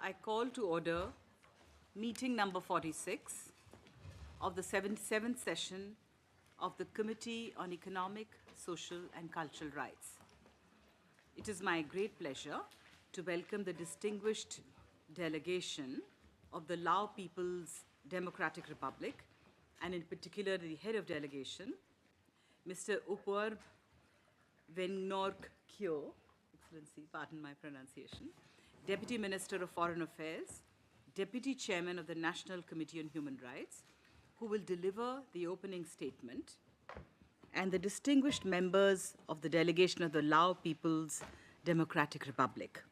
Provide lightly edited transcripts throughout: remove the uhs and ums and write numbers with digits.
I call to order meeting number 46 of the 77th session of the Committee on Economic, Social and Cultural Rights. It is my great pleasure to welcome the distinguished delegation of the Lao People's Democratic Republic, and in particular the head of delegation, Mr. Upurb Vennork Kyo, Excellency, pardon my pronunciation, Deputy Minister of Foreign Affairs, Deputy Chairman of the National Committee on Human Rights, who will deliver the opening statement, and the distinguished members of the delegation of the Lao People's Democratic Republic.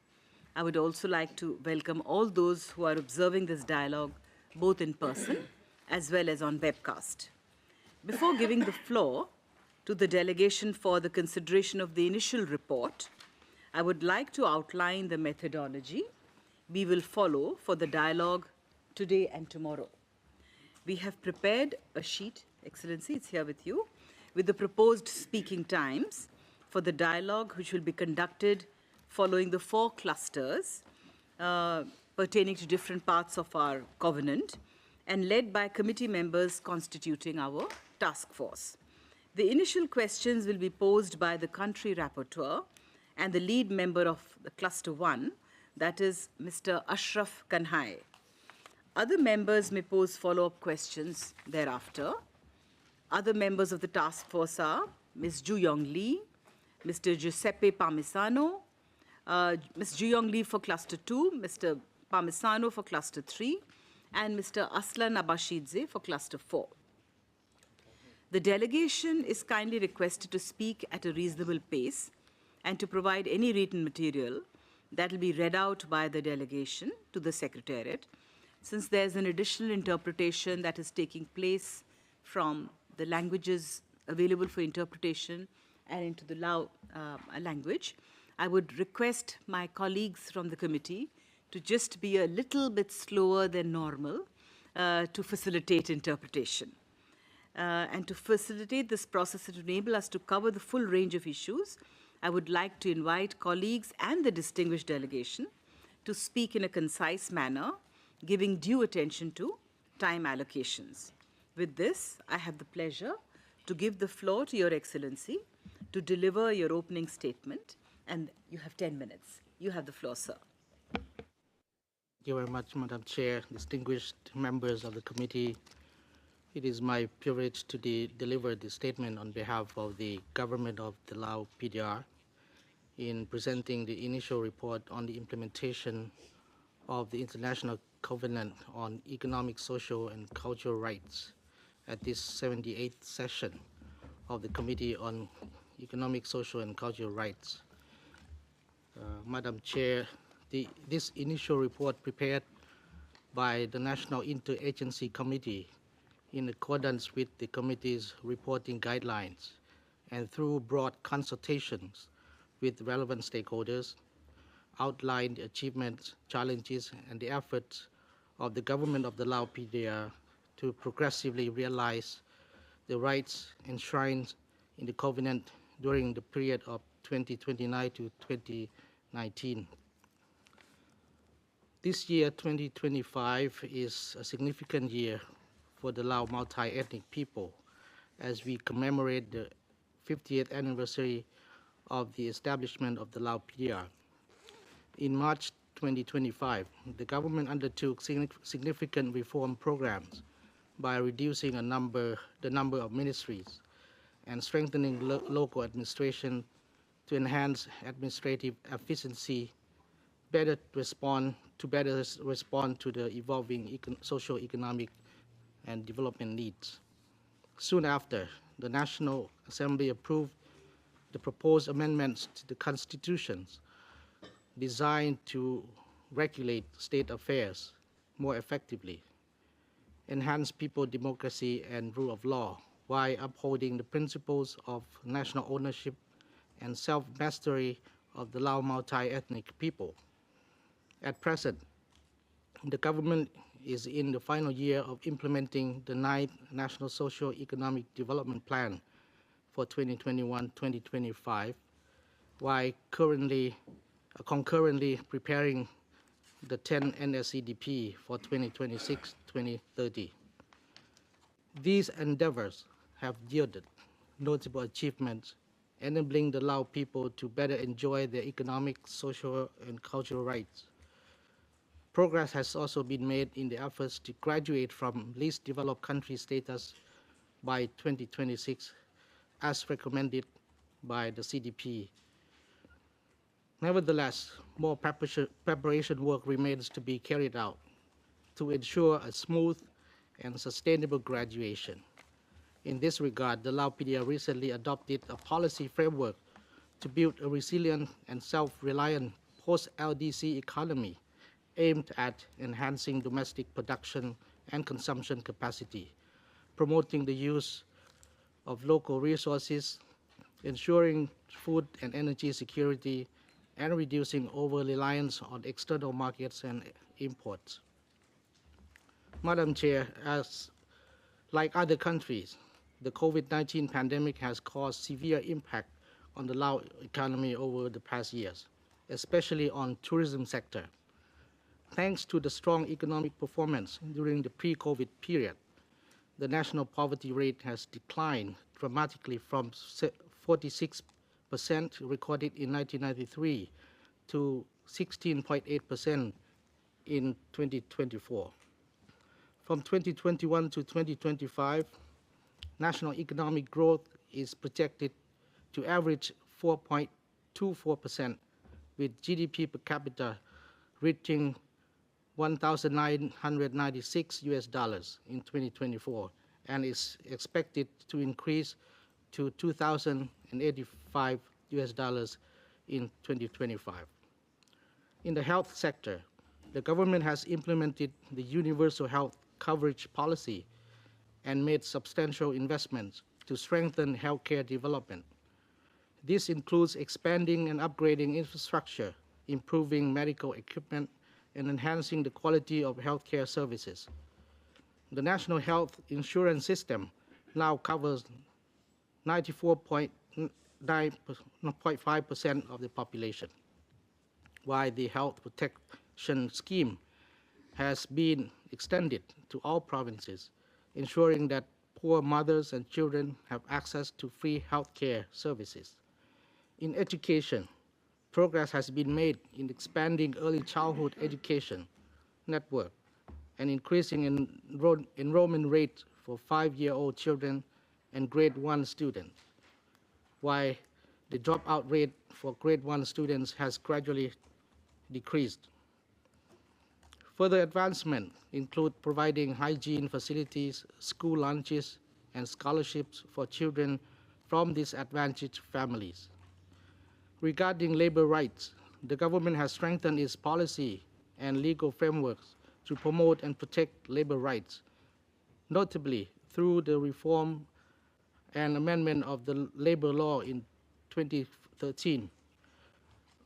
I would also like to welcome all those who are observing this dialogue, both in person as well as on webcast. Before giving the floor to the delegation for the consideration of the initial report, I would like to outline the methodology we will follow for the dialogue today and tomorrow. We have prepared a sheet, Excellency, it's here with you, with the proposed speaking times for the dialogue, which will be conducted following the 4 clusters pertaining to different parts of our covenant and led by committee members constituting our task force. The initial questions will be posed by the country rapporteur and the lead member of the cluster 1, that is Mr. Ashraf Kanhai. Other members may pose follow-up questions thereafter. Other members of the task force are Ms. Ju Yong Lee, Mr. Giuseppe Parmisano, Ms. Ju Yong Lee for cluster 2, Mr. Parmisano for cluster 3, and Mr. Aslan Abashidze for cluster 4. The delegation is kindly requested to speak at a reasonable pace and to provide any written material that will be read out by the delegation to the Secretariat, since there's an additional interpretation that is taking place from the languages available for interpretation and into the Lao language. I would request my colleagues from the committee to just be a little bit slower than normal to facilitate interpretation. And to facilitate this process and to enable us to cover the full range of issues, I would like to invite colleagues and the distinguished delegation to speak in a concise manner, giving due attention to time allocations. With this, I have the pleasure to give the floor to Your Excellency to deliver your opening statement, and you have 10 minutes. You have the floor, sir. Thank you very much, Madam Chair, distinguished members of the committee. It is my privilege to deliver the statement on behalf of the government of the Lao PDR in presenting the initial report on the implementation of the International Covenant on Economic, Social and Cultural Rights at this 78th session of the Committee on Economic, Social and Cultural Rights. Madam Chair, this initial report prepared by the National Interagency Committee in accordance with the committee's reporting guidelines and through broad consultations with relevant stakeholders, outlined the achievements, challenges, and the efforts of the government of the Lao PDR to progressively realize the rights enshrined in the Covenant during the period of 2029 to 2019. This year, 2025, is a significant year for the Lao multi-ethnic people as we commemorate the 50th anniversary of the establishment of the Lao PDR. In March 2025, the government undertook significant reform programs by reducing the number of ministries and strengthening local administration to enhance administrative efficiency, better respond to the evolving socio-economic and development needs. Soon after, the National Assembly approved the proposed amendments to the constitutions designed to regulate state affairs more effectively, enhance people democracy and rule of law, while upholding the principles of national ownership and self-mastery of the Lao multi-ethnic people. At present, the government is in the final year of implementing the 9th National Socio-Economic Development Plan for 2021-2025, while concurrently preparing the 10 NSCDP for 2026-2030. These endeavors have yielded notable achievements, enabling the Lao people to better enjoy their economic, social, and cultural rights. Progress has also been made in the efforts to graduate from least developed country status by 2026, as recommended by the CDP. Nevertheless, more preparation work remains to be carried out to ensure a smooth and sustainable graduation. In this regard, the Lao PDR recently adopted a policy framework to build a resilient and self-reliant post-LDC economy aimed at enhancing domestic production and consumption capacity, promoting the use of local resources, ensuring food and energy security, and reducing over-reliance on external markets and imports. Madam Chair, like other countries, the COVID-19 pandemic has caused severe impact on the Lao economy over the past years, especially on tourism sector. Thanks to the strong economic performance during the pre-COVID period, the national poverty rate has declined dramatically from 46% recorded in 1993 to 16.8% in 2024. From 2021 to 2025, national economic growth is projected to average 4.24%, with GDP per capita reaching $1,996 in 2024, and is expected to increase to $2,085 in 2025. In the health sector, the government has implemented the universal health coverage policy and made substantial investments to strengthen healthcare development. This includes expanding and upgrading infrastructure, improving medical equipment, and enhancing the quality of healthcare services. The National Health Insurance System now covers 94.5% of the population, while the Health Protection Scheme has been extended to all provinces, ensuring that poor mothers and children have access to free healthcare services. In education, progress has been made in expanding early childhood education network and increasing enrollment rate for 5-year-old children and grade 1 students, while the dropout rate for grade 1 students has gradually decreased. Further advancement include providing hygiene facilities, school lunches, and scholarships for children from disadvantaged families. Regarding labor rights, the government has strengthened its policy and legal frameworks to promote and protect labor rights, notably through the reform and amendment of the labor law in 2013.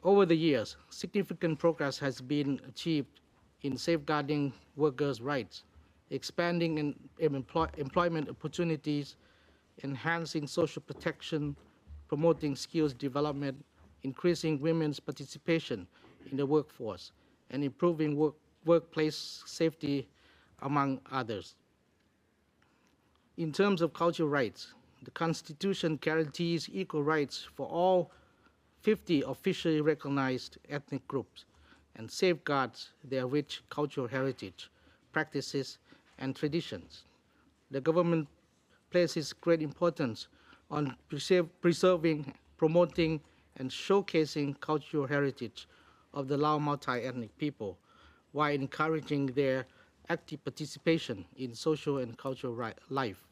Over the years, significant progress has been achieved in safeguarding workers' rights, expanding employment opportunities, enhancing social protection, promoting skills development, increasing women's participation in the workforce, and improving workplace safety, among others. In terms of cultural rights, the Constitution guarantees equal rights for all 50 officially recognized ethnic groups and safeguards their rich cultural heritage, practices, and traditions. The government places great importance on preserving, promoting, and showcasing cultural heritage of the Lao multi-ethnic people, while encouraging their active participation in social and cultural life.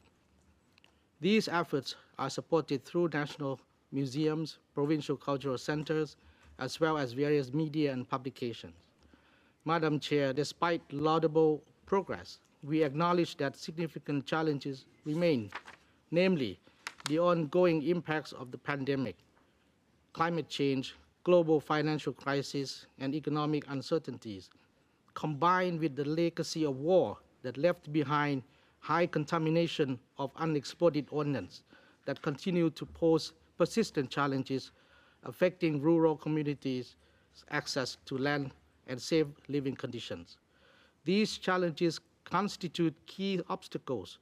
These efforts are supported through national museums, provincial cultural centers, as well as various media and publications. Madam Chair, despite laudable progress, we acknowledge that significant challenges remain, namely the ongoing impacts of the pandemic, climate change, global financial crisis, and economic uncertainties, combined with the legacy of war that left behind high contamination of unexploded ordnance that continue to pose persistent challenges affecting rural communities' access to land and safe living conditions. These challenges constitute key obstacles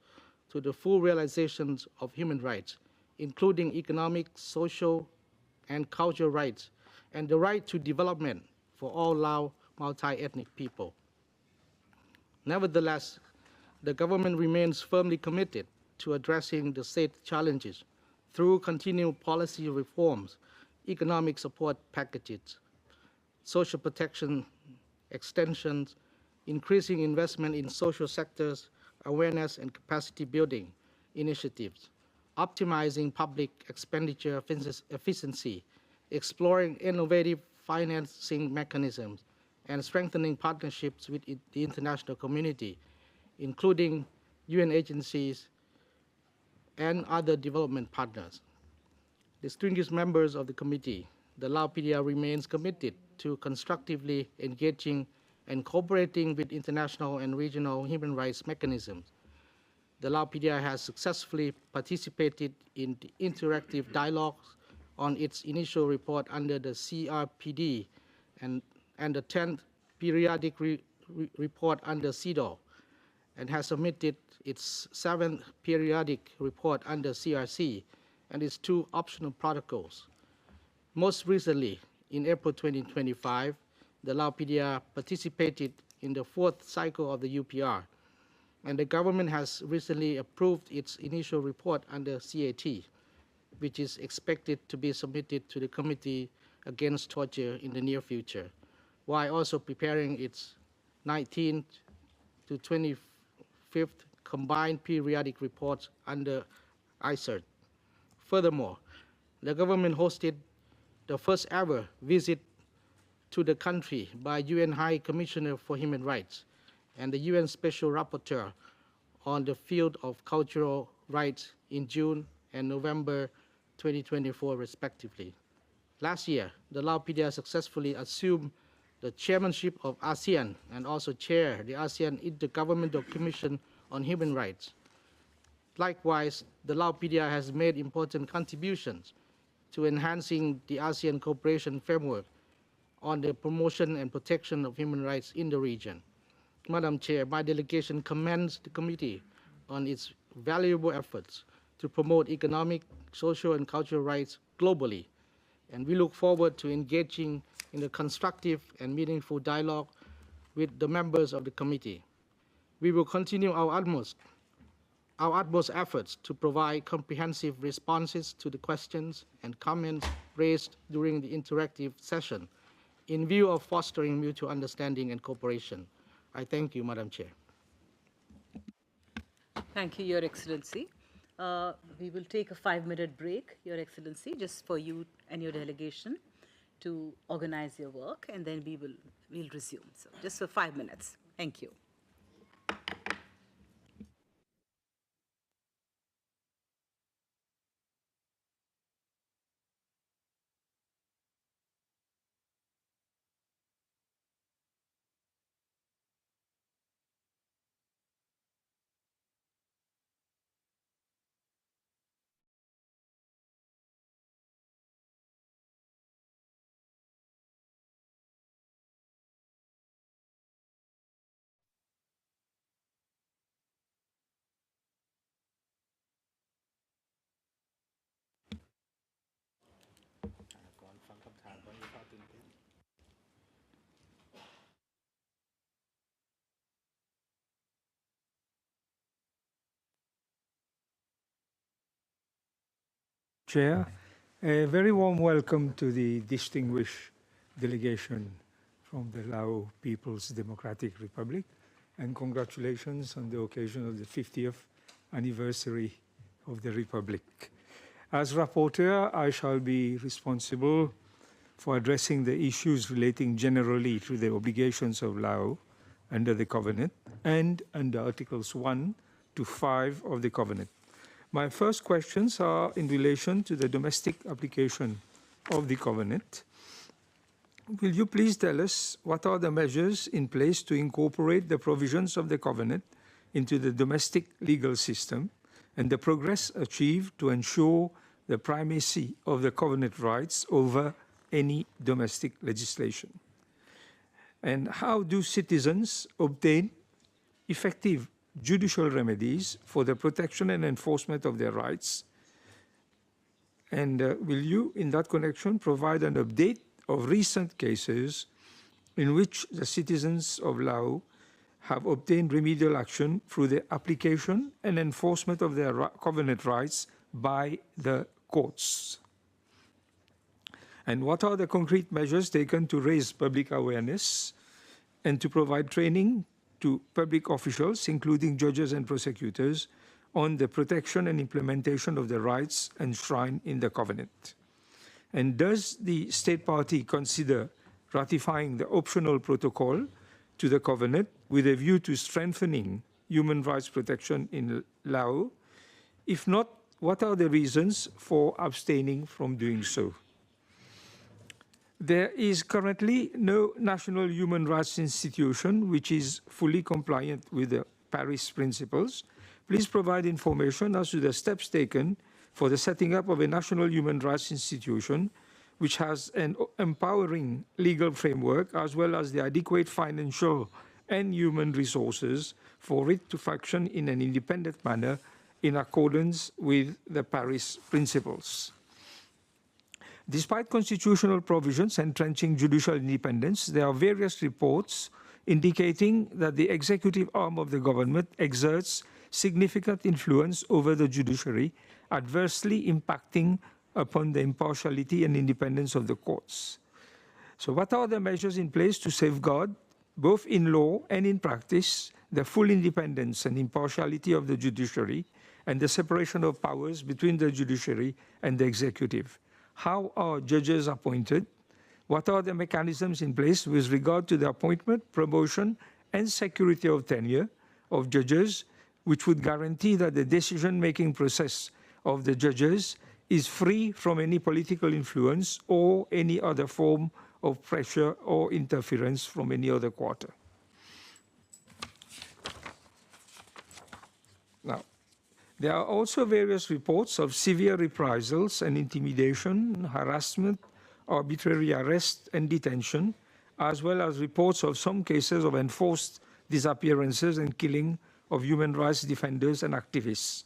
to the full realization of human rights, including economic, social, and cultural rights, and the right to development for all Lao multi-ethnic people. Nevertheless, the government remains firmly committed to addressing the state challenges through continued policy reforms, economic support packages, social protection extensions, increasing investment in social sectors, awareness and capacity building initiatives, optimizing public expenditure efficiency, exploring innovative financing mechanisms, and strengthening partnerships with the international community, including UN agencies and other development partners. Distinguished members of the committee, the Lao PDR remains committed to constructively engaging and cooperating with international and regional human rights mechanisms. The Lao PDR has successfully participated in the interactive dialogues on its initial report under the CRPD and the 10th periodic report under CEDAW, and has submitted its 7th periodic report under CRC and its 2 optional protocols. Most recently, in April 2025, the Lao PDR participated in the 4th cycle of the UPR, and the government has recently approved its initial report under CAT, which is expected to be submitted to the Committee Against Torture in the near future, while also preparing its 19th to 25th combined periodic reports under ICERT. Furthermore, the government hosted the first ever visit to the country by UN High Commissioner for Human Rights and the UN Special Rapporteur on the field of cultural rights in June and November 2024, respectively. Last year, the Lao PDR successfully assumed the chairmanship of ASEAN and also chaired the ASEAN Intergovernmental Commission on Human Rights. Likewise, the Lao PDR has made important contributions to enhancing the ASEAN cooperation framework on the promotion and protection of human rights in the region. Madam Chair, my delegation commends the committee on its valuable efforts to promote economic, social, and cultural rights globally, and we look forward to engaging in a constructive and meaningful dialogue with the members of the committee. We will continue our utmost efforts to provide comprehensive responses to the questions and comments raised during the interactive session in view of fostering mutual understanding and cooperation. I thank you, Madam Chair. Thank you, Your Excellency. We will take a 5-minute break, Your Excellency, just for you and your delegation to organize your work, and then we'll resume. So just for 5 minutes. Thank you. Chair, a very warm welcome to the distinguished delegation from the Lao People's Democratic Republic, and congratulations on the occasion of the 50th anniversary of the Republic. As rapporteur, I shall be responsible for addressing the issues relating generally to the obligations of Lao under the Covenant and under Articles 1 to 5 of the Covenant. My first questions are in relation to the domestic application of the Covenant. Will you please tell us what are the measures in place to incorporate the provisions of the Covenant into the domestic legal system and the progress achieved to ensure the primacy of the Covenant rights over any domestic legislation? And how do citizens obtain effective judicial remedies for the protection and enforcement of their rights? And will you, in that connection, provide an update of recent cases in which the citizens of Lao have obtained remedial action through the application and enforcement of their covenant rights by the courts? And what are the concrete measures taken to raise public awareness and to provide training to public officials, including judges and prosecutors, on the protection and implementation of the rights enshrined in the covenant? And does the state party consider ratifying the optional protocol to the covenant with a view to strengthening human rights protection in Lao? If not, what are the reasons for abstaining from doing so? There is currently no national human rights institution which is fully compliant with the Paris principles. Please provide information as to the steps taken for the setting up of a national human rights institution which has an empowering legal framework as well as the adequate financial and human resources for it to function in an independent manner in accordance with the Paris principles. Despite constitutional provisions entrenching judicial independence, there are various reports indicating that the executive arm of the government exerts significant influence over the judiciary, adversely impacting upon the impartiality and independence of the courts. So what are the measures in place to safeguard, both in law and in practice, the full independence and impartiality of the judiciary and the separation of powers between the judiciary and the executive? How are judges appointed? What are the mechanisms in place with regard to the appointment, promotion, and security of tenure of judges, which would guarantee that the decision-making process of the judges is free from any political influence or any other form of pressure or interference from any other quarter? Now, there are also various reports of severe reprisals and intimidation, harassment, arbitrary arrest and detention, as well as reports of some cases of enforced disappearances and killing of human rights defenders and activists.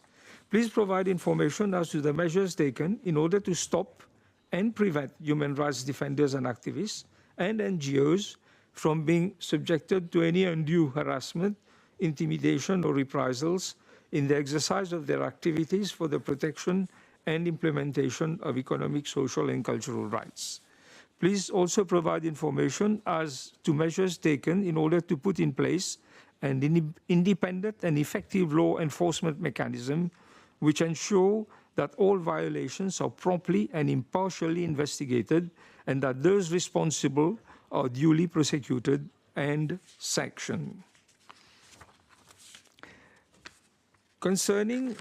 Please provide information as to the measures taken in order to stop and prevent human rights defenders and activists and NGOs from being subjected to any undue harassment, intimidation, or reprisals in the exercise of their activities for the protection and implementation of economic, social, and cultural rights. Please also provide information as to measures taken in order to put in place an independent and effective law enforcement mechanism which ensure that all violations are promptly and impartially investigated and that those responsible are duly prosecuted and sanctioned. Concerning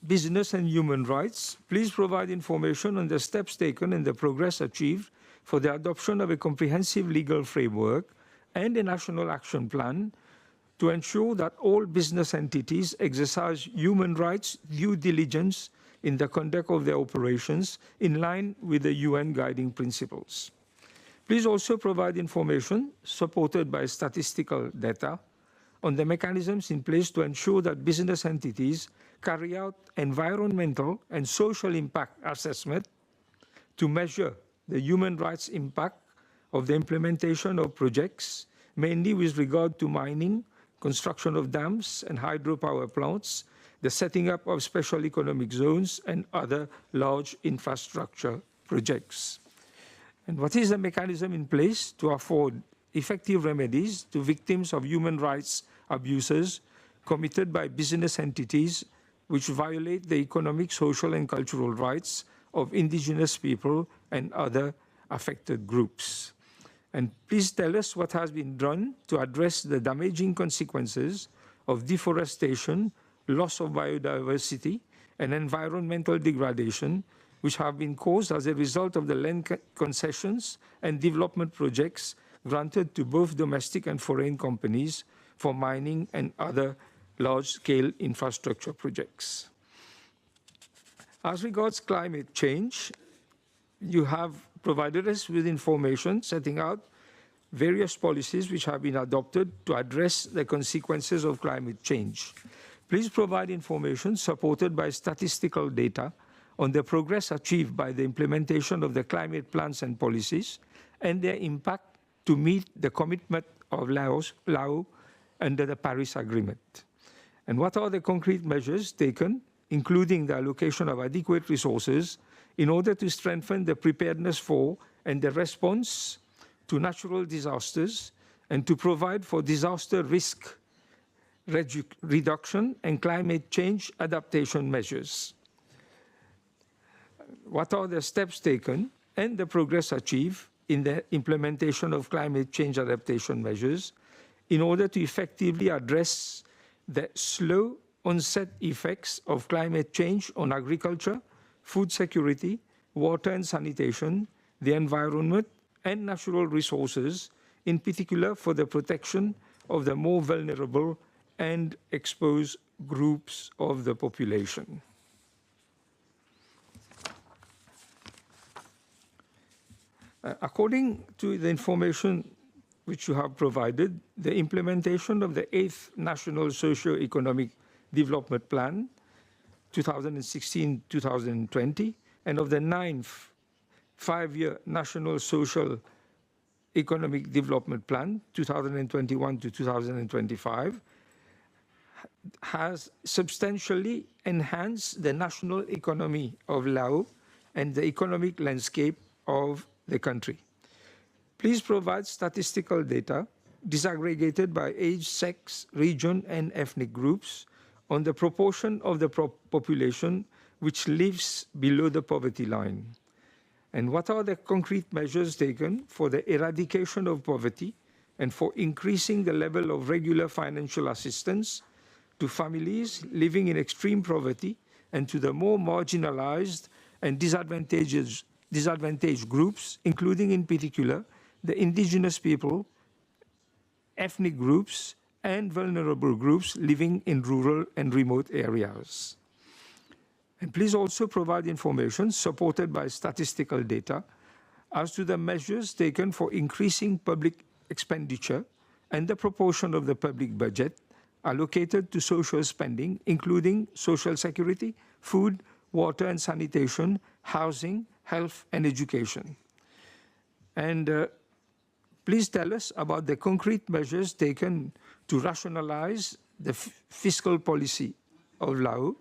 business and human rights, please provide information on the steps taken and the progress achieved for the adoption of a comprehensive legal framework and a national action plan to ensure that all business entities exercise human rights due diligence in the conduct of their operations in line with the UN guiding principles. Please also provide information supported by statistical data on the mechanisms in place to ensure that business entities carry out environmental and social impact assessment to measure the human rights impact of the implementation of projects, mainly with regard to mining, construction of dams and hydropower plants, the setting up of special economic zones, and other large infrastructure projects. And what is the mechanism in place to afford effective remedies to victims of human rights abuses committed by business entities which violate the economic, social, and cultural rights of indigenous people and other affected groups? And please tell us what has been done to address the damaging consequences of deforestation, loss of biodiversity, and environmental degradation, which have been caused as a result of the land concessions and development projects granted to both domestic and foreign companies for mining and other large-scale infrastructure projects. As regards climate change, you have provided us with information setting out various policies which have been adopted to address the consequences of climate change. Please provide information supported by statistical data on the progress achieved by the implementation of the climate plans and policies and their impact to meet the commitment of Lao under the Paris Agreement. And what are the concrete measures taken, including the allocation of adequate resources, in order to strengthen the preparedness for and the response to natural disasters and to provide for disaster risk reduction and climate change adaptation measures? What are the steps taken and the progress achieved in the implementation of climate change adaptation measures in order to effectively address the slow onset effects of climate change on agriculture, food security, water and sanitation, the environment, and natural resources, in particular for the protection of the more vulnerable and exposed groups of the population? According to the information which you have provided, the implementation of the 8th National Socio-Economic Development Plan, 2016-2020, and of the 9th Five-Year National Social Economic Development Plan, 2021 to 2025, has substantially enhanced the national economy of Laos and the economic landscape of the country. Please provide statistical data disaggregated by age, sex, region, and ethnic groups on the proportion of the population which lives below the poverty line. And what are the concrete measures taken for the eradication of poverty and for increasing the level of regular financial assistance to families living in extreme poverty and to the more marginalized and disadvantaged groups, including in particular the indigenous people, ethnic groups, and vulnerable groups living in rural and remote areas? And please also provide information supported by statistical data as to the measures taken for increasing public expenditure and the proportion of the public budget allocated to social spending, including social security, food, water and sanitation, housing, health and education. And please tell us about the concrete measures taken to rationalize the fiscal policy of Laos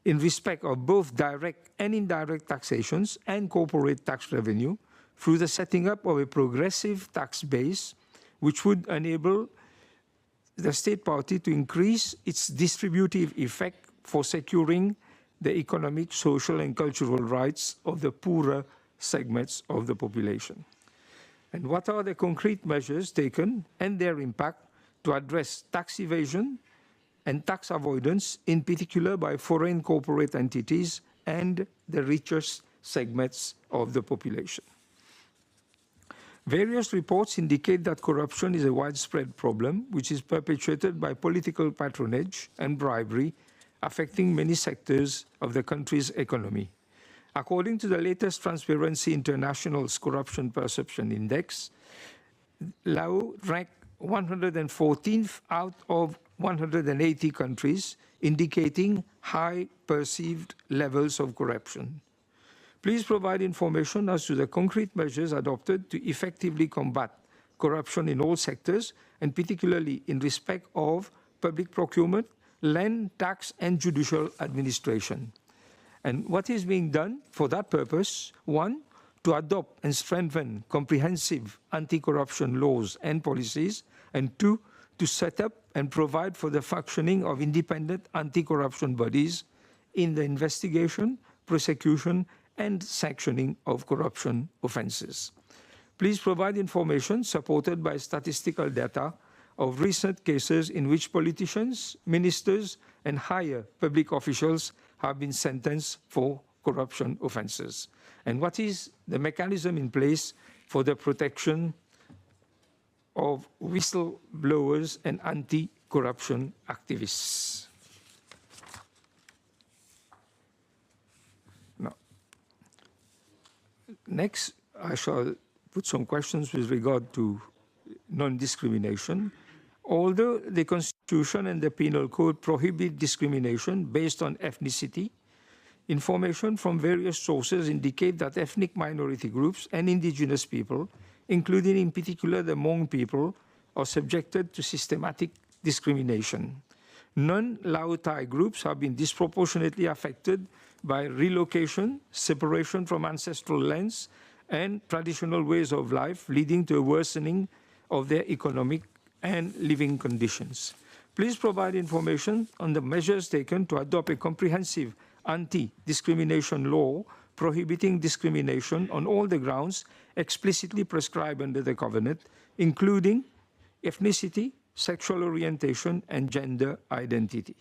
in respect of both direct and indirect taxations and corporate tax revenue through the setting up of a progressive tax base which would enable the state party to increase its distributive effect for securing the economic, social and cultural rights of the poorer segments of the population. And what are the concrete measures taken and their impact to address tax evasion and tax avoidance, in particular by foreign corporate entities and the richest segments of the population? Various reports indicate that corruption is a widespread problem which is perpetuated by political patronage and bribery, affecting many sectors of the country's economy. According to the latest Transparency International's Corruption Perception Index, Laos ranked 114th out of 180 countries, indicating high perceived levels of corruption. Please provide information as to the concrete measures adopted to effectively combat corruption in all sectors, and particularly in respect of public procurement, land, tax, and judicial administration. And what is being done for that purpose? 1, to adopt and strengthen comprehensive anti-corruption laws and policies, and 2, to set up and provide for the functioning of independent anti-corruption bodies in the investigation, prosecution, and sanctioning of corruption offenses. Please provide information supported by statistical data of recent cases in which politicians, ministers, and higher public officials have been sentenced for corruption offenses. And what is the mechanism in place for the protection of whistleblowers and anti-corruption activists? Now, next, I shall put some questions with regard to non-discrimination. Although the Constitution and the Penal Code prohibit discrimination based on ethnicity, information from various sources indicate that ethnic minority groups and indigenous people, including in particular the Hmong people, are subjected to systematic discrimination. Non-Lao Thai groups have been disproportionately affected by relocation, separation from ancestral lands, and traditional ways of life, leading to a worsening of their economic and living conditions. Please provide information on the measures taken to adopt a comprehensive anti-discrimination law prohibiting discrimination on all the grounds explicitly prescribed under the Covenant, including ethnicity, sexual orientation, and gender identity.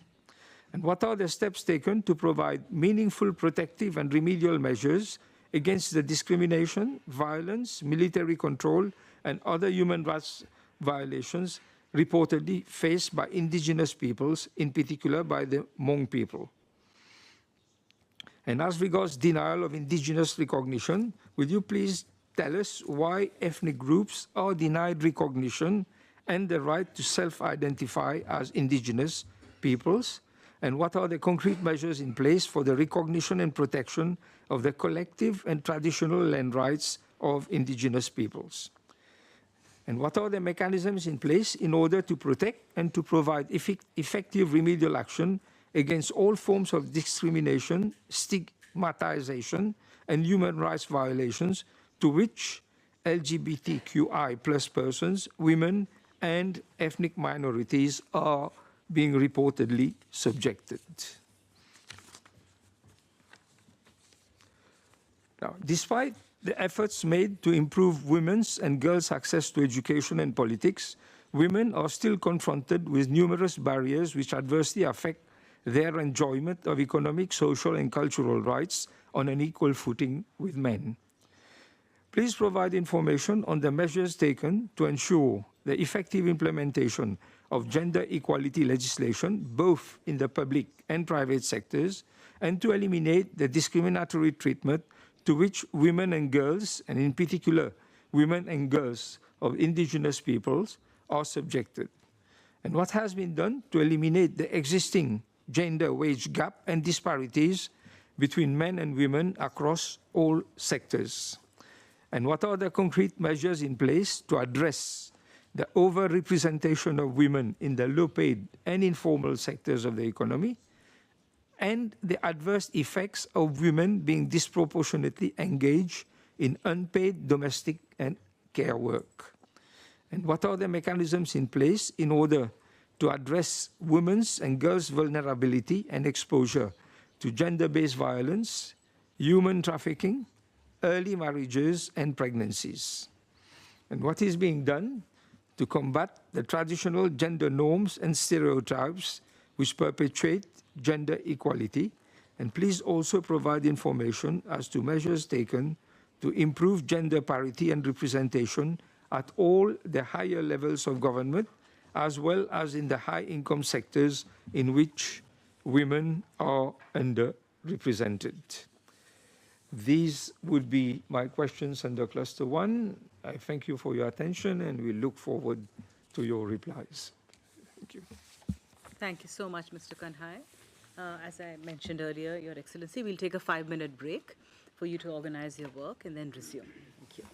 And what are the steps taken to provide meaningful protective and remedial measures against the discrimination, violence, military control, and other human rights violations reportedly faced by indigenous peoples, in particular by the Hmong people? And as regards denial of indigenous recognition, will you please tell us why ethnic groups are denied recognition and the right to self-identify as indigenous peoples? And what are the concrete measures in place for the recognition and protection of the collective and traditional land rights of indigenous peoples? And what are the mechanisms in place in order to protect and to provide effective remedial action against all forms of discrimination, stigmatization, and human rights violations to which LGBTQI+ persons, women, and ethnic minorities are being reportedly subjected? Now, despite the efforts made to improve women's and girls' access to education and politics, women are still confronted with numerous barriers which adversely affect their enjoyment of economic, social, and cultural rights on an equal footing with men. Please provide information on the measures taken to ensure the effective implementation of gender equality legislation, both in the public and private sectors, and to eliminate the discriminatory treatment to which women and girls, and in particular women and girls of indigenous peoples, are subjected. And what has been done to eliminate the existing gender wage gap and disparities between men and women across all sectors? And what are the concrete measures in place to address the overrepresentation of women in the low-paid and informal sectors of the economy, and the adverse effects of women being disproportionately engaged in unpaid domestic and care work? And what are the mechanisms in place in order to address women's and girls' vulnerability and exposure to gender-based violence, human trafficking, early marriages, and pregnancies? And what is being done to combat the traditional gender norms and stereotypes which perpetuate gender equality? And please also provide information as to measures taken to improve gender parity and representation at all the higher levels of government, as well as in the high-income sectors in which women are underrepresented. These would be my questions under Cluster 1. I thank you for your attention, and we look forward to your replies. Thank you. Thank you so much, Mr. Kanhai. As I mentioned earlier, Your Excellency, we'll take a 5-minute break for you to organize your work and then resume. Thank you.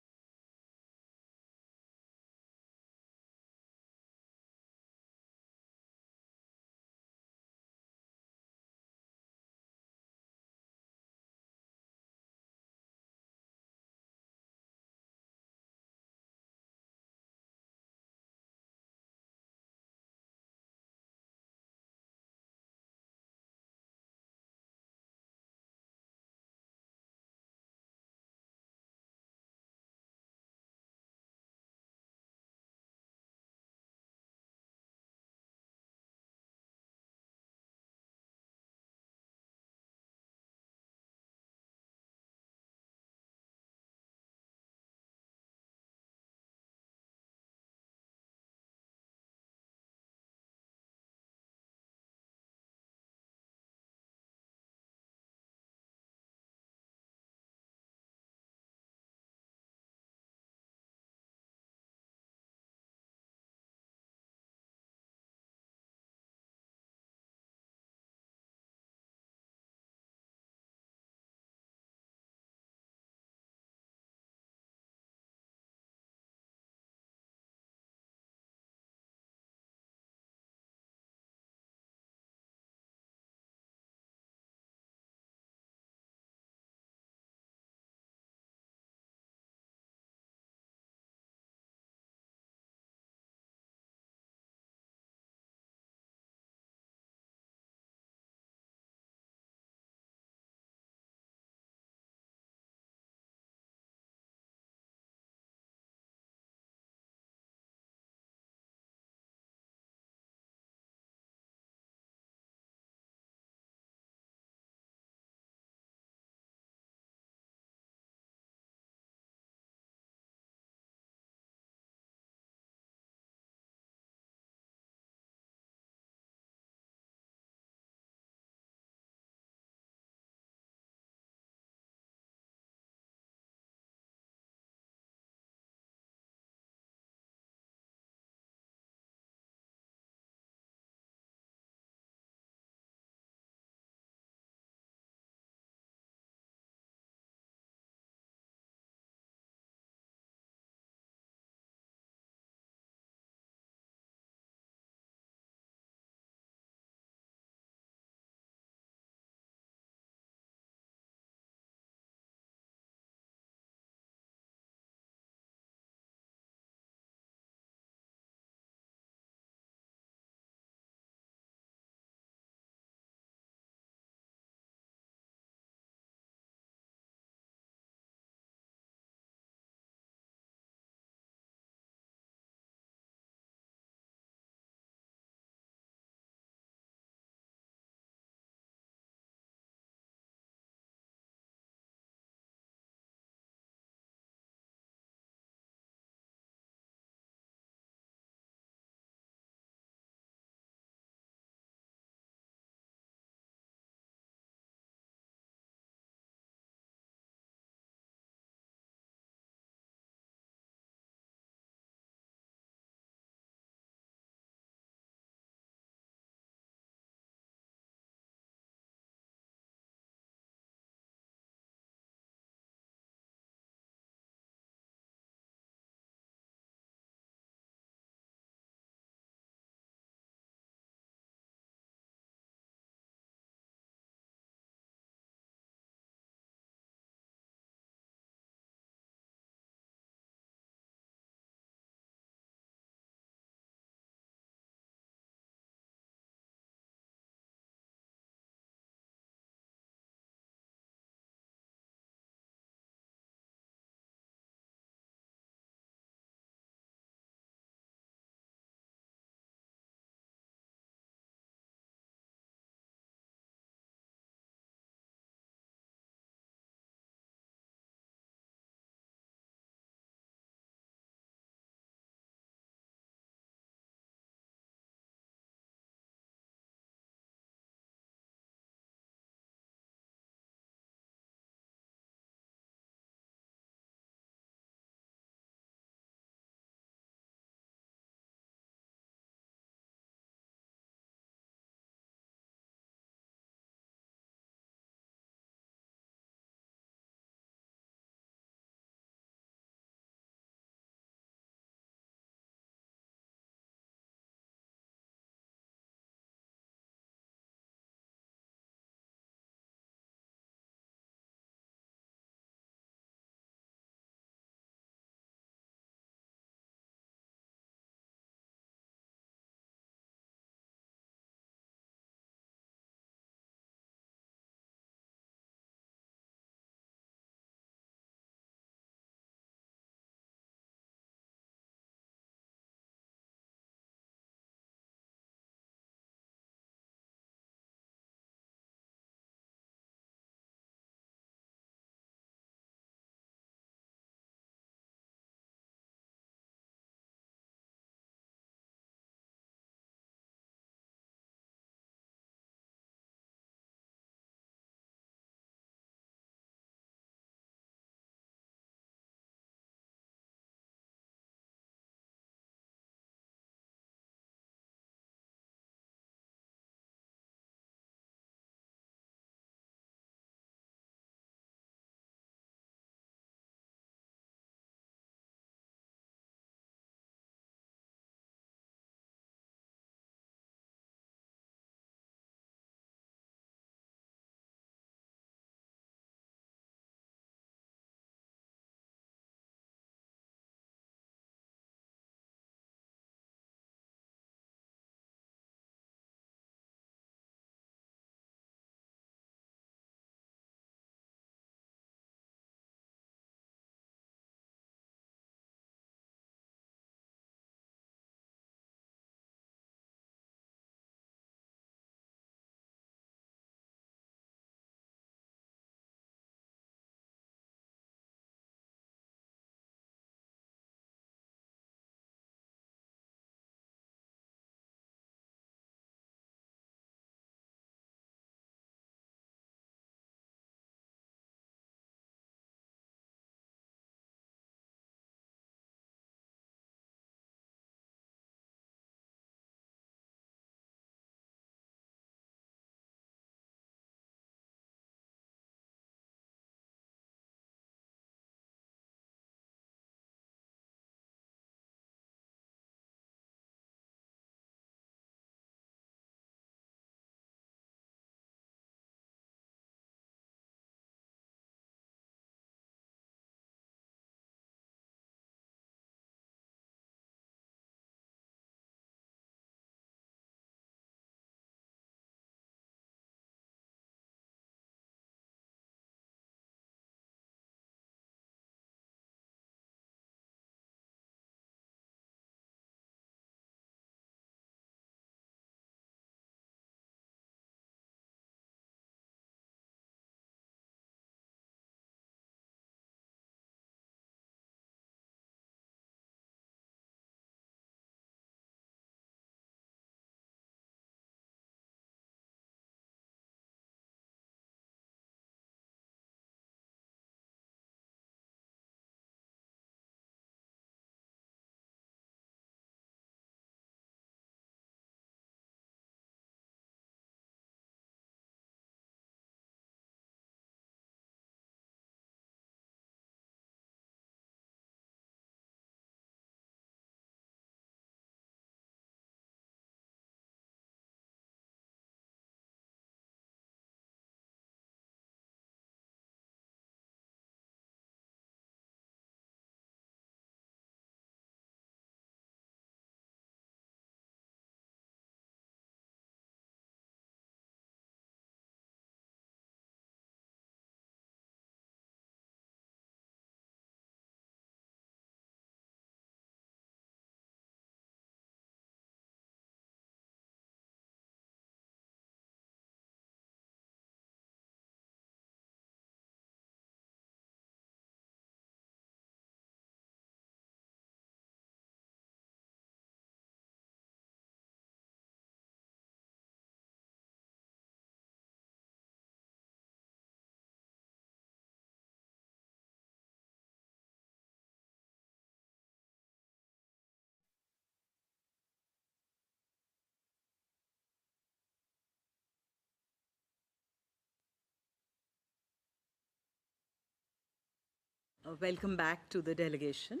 Welcome back to the delegation.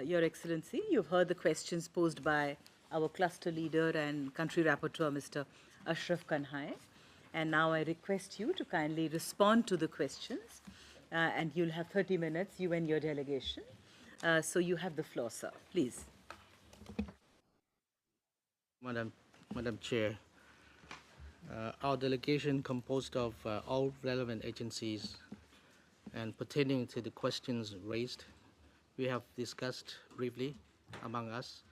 Your Excellency, you've heard the questions posed by our cluster leader and country rapporteur, Mr. Ashraf Kanhai. And now I request you to kindly respond to the questions. And you'll have 30 minutes, you and your delegation. So you have the floor, sir. Please. Madam Chair, our delegation composed of all relevant agencies and pertaining to the questions raised, we have discussed briefly among us.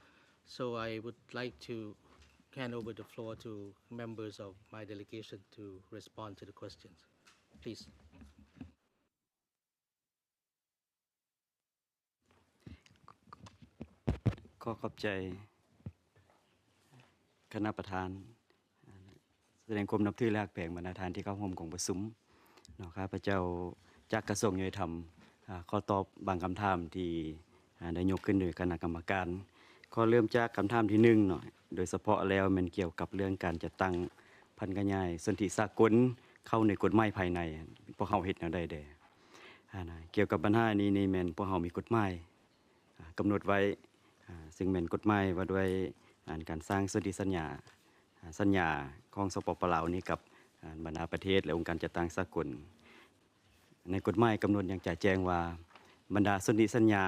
So I would like to hand over the floor to members of my delegation to respond to the questions. Please. ขอขอบใจคณะประธานแสดงความนับถือและแผงบรรณาธิการที่เข้าร่วมกองประชุมเนาะครับพระเจ้าจากกระทรวงยุติธรรมขอตอบบางคำถามที่ได้ยกขึ้นโดยคณะกรรมการขอเริ่มจากคำถามที่1หน่อยโดยเฉพาะแล้วมันเกี่ยวกับเรื่องการจัดตั้งพันธุ์กระย่ายสนธิสากลเข้าในกฎหมายภายในพวกเฮาเฮ็ดแนวใดแดเกี่ยวกับปัญหานี้นี่แม่นพวกเฮามีกฎหมายกำหนดไว้ซึ่งเป็นกฎหมายว่าด้วยการสร้างสนธิสัญญาของสปป.ลาวนี้กับบรรดาประเทศและองค์การจัดตั้งสากลในกฎหมายกำหนดอย่างแจ่แจ้งว่าบรรดาสนธิสัญญา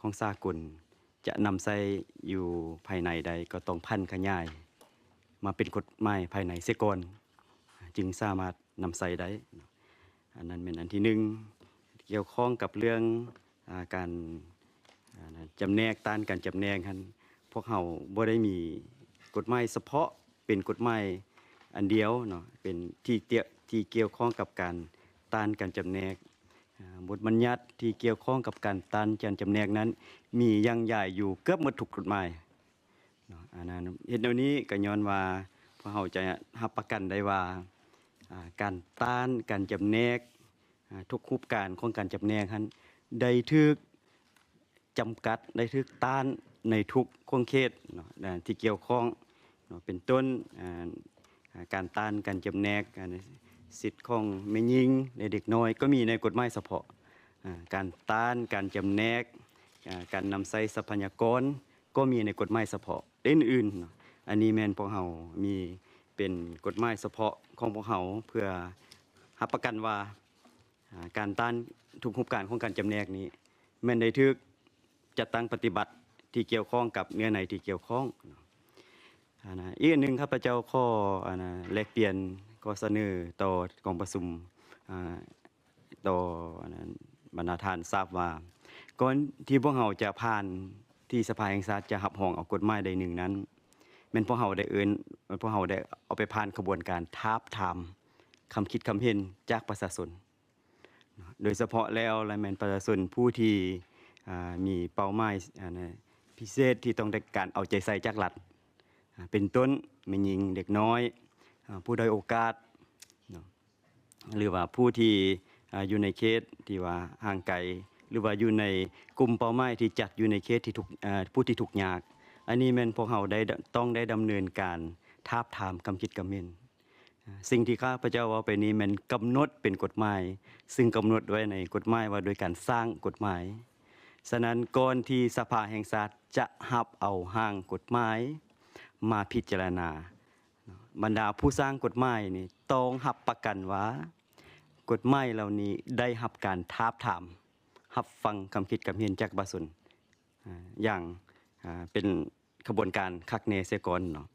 ของสากลจะนำใส่อยู่ภายในใดก็ต้องพันขยายมาเป็นกฎหมายภายในเสียก่อนจึงสามารถนำใส่ได้อันนั้นเป็นอันที่1เกี่ยวข้องกับเรื่องการจำแนกต้านการจำแนกกันพวกเฮาบ่ได้มีกฎหมายเฉพาะเป็นกฎหมายอันเดียวเนาะเป็นที่เกี่ยวข้องกับการต้านการจำแนกบทบัญญัติที่เกี่ยวข้องกับการต้านการจำแนกนั้นมีอย่างใหญ่อยู่เกือบหมดทุกกฎหมายเนาะอันนั้นเหตุแนวนี้ก็ย้อนว่าพวกเฮาจะรับประกันได้ว่าการต้านการจำแนกทุกรูปการของการจำแนกนั้นได้ถูกจำกัดได้ถูกต้านในทุกขอบเขตที่เกี่ยวข้องเป็นต้นการต้านการจำแนกสิทธิ์ของแม่หญิงและเด็กน้อยก็มีในกฎหมายเฉพาะการต้านการจำแนกการนำใช้ทรัพยากรก็มีในกฎหมายเฉพาะอื่นๆอันนี้แม่นพวกเฮามีเป็นกฎหมายเฉพาะของพวกเฮาเพื่อรับประกันว่าการต้านทุกรูปการของการจำแนกนี้แม่นได้ถูกจัดตั้งปฏิบัติที่เกี่ยวข้องกับเนื้อในที่เกี่ยวข้องอีกอันหนึ่งครับพระเจ้าข้อแลกเปลี่ยนก็เสนอต่อกองประชุมต่อบรรณาธิการทราบว่าก่อนที่พวกเราจะผ่านที่สภาแห่งชาติจะรับรองเอากฎหมายใดหนึ่งนั้นแม่นพวกเราได้พวกเราได้เอาไปผ่านกระบวนการทาบทามคำคิดคำเห็นจากประชาชนโดยเฉพาะแล้วแม่นประชาชนผู้ที่มีเป้าหมายพิเศษที่ต้องได้การเอาใจใส่จากรัฐเป็นต้นแม่หญิงเด็กน้อยผู้ด้อยโอกาสหรือว่าผู้ที่อยู่ในเขตที่ว่าห่างไกลหรือว่าอยู่ในกลุ่มเป้าหมายที่จัดอยู่ในเขตที่ผู้ที่ทุกข์ยากอันนี้แม่นพวกเราได้ต้องได้ดำเนินการทาบทามคำคิดคำเห็นสิ่งที่ข้าพเจ้าว่าไปนี้มันกำหนดเป็นกฎหมายซึ่งกำหนดไว้ในกฎหมายว่าโดยการสร้างกฎหมายฉะนั้นก่อนที่สภาแห่งชาติจะรับเอาร่างกฎหมายมาพิจารณาบรรดาผู้สร้างกฎหมายนี่ต้องรับประกันว่ากฎหมายเหล่านี้ได้รับการทาบทามรับฟังคำคิดคำเห็นจากประชาชนอย่างเป็นกระบวนการคักแน่เสียก่อนเนาะ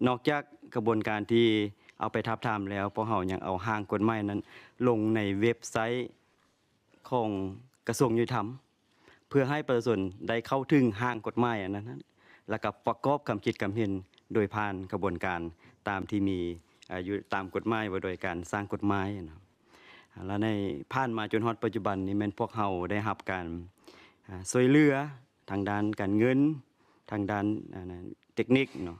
นอกจากกระบวนการที่เอาไปทาบทามแล้วพวกเฮายังเอาร่างกฎหมายนั้นลงในเว็บไซต์ของกระทรวงยุติธรรมเพื่อให้ประชาชนได้เข้าถึงร่างกฎหมายอันนั้นแล้วก็ประกอบคำคิดคำเห็นโดยผ่านกระบวนการตามที่มีอยู่ตามกฎหมายว่าโดยการสร้างกฎหมายนะแล้วในผ่านมาจนฮอดปัจจุบันนี้แม่นพวกเฮาได้รับการช่วยเหลือทางด้านการเงินทางด้านเทคนิคเนาะ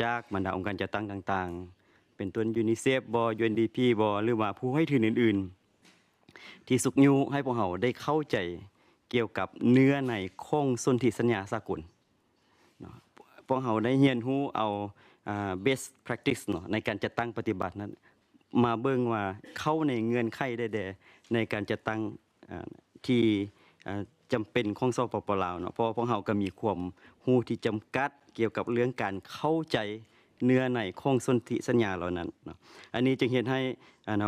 จากบรรดาองค์การจัดตั้งต่างๆเป็นต้นยูนิเซฟบ่ UNDP บ่หรือว่าผู้ให้ทุนอื่นๆที่สุกยูให้พวกเฮาได้เข้าใจเกี่ยวกับเนื้อในของสนธิสัญญาสากลพวกเราได้เรียนรู้เอาbest practice เนาะในการจัดตั้งปฏิบัตินั้น มาเบิ่งว่าเข้าในเงื่อนไขใดๆในการจัดตั้งที่จำเป็นของสปป.ลาวเนาะเพราะพวกเราก็มีความรู้ที่จำกัดเกี่ยวกับเรื่องการเข้าใจเนื้อในของสนธิสัญญาเหล่านั้นเนาะอันนี้จึงเฮ็ดให้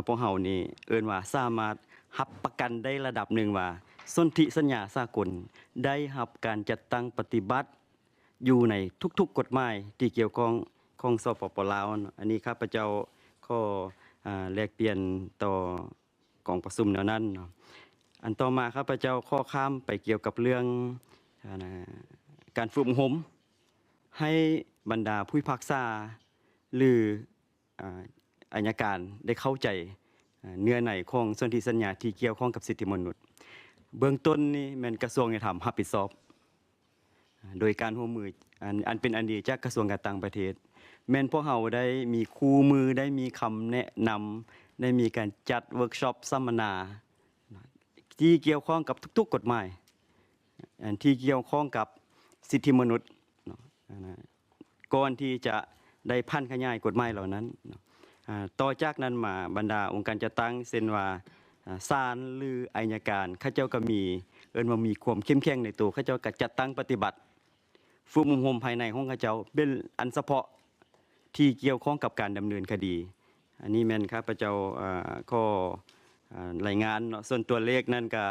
พวกเรานี่เอิ้นว่าสามารถรับประกันได้ระดับหนึ่งว่าสนธิสัญญาสากลได้รับการจัดตั้งปฏิบัติอยู่ในทุกๆกฎหมายที่เกี่ยวข้องของสปป.ลาวอันนี้ข้าพเจ้าก็แลกเปลี่ยนต่อกองประชุมแนวนั้นเนาะอันต่อมาข้าพเจ้าข้อข้ามไปเกี่ยวกับเรื่องการฝึกอบรมให้บรรดาผู้พิพากษาหรืออัยการได้เข้าใจเนื้อในของสนธิสัญญาที่เกี่ยวข้องกับสิทธิมนุษย์เบื้องต้นนี่แม่นกระทรวงยุติธรรมรับผิดชอบโดยการร่วมมืออันเป็นอันดีจากกระทรวงการต่างประเทศแม่นพวกเราได้มีคู่มือได้มีคำแนะนำได้มีการจัดเวิร์กช็อปสัมมนาที่เกี่ยวข้องกับทุกๆกฎหมายที่เกี่ยวข้องกับสิทธิมนุษย์ก่อนที่จะได้พันขยายกฎหมายเหล่านั้นต่อจากนั้นมาบรรดาองค์การจัดตั้งเช่นว่าศาลหรืออัยการเขาเจ้าก็มีว่ามีความเข้มแข็งในตัวเขาเจ้าก็จัดตั้งปฏิบัติฝึกอบรมภายในของเขาเจ้าเป็นอันเฉพาะที่เกี่ยวข้องกับการดำเนินคดีอันนี้แม่นครับพระเจ้าข้อรายงานเนาะส่วนตัวเลขนั่นก็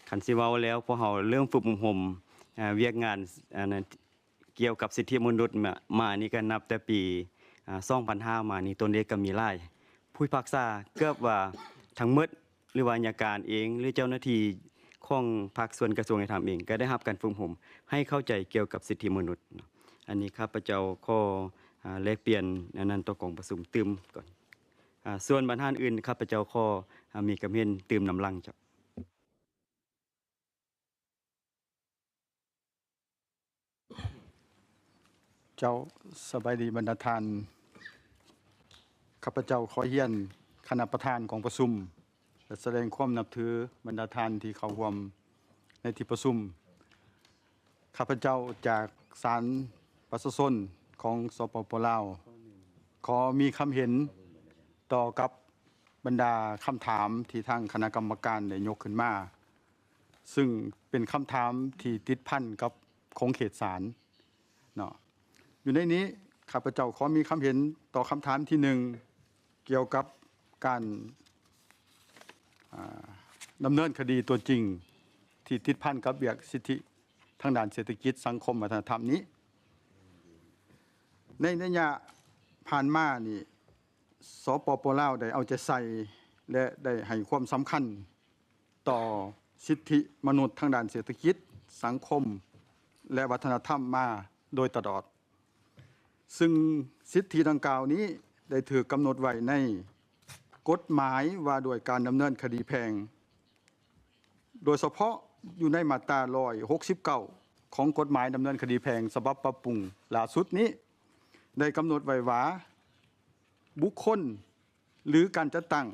คันสิเว้าแล้วพอเฮาเริ่มฝึกอบรมเวียกงานเกี่ยวกับสิทธิมนุษย์มานี่ก็นับแต่ปี2005มานี่ตัวเลขก็มีหลายผู้พิพากษาเกือบว่าทั้งหมดหรือว่าอัยการเองหรือเจ้าหน้าที่ของภาคส่วนกระทรวงยุติธรรมเองก็ได้รับการฝึกอบรมให้เข้าใจเกี่ยวกับสิทธิมนุษย์อันนี้ข้าพเจ้าข้อแลกเปลี่ยนนั้นต่อกองประชุมตืมก่อนส่วนบรรทัดอื่นข้าพเจ้าข้อมีกำเห็นตืมนำลังเจ้าเจ้าสบายดีบรรดาท่านข้าพเจ้าขอเฮียนคณะประธานของประชุมและแสดงความนับถือบรรดาท่านที่เข้าร่วมในที่ประชุมข้าพเจ้าจากศาลประชาชนของสปป.ลาวขอมีคำเห็นต่อกับบรรดาคำถามที่ทางคณะกรรมการได้ยกขึ้นมาซึ่งเป็นคำถามที่ติดพันกับของเขตศาลเนาะอยู่ในนี้ข้าพเจ้าขอมีคำเห็นต่อคำถามที่หนึ่งเกี่ยวกับการดำเนินคดีตัวจริงที่ติดพันกับเบียกสิทธิทางด้านเศรษฐกิจสังคมวัฒนธรรมนี้ในระยะผ่านมานี่สปป.ลาวได้เอาใจใส่และได้ให้ความสำคัญต่อสิทธิมนุษย์ทางด้านเศรษฐกิจสังคมและวัฒนธรรมมาโดยตลอดซึ่งสิทธิดังกล่าวนี้ได้ถูกกำหนดไว้ในกฎหมายว่าด้วยการดำเนินคดีแพ่งโดยเฉพาะอยู่ในมาตรา169ของกฎหมายดำเนินคดีแพ่งฉบับปรับปรุงล่าสุดนี้ได้กำหนดไว้ว่าบุคคลหรือการจัดตั้ง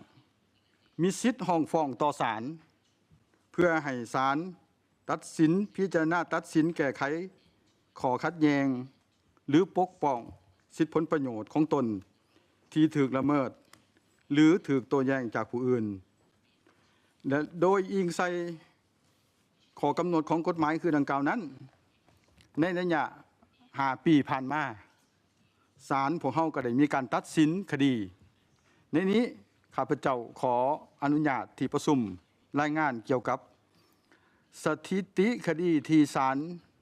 มีสิทธิ์ห้องฟ้องต่อศาลเพื่อให้ศาลตัดสินพิจารณาตัดสินแก้ไขข้อขัดแย้งหรือปกป้องสิทธิผลประโยชน์ของตนที่ถูกละเมิดหรือถูกโต้แย้งจากผู้อื่นและโดยอิงใส่ข้อกำหนดของกฎหมายคือดังกล่าวนั้นในระยะ5 ปีผ่านมาศาลพวกเราก็ได้มีการตัดสินคดีในนี้ข้าพเจ้าขออนุญาตที่ประชุมรายงานเกี่ยวกับสถิติคดีที่ศาล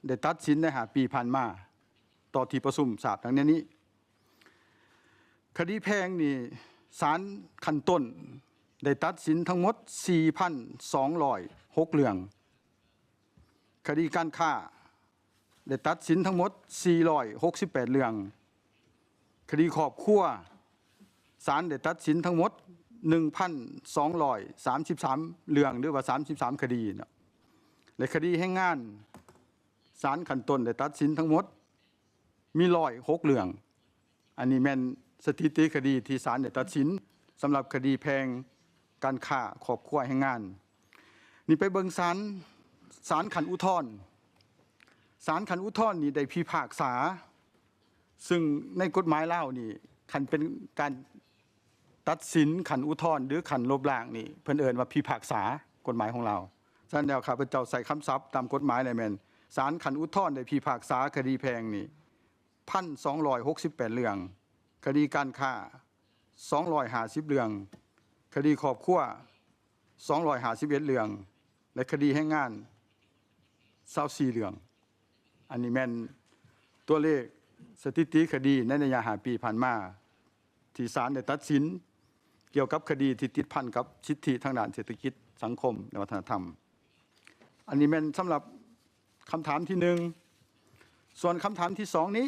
ได้ตัดสินใน5 ปีผ่านมาต่อที่ประชุมทราบดังนี้คดีแพ่งนี่ศาลขั้นต้นได้ตัดสินทั้งหมด 4,206 เรื่องคดีการค้าได้ตัดสินทั้งหมด468 เรื่องคดีครอบครัวศาลได้ตัดสินทั้งหมด 1,233 เรื่องหรือว่า33 คดีเนาะและคดีแห่งงานศาลขั้นต้นได้ตัดสินทั้งหมดมี106 เรื่องอันนี้แม่นสถิติคดีที่ศาลได้ตัดสินสำหรับคดีแพ่งการค้าครอบครัวแห่งงานนี่ไปเบิ่งศาลขั้นอุทธรณ์ศาลขั้นอุทธรณ์นี่ได้พิพากษาซึ่งในกฎหมายลาวนี่คันเป็นการ ตัดสินขันอุทธรณ์หรือขันลบล้างนี่เพิ่นเอิ้นว่าพิพากษากฎหมายของเราฉะนั้นแล้วข้าพเจ้าใส่คำศัพท์ตามกฎหมายได้แม่นศาลขันอุทธรณ์ได้พิพากษาคดีแพ่งนี่ 1,268 เรื่องคดีการค้า250เรื่องคดีครอบครัว251เรื่องและคดีแรงงาน24เรื่องอันนี้แม่นตัวเลขสถิติคดีในระยะ5ปีผ่านมาที่ศาลได้ตัดสินเกี่ยวกับคดีที่ติดพันกับสิทธิทางด้านเศรษฐกิจสังคมและวัฒนธรรมอันนี้แม่นสำหรับคำถามที่1ส่วนคำถามที่2นี้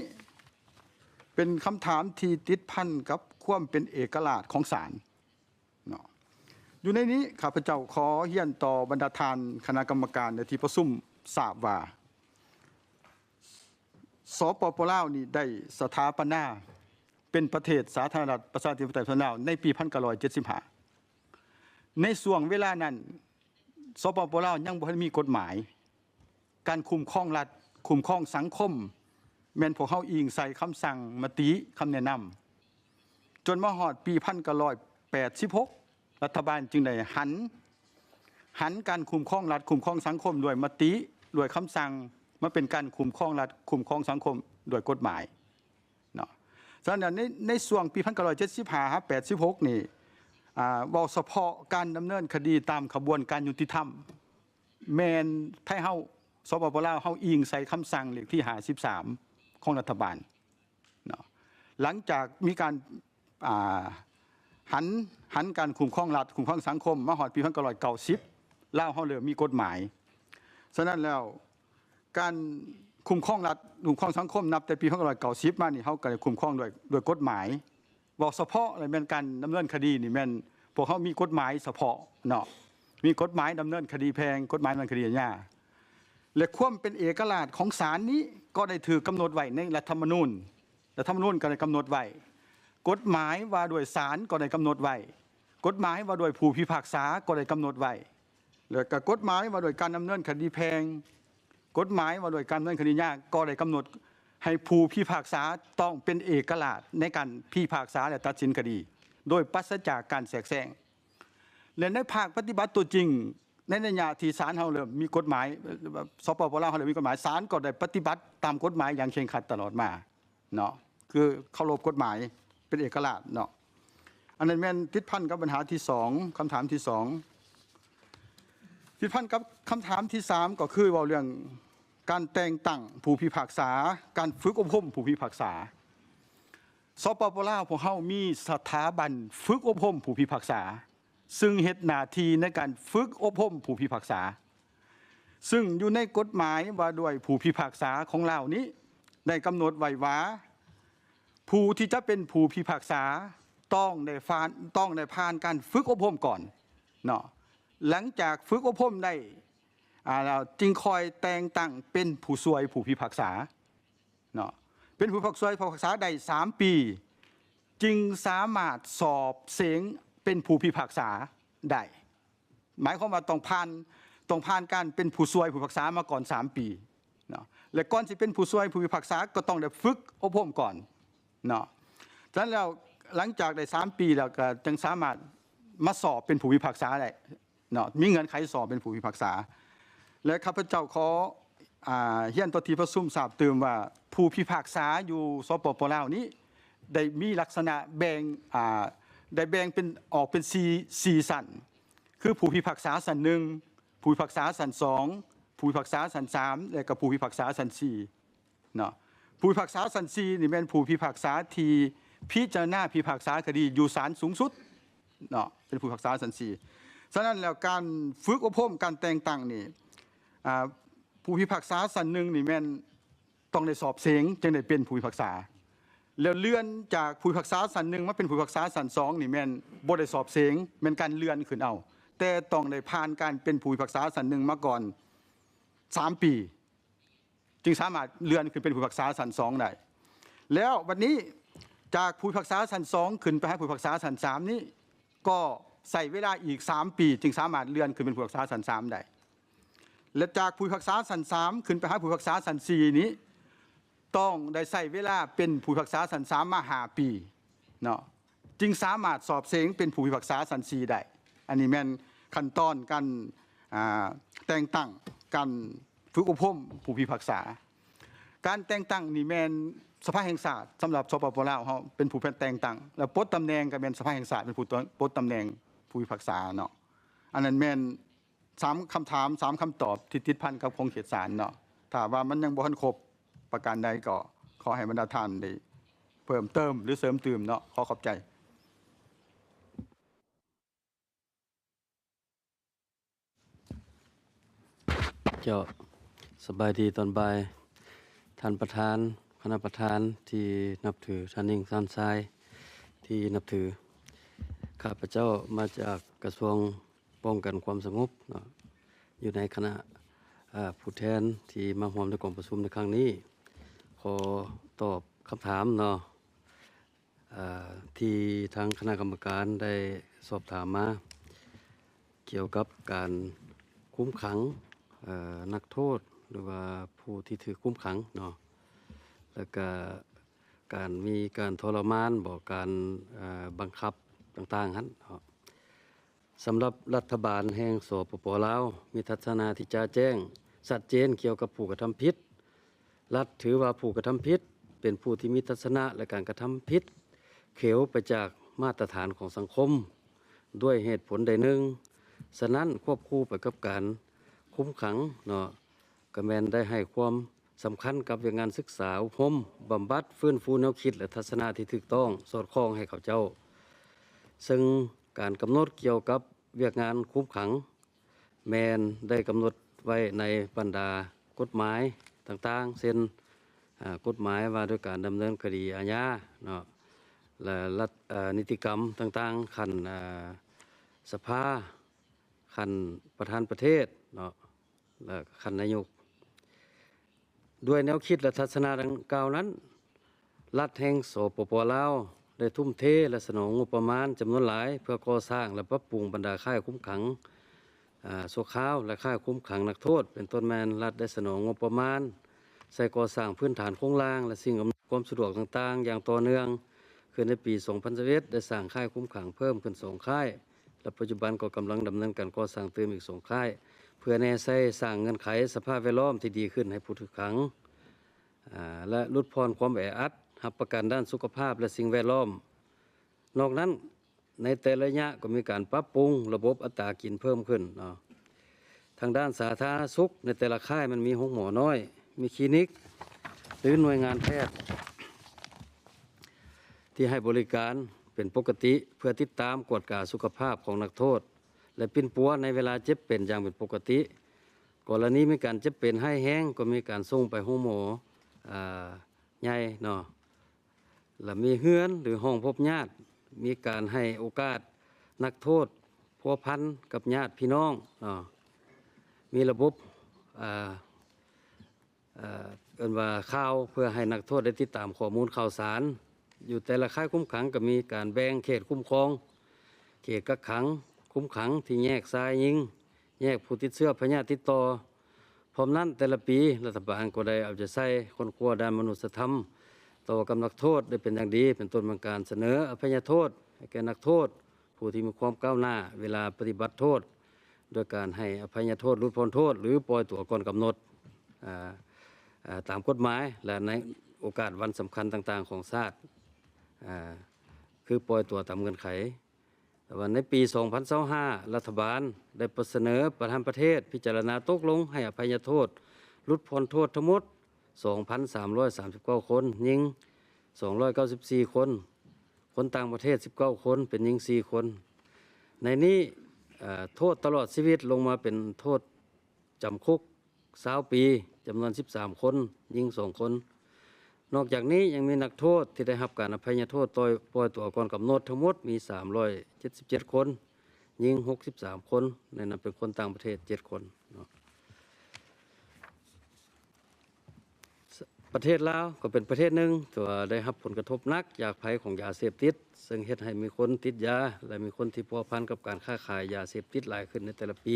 เป็นคำถามที่ติดพันกับความเป็นเอกราชของศาลเนาะอยู่ในนี้ข้าพเจ้าขอเฮียนต่อบรรดาทานคณะกรรมการในที่ประชุมทราบว่าสปป.ลาวนี่ได้สถาปนาเป็นประเทศสาธารณรัฐประชาธิปไตยลาวในปี 1975 ในช่วงเวลานั้นสปป.ลาวยังบ่ทันมีกฎหมายการคุ้มครองรัฐคุ้มครองสังคมแม่นพวกเฮาอิงใส่คำสั่งมติคำแนะนำจนมาฮอดปี 1986 รัฐบาลจึงได้หันการคุ้มครองรัฐคุ้มครองสังคมด้วยมติด้วยคำสั่งมาเป็นการคุ้มครองรัฐคุ้มครองสังคมด้วยกฎหมายเนาะฉะนั้นในช่วงปี 1975-86 นี่เว้าเฉพาะการดำเนินคดีตามขบวนการยุติธรรมแม่นไทยเฮาสปป.ลาวเฮาอิงใส่คำสั่งเลขที่53ของรัฐบาลเนาะหลังจากมีการหันการคุ้มครองรัฐคุ้มครองสังคมมาฮอดปี 1990ลาวเฮาเริ่มมีกฎหมายฉะนั้นแล้วการคุ้มครองรัฐคุ้มครองสังคมนับแต่ปี 1990 มานี่เฮาก็ได้คุ้มครองด้วยกฎหมายบ่เฉพาะอะไรแม่นการดำเนินคดีนี่แม่นพวกเฮามีกฎหมายเฉพาะเนาะมีกฎหมายดำเนินคดีแพงกฎหมายดำเนินคดีอาญาและความเป็นเอกราชของศาลนี้ก็ได้ถือกำหนดไว้ในรัฐธรรมนูญก็ได้กำหนดไว้กฎหมายว่าด้วยศาลก็ได้กำหนดไว้กฎหมายว่าด้วยผู้พิพากษาก็ได้กำหนดไว้แล้วก็กฎหมายว่าด้วยการดำเนินคดีแพงกฎหมายว่าด้วยการดำเนินคดียากก็ได้กำหนดให้ผู้พิพากษาต้องเป็นเอกราชในการพิพากษาและตัดสินคดีโดยปราศจากการแทรกแซงและในภาคปฏิบัติตัวจริงในระยะที่ศาลเฮาเริ่มมีกฎหมายสปป.ลาวเฮาเริ่มมีกฎหมายศาลก็ได้ปฏิบัติตามกฎหมายอย่างเคร่งครัดตลอดมาเนาะคือเคารพกฎหมายเป็นเอกราชเนาะอันนั้นแม่นติดพันกับปัญหาที่2คำถามที่2ติดพันกับคำถามที่3ก็คือเว้าเรื่องการแต่งตั้งผู้พิพากษาการฝึกอบรมผู้พิพากษาสปป.ลาวพวกเฮามีสถาบันฝึกอบรมผู้พิพากษาซึ่งเฮ็ดหน้าที่ในการฝึกอบรมผู้พิพากษาซึ่งอยู่ในกฎหมายว่าด้วยผู้พิพากษาของลาวนี้ได้กำหนดไว้ว่าผู้ที่จะเป็นผู้พิพากษาต้องได้ผ่านการฝึกอบรมก่อนเนาะหลังจากฝึกอบรมได้จึงคอยแต่งตั้งเป็นผู้ช่วยผู้พิพากษาเนาะเป็นผู้ช่วยผู้พิพากษาได้3 ปีจึงสามารถสอบเสงเป็นผู้พิพากษาได้หมายความว่าต้องผ่านการเป็นผู้ช่วยผู้พิพากษามาก่อน3 ปีเนาะและก่อนสิเป็นผู้ช่วยผู้พิพากษาก็ต้องได้ฝึกอบรมก่อนเนาะฉะนั้นแล้วหลังจากได้3 ปีแล้วก็จึงสามารถมาสอบเป็นผู้พิพากษาได้เนาะมีเงื่อนไขสอบเป็นผู้พิพากษาและข้าพเจ้าขอเฮียนต่อที่ประชุมทราบตื่นว่าผู้พิพากษาอยู่สปป.ลาวนี้ได้มีลักษณะแบ่งเป็นออกเป็น4ชั้นคือผู้พิพากษาชั้น1ผู้พิพากษาชั้น2ผู้พิพากษาชั้น3และก็ผู้พิพากษาชั้น4เนาะผู้พิพากษาชั้น4นี่แม่นผู้พิพากษาที่พิจารณาพิพากษาคดีอยู่ศาลสูงสุดเนาะเป็นผู้พิพากษาชั้น4ฉะนั้นแล้วการฝึกอบรมการแต่งตั้งนี่ผู้พิพากษาชั้น1นี่แม่นต้องได้สอบเสงจึงได้เป็นผู้พิพากษาแล้วเลื่อนจากผู้พิพากษาชั้น1มาเป็นผู้พิพากษาชั้น2นี่แม่นบ่ได้สอบเสงแม่นการเลื่อนขึ้นเอาแต่ต้องได้ผ่านการเป็นผู้พิพากษาชั้น1มาก่อน3 ปีจึงสามารถเลื่อนขึ้นเป็นผู้พิพากษาชั้น2ได้แล้ววันนี้จากผู้พิพากษาชั้น2ขึ้นไปให้ผู้พิพากษาชั้น3นี้ก็ใส่เวลาอีก3 ปีจึงสามารถเลื่อนขึ้นเป็นผู้พิพากษาชั้น3ได้และจากผู้พิพากษาชั้น3ขึ้นไปหาผู้พิพากษาชั้น4นี้ต้องได้ใช้เวลาเป็นผู้พิพากษาชั้น3มา5 ปีเนาะ จึงสามารถสอบเสงเป็นผู้พิพากษาสันซีได้อันนี้แม่นขั้นตอนการแต่งตั้งการฝึกอบรมผู้พิพากษาการแต่งตั้งนี่แม่นสภาแห่งชาติสำหรับสปปลาวเฮาเป็นผู้แต่งตั้งแล้วปลดตำแหน่งก็แม่นสภาแห่งชาติเป็นผู้ปลดตำแหน่งผู้พิพากษาเนาะอันนั้นแม่น3คำถาม3คำตอบที่ติดพันกับของเขตศาลเนาะถ้าว่ามันยังบ่ทันครบประการใดก็ขอให้บรรดาท่านได้เพิ่มเติมหรือเสริมเติมเนาะขอขอบใจเจ้าสบายดีตอนบ่ายท่านประธานคณะประธานที่นับถือท่านนิ่งท่านทรายที่นับถือข้าพเจ้ามาจากกระทรวงป้องกันความสงบเนาะอยู่ในคณะผู้แทนที่มาร่วมในกองประชุมในครั้งนี้ขอตอบคำถามเนาะที่ทางคณะกรรมการได้สอบถามมาเกี่ยวกับการคุ้มขังนักโทษหรือว่าผู้ที่ถือคุ้มขังเนาะแล้วก็การมีการทรมานบอกการบังคับต่างๆนั้นสำหรับรัฐบาลแห่งสปป.ลาวมีทัศนะที่จะแจ้งชัดเจนเกี่ยวกับผู้กระทำผิดรัฐถือว่าผู้กระทำผิดเป็นผู้ที่มีทัศนะและการกระทำผิดเขวไปจากมาตรฐานของสังคมด้วยเหตุผลใดหนึ่งฉะนั้นควบคู่ไปกับการคุ้มขังเนาะก็แม่นได้ให้ความสำคัญกับเรื่องงานศึกษาอบรมบำบัดฟื้นฟูแนวคิดและทัศนะที่ถูกต้องสอดคล้องให้เขาเจ้าซึ่งการกำหนดเกี่ยวกับเรื่องงานคุ้มขังแม่นได้กำหนดไว้ในบรรดากฎหมายต่างๆเช่นกฎหมายว่าด้วยการดำเนินคดีอาญาเนาะและนิติกรรมต่างๆขั้นสภาขั้นประธานประเทศเนาะและขั้นนายกด้วยแนวคิดและทัศนะดังกล่าวนั้นรัฐแห่งสปป.ลาวได้ทุ่มเทและสนองงบประมาณจำนวนหลายเพื่อก่อสร้างและปรับปรุงบรรดาค่ายคุ้มขังชั่วคราวและค่ายคุ้มขังนักโทษเป็นต้นแม่นรัฐได้สนองงบประมาณใส่ก่อสร้างพื้นฐานโครงสร้างและสิ่งอำนวยความสะดวกต่างๆอย่างต่อเนื่องคือในปี2021ได้สร้างค่ายคุ้มขังเพิ่มขึ้น2ค่ายและปัจจุบันก็กำลังดำเนินการก่อสร้างเติมอีก2ค่ายเพื่อแน่ใส่สร้างเงื่อนไขสภาพแวดล้อมที่ดีขึ้นให้ผู้ถูกขังและลดพรความแออัดรับประกันด้านสุขภาพและสิ่งแวดล้อมนอกนั้นในแต่ละระยะก็มีการปรับปรุงระบบอัตรากินเพิ่มขึ้นทางด้านสาธารณสุขในแต่ละค่ายมันมีห้องหมอน้อยมีคลินิกหรือหน่วยงานแพทย์ที่ให้บริการเป็นปกติเพื่อติดตามกวดกาสุขภาพของนักโทษและปิ้นปัวในเวลาเจ็บเป็นอย่างเป็นปกติกรณีมีการเจ็บเป็นให้แห้งก็มีการส่งไปห้องหมอใหญ่เนาะและมีเฮือนหรือห้องพบญาติมีการให้โอกาสนักโทษพัวพันกับญาติพี่น้องมีระบบเอิ้นว่าข่าวเพื่อให้นักโทษได้ติดตามข้อมูลข่าวสารอยู่แต่ละค่ายคุ้มขังก็มีการแบ่งเขตคุ้มครองเขตกักขังคุ้มขังที่แยกซ้ายยิงแยกผู้ติดเชื้อพยาธิติดต่อพร้อมนั้นแต่ละปีรัฐบาลก็ได้เอาใจใส่คนครัวด้านมนุษยธรรมต่อกับนักโทษได้เป็นอย่างดีเป็นต้นบางการเสนออภัยโทษให้แก่นักโทษผู้ที่มีความก้าวหน้าเวลาปฏิบัติโทษโดยการให้อภัยโทษลดพ้นโทษหรือปล่อยตัวก่อนกำหนดตามกฎหมายและในโอกาสวันสำคัญต่างๆของชาติคือปล่อยตัวตามเงื่อนไขแต่ว่าในปี 2025 รัฐบาลได้เสนอประธานประเทศพิจารณาตกลงให้อภัยโทษลดพ้นโทษทั้งหมด 2,339 คนหญิง294 คนคนต่างประเทศ19 คนเป็นหญิง4 คนในนี้โทษตลอดชีวิตลงมาเป็นโทษจำคุก20 ปีจำนวน13 คนหญิง2 คนนอกจากนี้ยังมีนักโทษที่ได้รับการอภัยโทษปล่อยตัวก่อนกำหนดทั้งหมดมี377 คนหญิง63 คนในนั้นเป็นคนต่างประเทศ7 คนประเทศลาวก็เป็นประเทศหนึ่งที่ได้รับผลกระทบหนักจากภัยของยาเสพติดซึ่งเฮ็ดให้มีคนติดยาและมีคนที่พัวพันกับการค้าขายยาเสพติดหลายขึ้นในแต่ละปี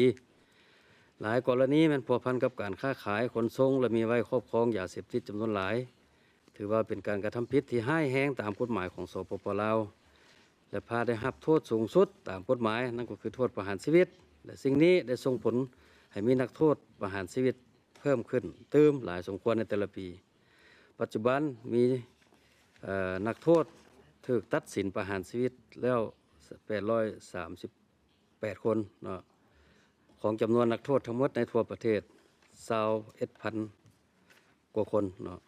หลายกรณีมันพัวพันกับการค้าขายขนส่งและมีไว้ครอบครองยาเสพติดจำนวนหลายถือว่าเป็นการกระทำผิดที่ร้ายแรงตามกฎหมายของสปป.ลาว และพาได้รับโทษสูงสุดตามกฎหมายนั่นก็คือโทษประหารชีวิตและสิ่งนี้ได้ส่งผลให้มีนักโทษประหารชีวิตเพิ่มขึ้นเติมหลายสมควรในแต่ละปีปัจจุบันมีนักโทษถูกตัดสินประหารชีวิตแล้ว838 คนเนาะของจำนวนนักโทษทั้งหมดในทั่วประเทศ21,000 กว่าคนเนาะ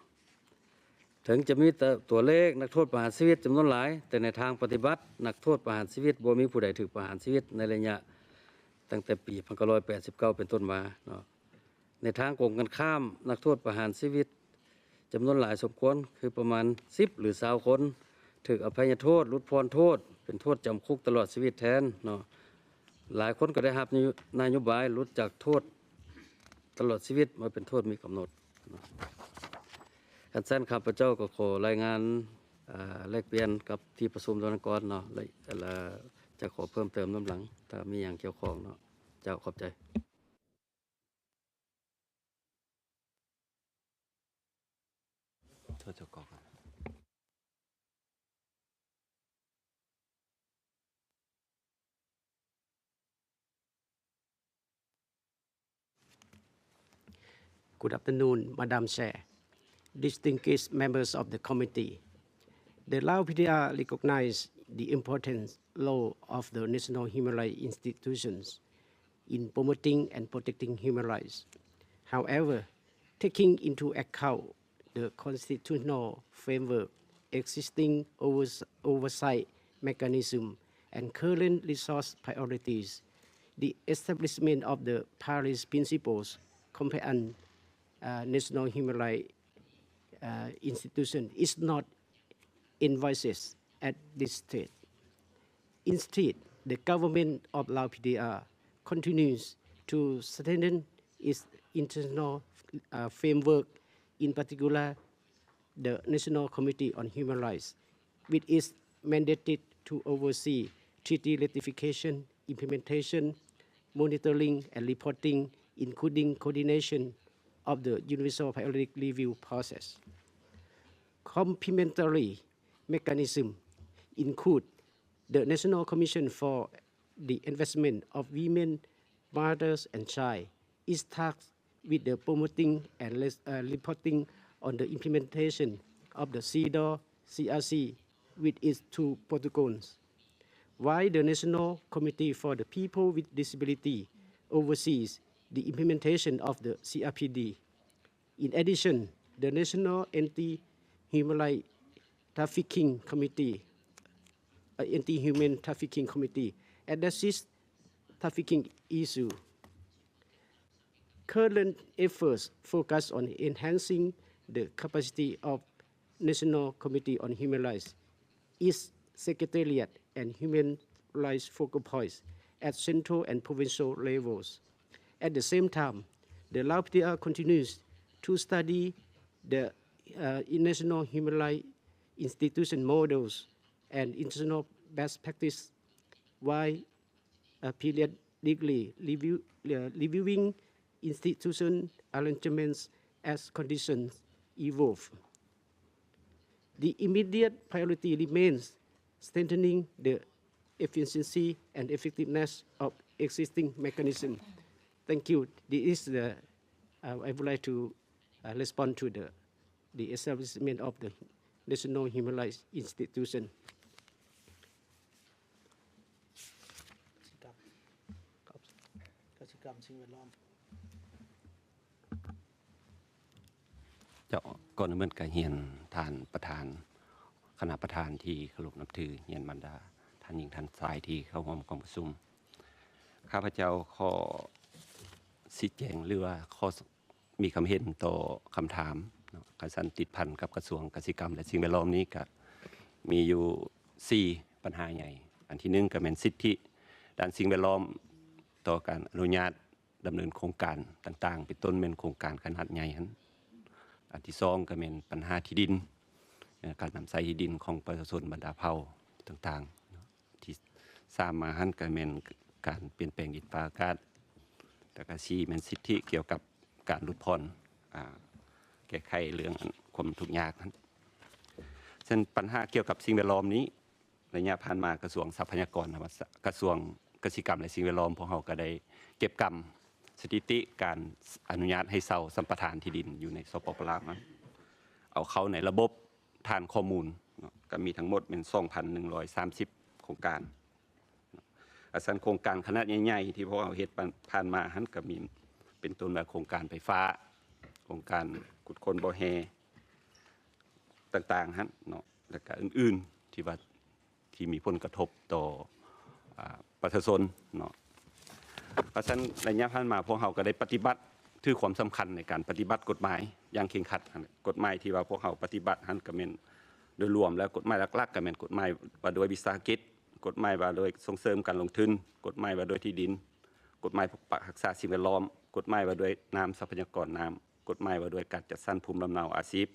ถึงจะมีตัวเลขนักโทษประหารชีวิตจำนวนหลายแต่ในทางปฏิบัตินักโทษประหารชีวิตบ่มีผู้ใดถูกประหารชีวิตในระยะตั้งแต่ปี1989เป็นต้นมาเนาะในทางตรงกันข้ามนักโทษประหารชีวิตจำนวนหลายสมควรคือประมาณ10หรือ20คนถูกอภัยโทษลดพรโทษเป็นโทษจำคุกตลอดชีวิตแทนเนาะหลายคนก็ได้รับนโยบายลดจากโทษตลอดชีวิตมาเป็นโทษมีกำหนดท่านสั้นข้าพเจ้าก็ขอรายงานแลกเปลี่ยนกับที่ประชุมตอนก่อนเนาะและจะขอเพิ่มเติมน้ำหลังถ้ามีอย่างเกี่ยวข้องเนาะเจ้าขอบใจ โทษเจ้าก่อน Good afternoon, Madam Chair, distinguished members of the committee. The Lao PDR recognizes the important role of the national human rights institutions in promoting and protecting human rights. However, taking into account the constitutional framework, existing oversight mechanism, and current resource priorities, the establishment of the Paris Principles compliant national human rights institution is not envisaged at this stage. Instead, the government of Lao PDR continues to strengthen its international framework, in particular the National Committee on Human Rights, which is mandated to oversee treaty ratification, implementation, monitoring, and reporting, including coordination of the Universal Periodic Review process. Complementary mechanisms include the National Commission for the Investment of Women, Mothers, and Children is tasked with the promoting and reporting on the implementation of the CESCR, CRC with its 2 protocols, while the National Committee for the People with Disability oversees the implementation of the CRPD. In addition, the National Anti-Human Rights Trafficking Committee, Anti-Human Trafficking Committee, addresses trafficking issue. Current efforts focus on enhancing the capacity of National Committee on Human Rights, its secretariat, and human rights focal points at central and provincial levels. At the same time, the Lao PDR continues to study the national human rights institution models and international best practice while periodically reviewing institution arrangements as conditions evolve. The immediate priority remains strengthening the efficiency and effectiveness of existing mechanisms. Thank you. This is the, I would like to respond to the establishment of the National Human Rights Institution. เจ้าก่อนเหมือนกับเฮียนท่านประธานคณะประธานที่เคารพนับถือเฮียนบรรดาท่านหญิงท่านชายที่เข้าร่วมกองประชุมข้าพเจ้าขอชี้แจงหรือว่าข้อมีคำเห็นต่อคำถามกระสันติดพันกับกระทรวงเกษตรกรรมและสิ่งแวดล้อมนี้ก็มีอยู่4ปัญหาใหญ่อันที่1ก็เป็นสิทธิด้านสิ่งแวดล้อมต่อการอนุญาตดำเนินโครงการต่างๆเป็นต้นเป็นโครงการขนาดใหญ่อันที่2ก็เป็นปัญหาที่ดินการนำใช้ที่ดินของประชาชนบรรดาเผ่าต่างๆที่3มาก็เป็นการเปลี่ยนแปลงดินฟ้าอากาศแต่ก็4เป็นสิทธิเกี่ยวกับการลดผ่อนแก้ไขเรื่องความทุกข์ยากนั้นเช่นปัญหาเกี่ยวกับสิ่งแวดล้อมนี้ ระยะผ่านมากระทรวงทรัพยากรกระทรวงเกษตรกรรมและสิ่งแวดล้อมพวกเราก็ได้เก็บกำสถิติการอนุญาตให้เซาสัมปทานที่ดินอยู่ในสปป.ลาวนั้นเอาเข้าในระบบฐานข้อมูลก็มีทั้งหมดเป็น 2,130 โครงการอาศัยโครงการขนาดใหญ่ๆที่พวกเราเฮ็ดผ่านมาหันก็มีเป็นต้นแบบโครงการไฟฟ้าโครงการขุดค้นบ่อแฮต่างๆหันเนาะและก็อื่นๆที่มีผลกระทบต่อประชาชนเนาะเพราะฉะนั้นระยะผ่านมาพวกเราก็ได้ปฏิบัติถือความสำคัญในการปฏิบัติกฎหมายอย่างเคร่งครัดกฎหมายที่ว่าพวกเราปฏิบัติหันก็เป็นโดยรวมแล้วกฎหมายหลักๆก็เป็นกฎหมายว่าโดยวิสาหกิจกฎหมายว่าโดยส่งเสริมการลงทุนกฎหมายว่าโดยที่ดินกฎหมายปกปักรักษาสิ่งแวดล้อมกฎหมายว่าโดยน้ำทรัพยากรน้ำกฎหมายว่าโดยการจัดสรรภูมิลำเนาอาชีพ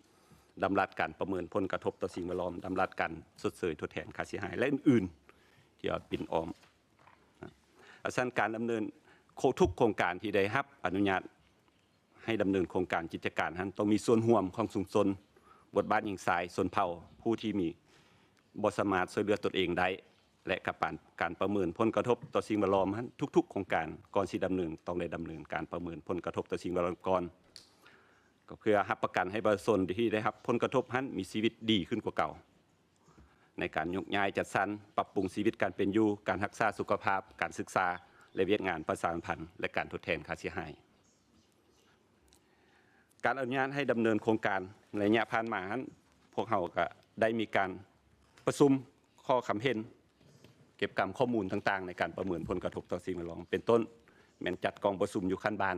ดำรัสการประเมินผลกระทบต่อสิ่งแวดล้อมดำรัสการชดเชยทดแทนค่าเสียหายและอื่นๆที่ปิ่นออมอาศัยการดำเนินทุกโครงการที่ได้รับอนุญาตให้ดำเนินโครงการกิจการนั้นต้องมีส่วนร่วมของชุมชนบทบาทหญิงชายส่วนเผ่าผู้ที่มีบ่สามารถช่วยเหลือตนเองได้และกับการประเมินผลกระทบต่อสิ่งแวดล้อมนั้นทุกๆโครงการก่อนสิดำเนินต้องได้ดำเนินการประเมินผลกระทบต่อสิ่งแวดล้อมก่อนก็เพื่อรับประกันให้ประชาชนที่ได้รับผลกระทบนั้นมีชีวิตดีขึ้นกว่าเก่าในการยกย้ายจัดสรรปรับปรุงชีวิตการเป็นอยู่การรักษาสุขภาพการศึกษาและเวียกงานประชาสัมพันธ์และการทดแทนค่าเสียหายการอนุญาตให้ดำเนินโครงการระยะผ่านมานั้นพวกเราก็ได้มีการประชุมข้อคำเห็นเก็บกำข้อมูลต่างๆในการประเมินผลกระทบต่อสิ่งแวดล้อมเป็นต้นแม้นจัดกองประชุมอยู่ขั้นบ้าน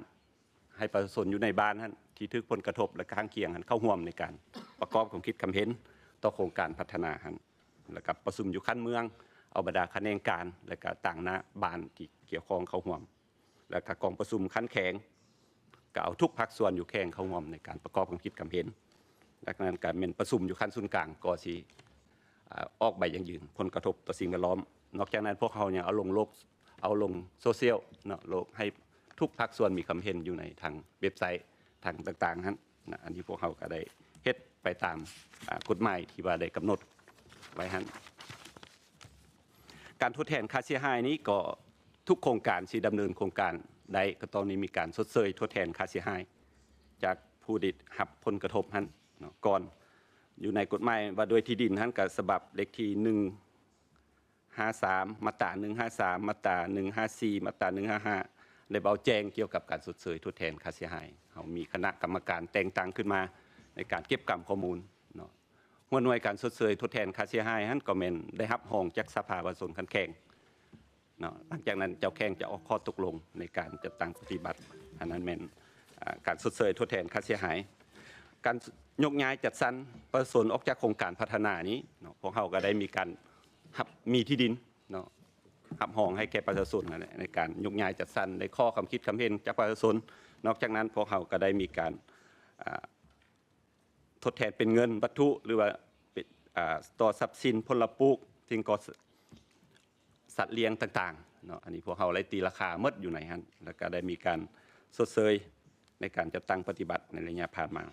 ให้ประชาชนอยู่ในบ้านนั้นที่ถูกผลกระทบและข้างเคียงนั้นเข้าร่วมในการประกอบความคิดคำเห็นต่อโครงการพัฒนานั้นแล้วกับประชุมอยู่ขั้นเมืองเอาบรรดาคณะกรรมการและก็ต่างหน้าบ้านที่เกี่ยวข้องเข้าร่วมและกับกองประชุมขั้นแข็งก็เอาทุกภาคส่วนอยู่แข่งเข้าร่วมในการประกอบความคิดคำเห็นดังนั้นการเป็นประชุมอยู่ขั้นศูนย์กลางก็สิออกใบยังยืนผลกระทบต่อสิ่งแวดล้อมนอกจากนั้นพวกเขาเนี่ยเอาลงโซเชียลเนาะโลกให้ทุกภาคส่วนมีคำเห็นอยู่ในทางเว็บไซต์ทางต่างๆนั้นนะอันนี้พวกเขาก็ได้เฮ็ดไปตามกฎหมายที่ว่าได้กำหนดไว้นั้นการทดแทนค่าเสียหายนี้ก็ทุกโครงการที่ดำเนินโครงการใดก็ต้องมีการชดเชยทดแทนค่าเสียหายจากผู้ได้รับผลกระทบนั้นก่อนอยู่ในกฎหมายว่าโดยที่ดินนั้นกับฉบับเลขที่153มาตรา153มาตรา154มาตรา155ได้เบาแจ้งเกี่ยวกับการชดเชยทดแทนค่าเสียหายเขามีคณะกรรมการแต่งตั้งขึ้นมาในการเก็บกำข้อมูลเนาะหัวหน่วยการชดเชยทดแทนค่าเสียหายนั้นก็แม่นได้รับรองจากสภาประชาชนคันแข่งเนาะหลังจากนั้นเจ้าแข่งจะออกข้อตกลงในการจัดตั้งปฏิบัติอันนั้นแม่นการชดเชยทดแทนค่าเสียหายการยกย้ายจัดสรรประชาชนออกจากโครงการพัฒนานี้พวกเขาก็ได้มีการมีที่ดินเนาะหับห้องให้แก่ประชาชนในการยกย้ายจัดสรรในข้อคำคิดคำเห็นจากประชาชนนอกจากนั้นพวกเขาก็ได้มีการทดแทนเป็นเงินวัตถุหรือว่าต่อทรัพย์สินพลปลูกสิ่งก่อสัตว์เลี้ยงต่างๆเนาะอันนี้พวกเขาไล่ตีราคาเมดอยู่ในนั้นแล้วก็ได้มีการชดเชยในการจัดตั้งปฏิบัติในระยะผ่านมา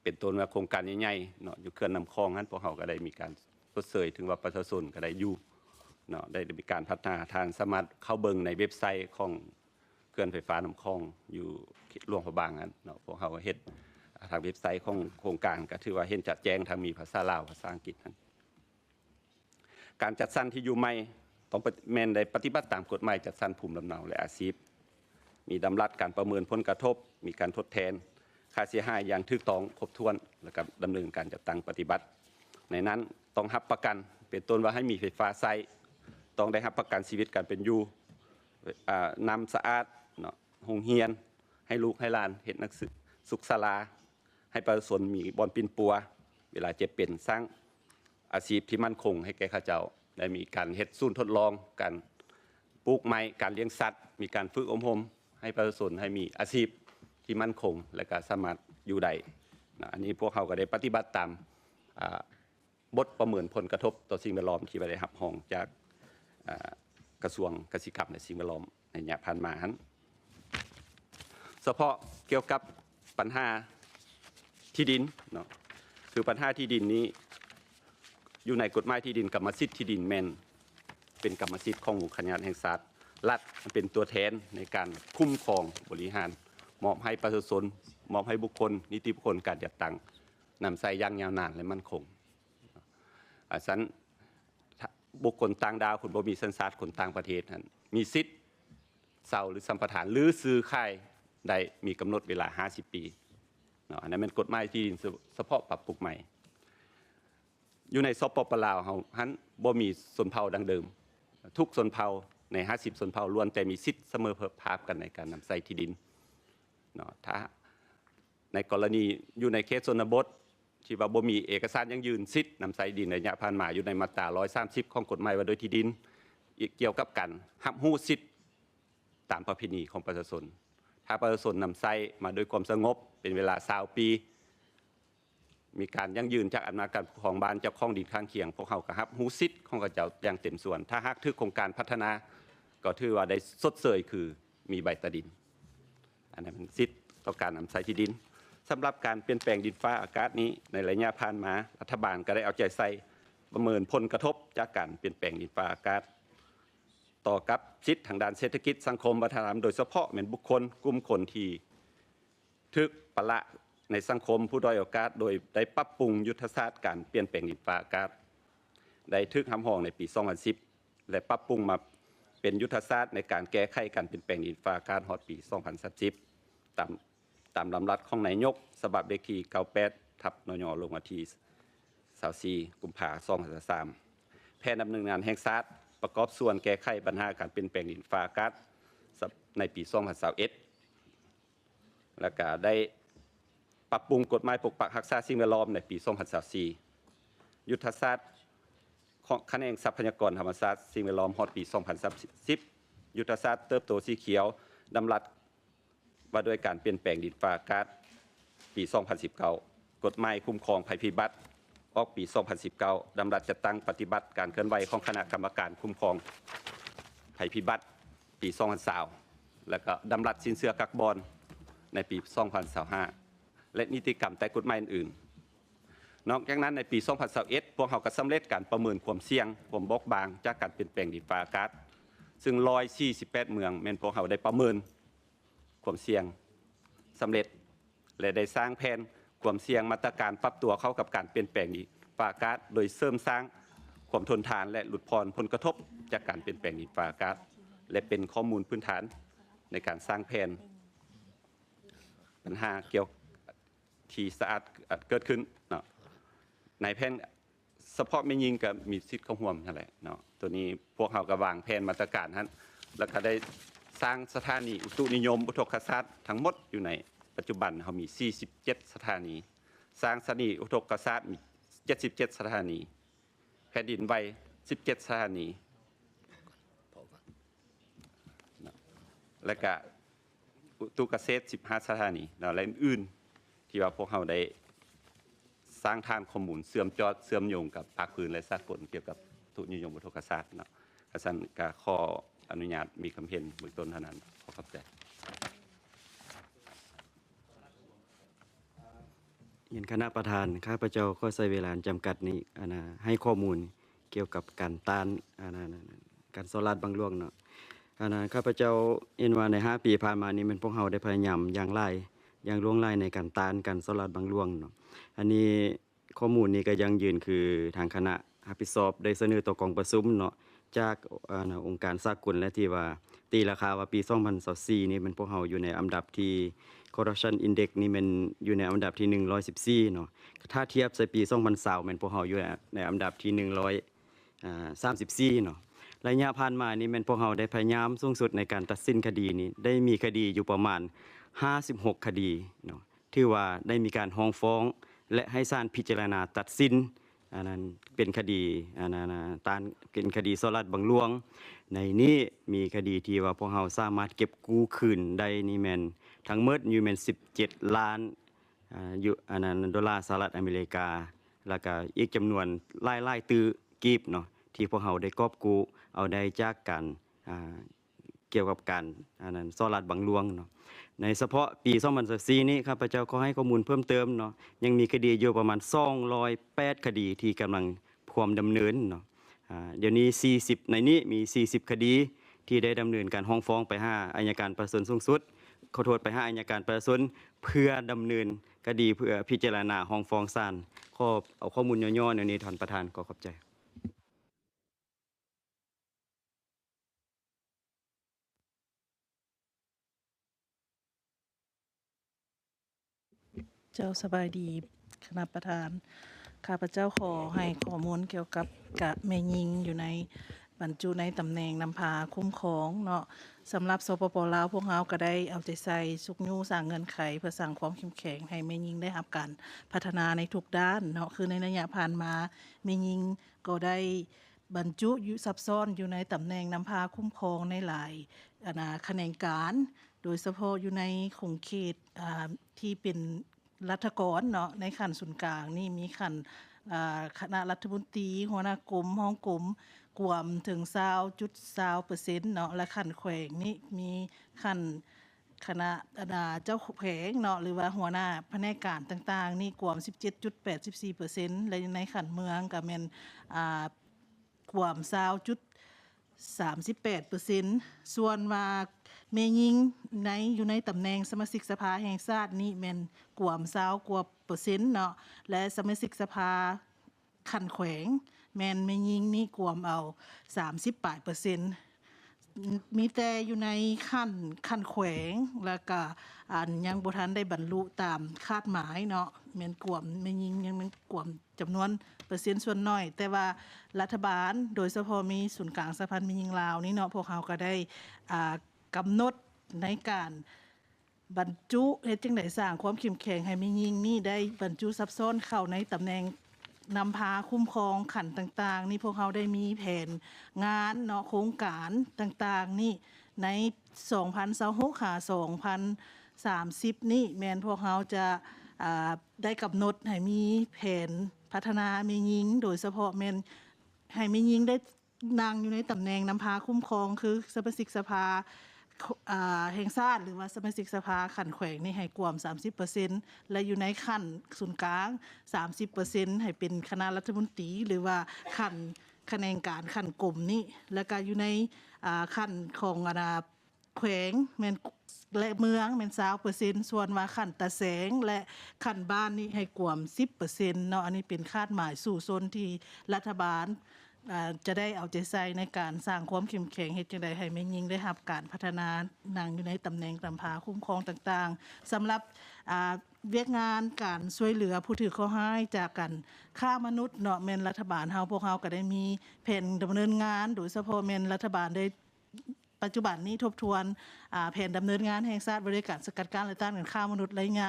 เป็นต้นว่าโครงการใหญ่ๆเนาะอยู่เขื่อนน้ำคลองนั้นพวกเขาก็ได้มีการชดเชยถึงว่าประชาชนก็ได้อยู่เนาะได้มีการพัฒนาทางสามารถเข้าเบิ่งในเว็บไซต์ของเขื่อนไฟฟ้าน้ำคลองอยู่หลวงพระบางนั้นเนาะพวกเขาเฮ็ดทางเว็บไซต์ของโครงการก็ถือว่าเห็นจัดแจงทางมีภาษาลาวภาษาอังกฤษนั้นการจัดสรรที่อยู่ใหม่ต้องแม่นได้ปฏิบัติตามกฎหมายจัดสรรภูมิลำเนาและอาชีพมีดำรัสการประเมินผลกระทบมีการทดแทนค่าเสียหายอย่างถูกต้องครบถ้วนและกับดำเนินการจัดตั้งปฏิบัติในนั้นต้องรับประกันเป็นต้นว่าให้มีไฟฟ้าใช้ต้องได้รับประกันชีวิตการเป็นอยู่น้ำสะอาดเนาะโรงเรียนให้ลูกให้หลานเฮ็ดนักศึกษาให้ประชาชนมีบ่อนปิ่นปัวเวลาเจ็บเป็นสร้างอาชีพที่มั่นคงให้แก่ข้าเจ้าได้มีการเฮ็ดศูนย์ทดลองการปลูกไม้การเลี้ยงสัตว์มีการฝึกอบรมให้ประชาชนให้มีอาชีพที่มั่นคงและก็สามารถอยู่ได้อันนี้พวกเขาก็ได้ปฏิบัติตามบทประเมินผลกระทบต่อสิ่งแวดล้อมที่ได้รับรองจากกระทรวงเกษตรกรรมและสิ่งแวดล้อมในระยะผ่านมานั้นเฉพาะเกี่ยวกับปัญหาที่ดินเนาะคือปัญหาที่ดินนี้ อยู่ในกฎหมายที่ดินกรรมสิทธิ์ที่ดินแม่นเป็นกรรมสิทธิ์ของหมู่คณะแห่งชาติรัฐเป็นตัวแทนในการคุ้มครองบริหารมอบให้ประชาชนมอบให้บุคคลนิติบุคคลการจัดตั้งนำใส่อย่างยาวนานและมั่นคงสันบุคคลต่างดาวคนบ่มีสัญชาติคนต่างประเทศนั้นมีสิทธิ์เช่าหรือสัมปทานหรือซื้อขายได้มีกำหนดเวลา50 ปีอันนั้นเป็นกฎหมายที่ดินเฉพาะปรับปรุงใหม่อยู่ในสปป.ลาวเฮาหันบ่มีชนเผ่าดังเดิมทุกชนเผ่าใน50ชนเผ่าล้วนแต่มีสิทธิ์เสมอภาคกันในการนำใช้ที่ดินถ้าในกรณีอยู่ในเขตชนบทที่ว่าบ่มีเอกสารยังยืนสิทธิ์นำใช้ดินในระยะผ่านมาอยู่ในมาตรา130ของกฎหมายว่าโดยที่ดินเกี่ยวกับกันรับรู้สิทธิ์ตามประเพณีของประชาชนถ้าประชาชนนำใช้มาโดยความสงบเป็นเวลา20 ปีมีการยั่งยืนจากอำนาจการปกครองบ้านเจ้าของดินข้างเคียงพวกเขาก็รับรู้สิทธิ์ของเขาเจ้าอย่างเต็มส่วนถ้าหากถือโครงการพัฒนาก็ถือว่าได้สดเสยคือมีใบตาดินอันนั้นเป็นสิทธิ์ต่อการนำใช้ที่ดินสำหรับการเปลี่ยนแปลงดินฟ้าอากาศนี้ในระยะผ่านมารัฐบาลก็ได้เอาใจใส่ประเมินผลกระทบจากการเปลี่ยนแปลงดินฟ้าอากาศต่อกับสิทธิทางด้านเศรษฐกิจสังคมวัฒนธรรมโดยเฉพาะเป็นบุคคลกลุ่มคนที่ทึกปะละในสังคมผู้ด้อยโอกาสโดยได้ปรับปรุงยุทธศาสตร์การเปลี่ยนแปลงดินฟ้าอากาศได้ทึกหำห้องในปี 2010 และปรับปรุงมาเป็นยุทธศาสตร์ในการแก้ไขการเปลี่ยนแปลงดินฟ้าอากาศฮอดปี 2030 ตามลำรัสของนายกฉบับเลขที่ 98 นย.ลงวันที่24 กุมภาพันธ์ 2003 แผนดำเนินงานแห่งชาติประกอบส่วนแก้ไขปัญหาการเปลี่ยนแปลงดินฟ้าอากาศในปี 2021 แล้วก็ได้ปรับปรุงกฎหมายปกปักรักษาสิ่งแวดล้อมในปี 2024 ยุทธศาสตร์คะแนนทรัพยากรธรรมชาติสิ่งแวดล้อมฮอดปี 2030 ยุทธศาสตร์เติบโตสีเขียวดำรัสว่าด้วยการเปลี่ยนแปลงดินฟ้าอากาศปี 2019 กฎหมายคุ้มครองภัยพิบัติออกปี 2019 ดำรัสจัดตั้งปฏิบัติการเคลื่อนไหวของคณะกรรมการคุ้มครองภัยพิบัติปี 2020 แล้วก็ดำรัสสินเชื่อกักบอนในปี 2025 และนิติกรรมแต่กฎหมายอื่นๆนอกจากนั้นในปี 2021 พวกเขาก็สำเร็จการประเมินความเสี่ยงความบกบางจากการเปลี่ยนแปลงดินฟ้าอากาศซึ่ง148 เมืองแม่นพวกเขาได้ประเมินความเสี่ยงสำเร็จและได้สร้างแผนความเสี่ยงมาตรการปรับตัวเข้ากับการเปลี่ยนแปลงดินฟ้าอากาศโดยเสริมสร้างความทนทานและหลุดพ้นผลกระทบจากการเปลี่ยนแปลงดินฟ้าอากาศและเป็นข้อมูลพื้นฐานในการสร้างแผนปัญหาเกี่ยวที่สะอาดเกิดขึ้นเนาะในแผนเฉพาะไม่ยิงกับมีสิทธิ์เข้าร่วมนั่นแหละเนาะตัวนี้พวกเขาก็วางแผนมาตรการนั้นแล้วก็ได้สร้างสถานีอุตุนิยมอุทกศาสตร์ทั้งหมดอยู่ในปัจจุบันเขามี47 สถานีสร้างสถานีอุทกศาสตร์มี77 สถานีแผ่นดินไหว17 สถานีและก็อุตุเกษตร15 สถานีและอื่นๆที่ว่าพวกเขาได้สร้างทางข้อมูลเชื่อมโยงกับภาคพื้นและสากลเกี่ยวกับอุตุนิยมอุทกศาสตร์เนาะกษัตริย์ก็ขออนุญาตมีคำเห็นเบื้องต้นเท่านั้นขอขอบใจเห็นคณะประธานข้าพเจ้าก็ใช้เวลาจำกัดนี้ให้ข้อมูลเกี่ยวกับการต้านการโซลาร์บางล่วงเนาะข้าพเจ้าเห็นว่าใน5 ปีผ่านมานี้มันพวกเราได้พยายามอย่างล่วงไล่ในการต้านการโซลาร์บางล่วงเนาะอันนี้ข้อมูลนี้ก็ยังยืนคือทางคณะรับผิดชอบได้เสนอต่อกองประชุมเนาะจากองค์การสากลและที่ว่าตีราคาว่าปี 2024 นี่มันพวกเราอยู่ในอันดับที่ Corruption Index นี่มันอยู่ในอันดับที่114เนาะถ้าเทียบใส่ปี 2020มันพวกเราอยู่ในอันดับที่134เนาะระยะผ่านมานี่มันพวกเราได้พยายามสูงสุดในการตัดสินคดีนี้ได้มีคดีอยู่ประมาณ56 คดีเนาะที่ว่าได้มีการฟ้องฟ้องและให้ศาลพิจารณาตัดสินอันนั้นเป็นคดีเป็นคดีโซลาร์บางล่วงในนี้มีคดีที่ว่าพวกเราสามารถเก็บกู้คืนได้นี่แม่นทั้งหมดอยู่แม่น17 ล้านดอลลาร์สหรัฐอเมริกาแล้วก็อีกจำนวนหลายตื้อกีบเนาะที่พวกเราได้กอบกู้เอาได้จากการเกี่ยวกับการโซลาร์บางล่วงเนาะในเฉพาะปี2024นี้ข้าพเจ้าขอให้ข้อมูลเพิ่มเติมเนาะยังมีคดีอยู่ประมาณ208 คดีที่กำลัง ความดำเนินเนาะเดี๋ยวนี้40ในนี้มี40คดีที่ได้ดำเนินการฟ้องฟ้องไปหาอัยการประชาชนสูงสุดขอโทษไปหาอัยการประชาชนเพื่อดำเนินคดีเพื่อพิจารณาฟ้องฟ้องศาลขอเอาข้อมูลย่อๆในนี้ท่านประธานก็ขอบใจเจ้าสบายดีคณะประธานข้าพเจ้าขอให้ข้อมูลเกี่ยวกับแม่ยิงอยู่ในบรรจุในตำแหน่งนำพาคุ้มครองเนาะสำหรับสปป.ลาวพวกเราก็ได้เอาใจใส่สุกยูสร้างเงินไขเพื่อสร้างความเข้มแข็งให้แม่ยิงได้รับการพัฒนาในทุกด้านเนาะคือในระยะผ่านมาแม่ยิงก็ได้บรรจุอยู่ซับซ้อนอยู่ในตำแหน่งนำพาคุ้มครองในหลายแขนงการโดยเฉพาะอยู่ในขงเขตที่เป็นรัฐกรเนาะในขั้นศูนย์กลางนี่มีขั้นคณะรัฐมนตรีหัวหน้ากรมห้องกรมกวมถึง20.20%เนาะและขั้นแขวงนี่มีขั้นคณะเจ้าแขวงเนาะหรือว่าหัวหน้าแผนกการต่างๆนี่กวม 17.84% และในขั้นเมืองก็แม่นกวม20.38%ส่วนว่าแม่ยิงอยู่ในตำแหน่งสมาชิกสภาแห่งชาตินี่แม่นกวม20%เนาะและสมาชิกสภาขั้นแขวงแม่นแม่ยิงนี่กวมเอา30%มีแต่อยู่ในขั้นแขวงแล้วก็ยังบ่ทันได้บรรลุตามคาดหมายเนาะแม่นกวมแม่ยิงยังแม่นกวมจำนวนเปอร์เซ็นต์ส่วนน้อยแต่ว่ารัฐบาลโดยเฉพาะมีศูนย์กลางสหพันธ์แม่ยิงลาวนี่เนาะพวกเขาก็ได้กำหนดในการบรรจุเฮ็ดจังได๋สร้างความเข้มแข็งให้แม่ยิงนี่ได้บรรจุซับซ้อนเข้าในตำแหน่งนำพาคุ้มครองขันต่างๆนี่พวกเขาได้มีแผนงานเนาะโครงการต่างๆนี่ใน2026ค่ะ2030นี่แม่นพวกเขาจะได้กำหนดให้มีแผนพัฒนาแม่ยิงโดยเฉพาะแม่นให้แม่ยิงได้นั่งอยู่ในตำแหน่งนำพาคุ้มครองคือสมาชิกสภาแห่งชาติหรือว่าสมาชิกสภาขันแขวงนี่ให้กวม 30% และอยู่ในขั้นศูนย์กลาง 30% ให้เป็นคณะรัฐมนตรีหรือว่าขั้นแขนงการขั้นกรมนี่แล้วก็อยู่ในขั้นของแขวงแม่นและเมืองแม่น20%ส่วนว่าขั้นตะแสงและขั้นบ้านนี่ให้กวม 10% เนาะอันนี้เป็นคาดหมายสู่ชนที่รัฐบาลจะได้เอาใจใส่ในการสร้างความเข้มแข็งเฮ็ดจังได๋ให้แม่ยิงได้รับการพัฒนานั่งอยู่ในตำแหน่งนำพาคุ้มครองต่างๆสำหรับเวียกงานการช่วยเหลือผู้ถือข้อห้ายจากการฆ่ามนุษย์เนาะแม่นรัฐบาลเฮาพวกเฮาก็ได้มีแผนดำเนินงานโดยเฉพาะแม่นรัฐบาลได้ปัจจุบันนี้ทบทวนแผนดำเนินงานแห่งชาติบริการสกัดกั้นและต้านการฆ่ามนุษย์ระยะ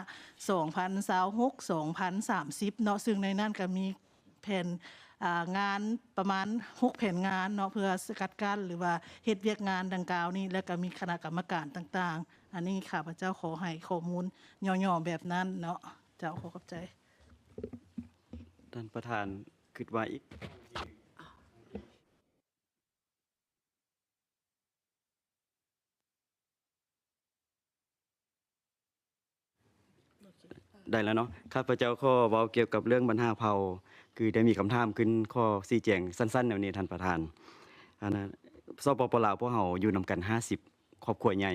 2026-2030เนาะซึ่งในนั้นก็มีแผนงานประมาณ6แผนงานเนาะเพื่อสกัดกั้นหรือว่าเฮ็ดเวียกงานดังกล่าวนี้แล้วก็มีคณะกรรมการต่างๆอันนี้ข้าพเจ้าขอให้ข้อมูลย่อๆแบบนั้นเนาะเจ้าขอขอบใจท่านประธานคิดว่าอีกได้แล้วเนาะข้าพเจ้าข้อเว้าเกี่ยวกับเรื่องบรรหาเผ่าคือได้มีคำถามขึ้นข้อชี้แจงสั้นๆแนวนี้ท่านประธานสปป.ลาวพวกเฮาอยู่นำกัน50ครอบครัวใหญ่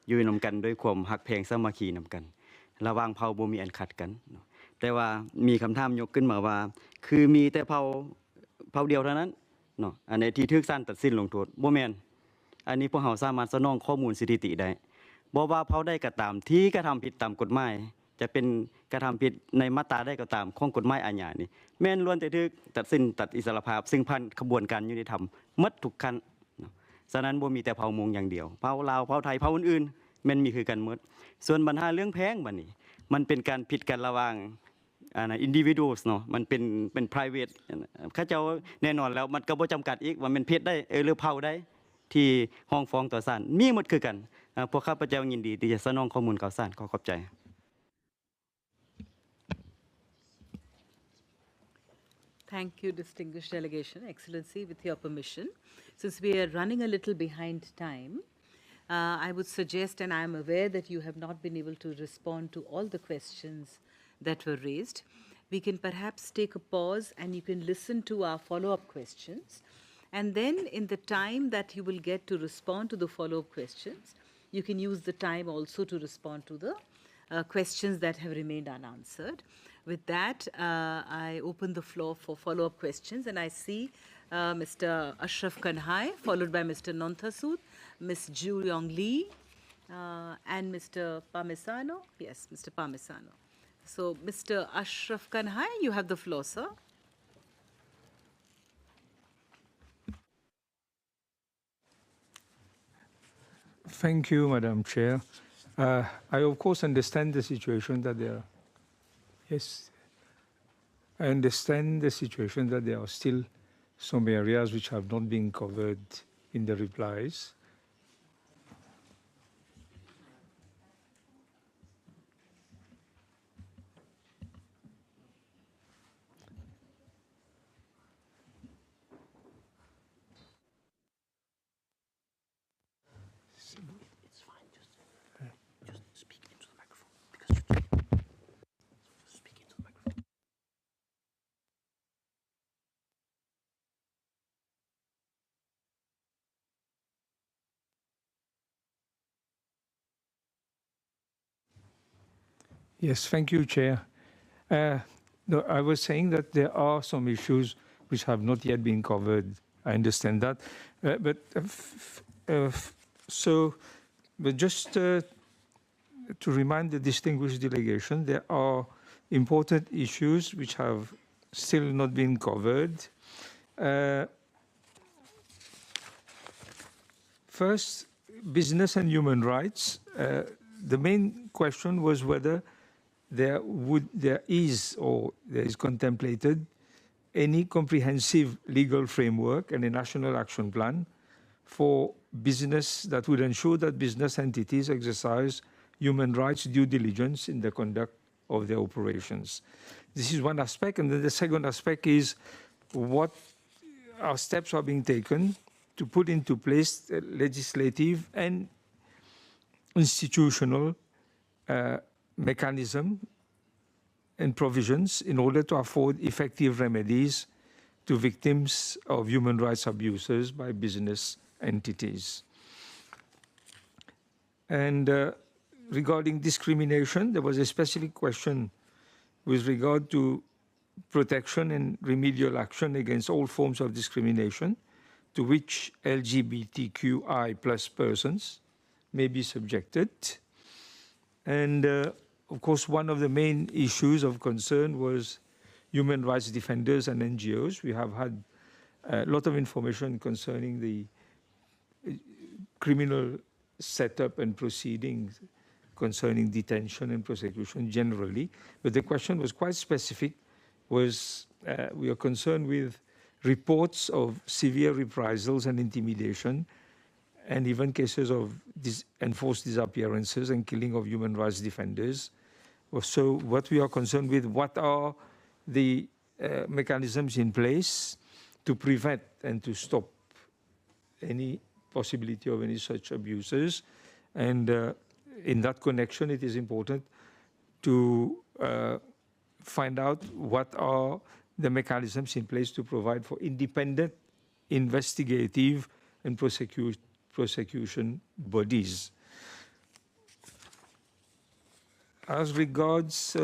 อยู่นำกันด้วยความฮักแพงสามัคคีนำกันระหว่างเผ่าบ่มีอันขัดกันแต่ว่ามีคำถามยกขึ้นมาว่าคือมีแต่เผ่าเดียวเท่านั้นเนาะอันไหนที่ถูกศาลตัดสินลงโทษบ่แม่นอันนี้พวกเฮาสามารถสนองข้อมูลสถิติได้บ่ว่าเผ่าใดก็ตามที่กระทำผิดตามกฎหมายจะเป็นกระทำผิดในมาตราได้ก็ตามของกฎหมายอาญานี่แม่นล้วนแต่ถูกตัดสินตัดอิสรภาพซึ่งผ่านกระบวนการยุติธรรมหมดทุกขั้นฉะนั้นบ่มีแต่เผ่ามงอย่างเดียวเผ่าลาวเผ่าไทยเผ่าอื่นๆแม่นมีคือกันหมดส่วนปัญหาเรื่องแพงบัดนี้มันเป็นการผิดกันระหว่างindividuals เนาะมันเป็น private เขาเจ้าแน่นอนแล้วมันก็บ่จำกัดอีกว่ามันเพศได้หรือเผ่าได้ที่ห้องฟ้องต่อศาลมีหมดคือกันพวกข้าพเจ้ายินดีที่จะสนองข้อมูลข่าวสารขอบใจThank you, distinguished delegation. Excellency, with your permission, since we are running a little behind time, I would suggest, and I am aware that you have not been able to respond to all the questions that were raised, we can perhaps take a pause and you can listen to our follow-up questions. And then in the time that you will get to respond to the follow-up questions, you can use the time also to respond to the questions that have remained unanswered. With that, I open the floor for follow-up questions, and I see Mr. Ashraf Kanhai, followed by Mr. Nonthasud, Ms. Ju Yong Lee, and Mr. Parmesano. Yes, Mr. Parmesano. So, Mr. Ashraf Kanhai, you have the floor, sir. Thank you, Madam Chair. I, of course, understand the situation that there are. Yes, I understand the situation that there are still some areas which have not been covered in the replies. Yes, thank you, Chair. No, I was saying that there are some issues which have not yet been covered. I understand that. But just to remind the distinguished delegation, there are important issues which have still not been covered. First, business and human rights. The main question was whether there is contemplated any comprehensive legal framework and a national action plan for business that would ensure that business entities exercise human rights due diligence in the conduct of their operations. This is one aspect, and then the second aspect is what steps are being taken to put into place legislative and institutional mechanism and provisions in order to afford effective remedies to victims of human rights abuses by business entities. And regarding discrimination, there was a specific question with regard to protection and remedial action against all forms of discrimination to which LGBTQI+ persons may be subjected. And of course, one of the main issues of concern was human rights defenders and NGOs. We have had a lot of information concerning the criminal setup and proceedings concerning detention and prosecution generally. But the question was quite specific, was we are concerned with reports of severe reprisals and intimidation, and even cases of enforced disappearances and killing of human rights defenders. So what we are concerned with, what are the mechanisms in place to prevent and to stop any possibility of any such abuses. And in that connection, it is important to find out what are the mechanisms in place to provide for independent, investigative, and prosecution bodies. As regards,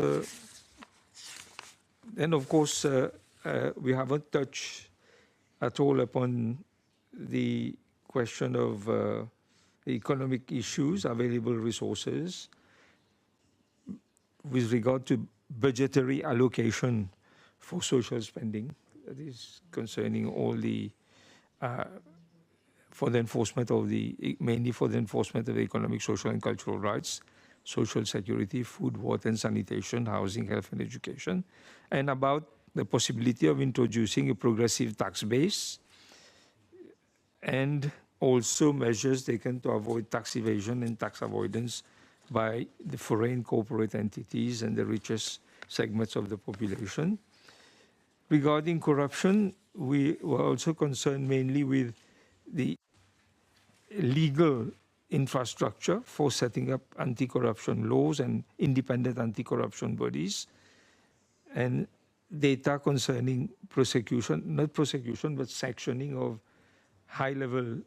then of course, we haven't touched at all upon the question of economic issues, available resources, with regard to budgetary allocation for social spending. That is concerning all the, for the enforcement of the, mainly for the enforcement of the economic, social, and cultural rights, social security, food, water, and sanitation, housing, health, and education, and about the possibility of introducing a progressive tax base, and also measures taken to avoid tax evasion and tax avoidance by the foreign corporate entities and the richest segments of the population. Regarding corruption, we were also concerned mainly with the legal infrastructure for setting up anti-corruption laws and independent anti-corruption bodies, and data concerning prosecution, not prosecution, but sanctioning of high-level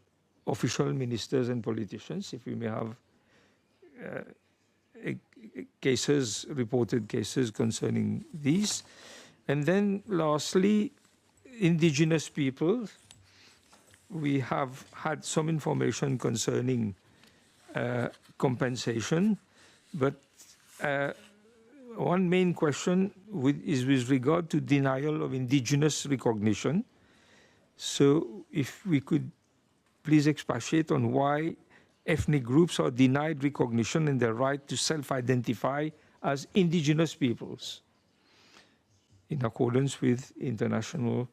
official ministers and politicians, if we may have cases, reported cases concerning these. And then lastly, indigenous people. We have had some information concerning compensation, but one main question is with regard to denial of indigenous recognition. So if we could please expatiate on why ethnic groups are denied recognition and their right to self-identify as indigenous peoples in accordance with international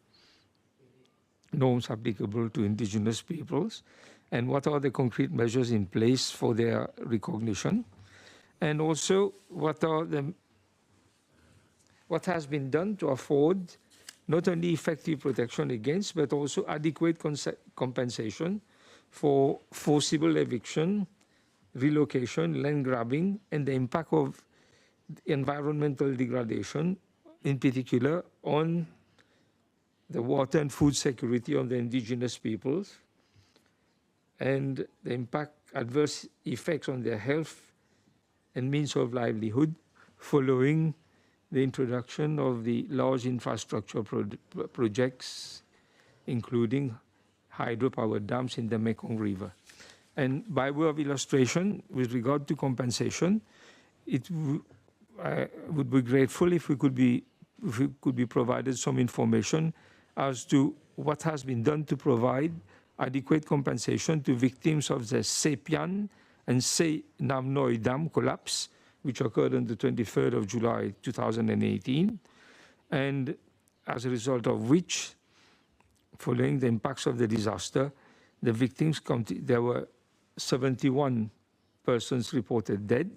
norms applicable to indigenous peoples, and what are the concrete measures in place for their recognition, and also what has been done to afford not only effective protection against, but also adequate compensation for forcible eviction, relocation, land grabbing, and the impact of environmental degradation, in particular on the water and food security of the indigenous peoples, and the impact, adverse effects on their health and means of livelihood following the introduction of the large infrastructure projects, including hydropower dams in the Mekong River. And by way of illustration, with regard to compensation, I would be grateful if we could be provided some information as to what has been done to provide adequate compensation to victims of the Sepian and Se Nam Noi Dam collapse, which occurred on the 23rd of July 2018, and as a result of which, following the impacts of the disaster, the victims, there were 71 persons reported dead,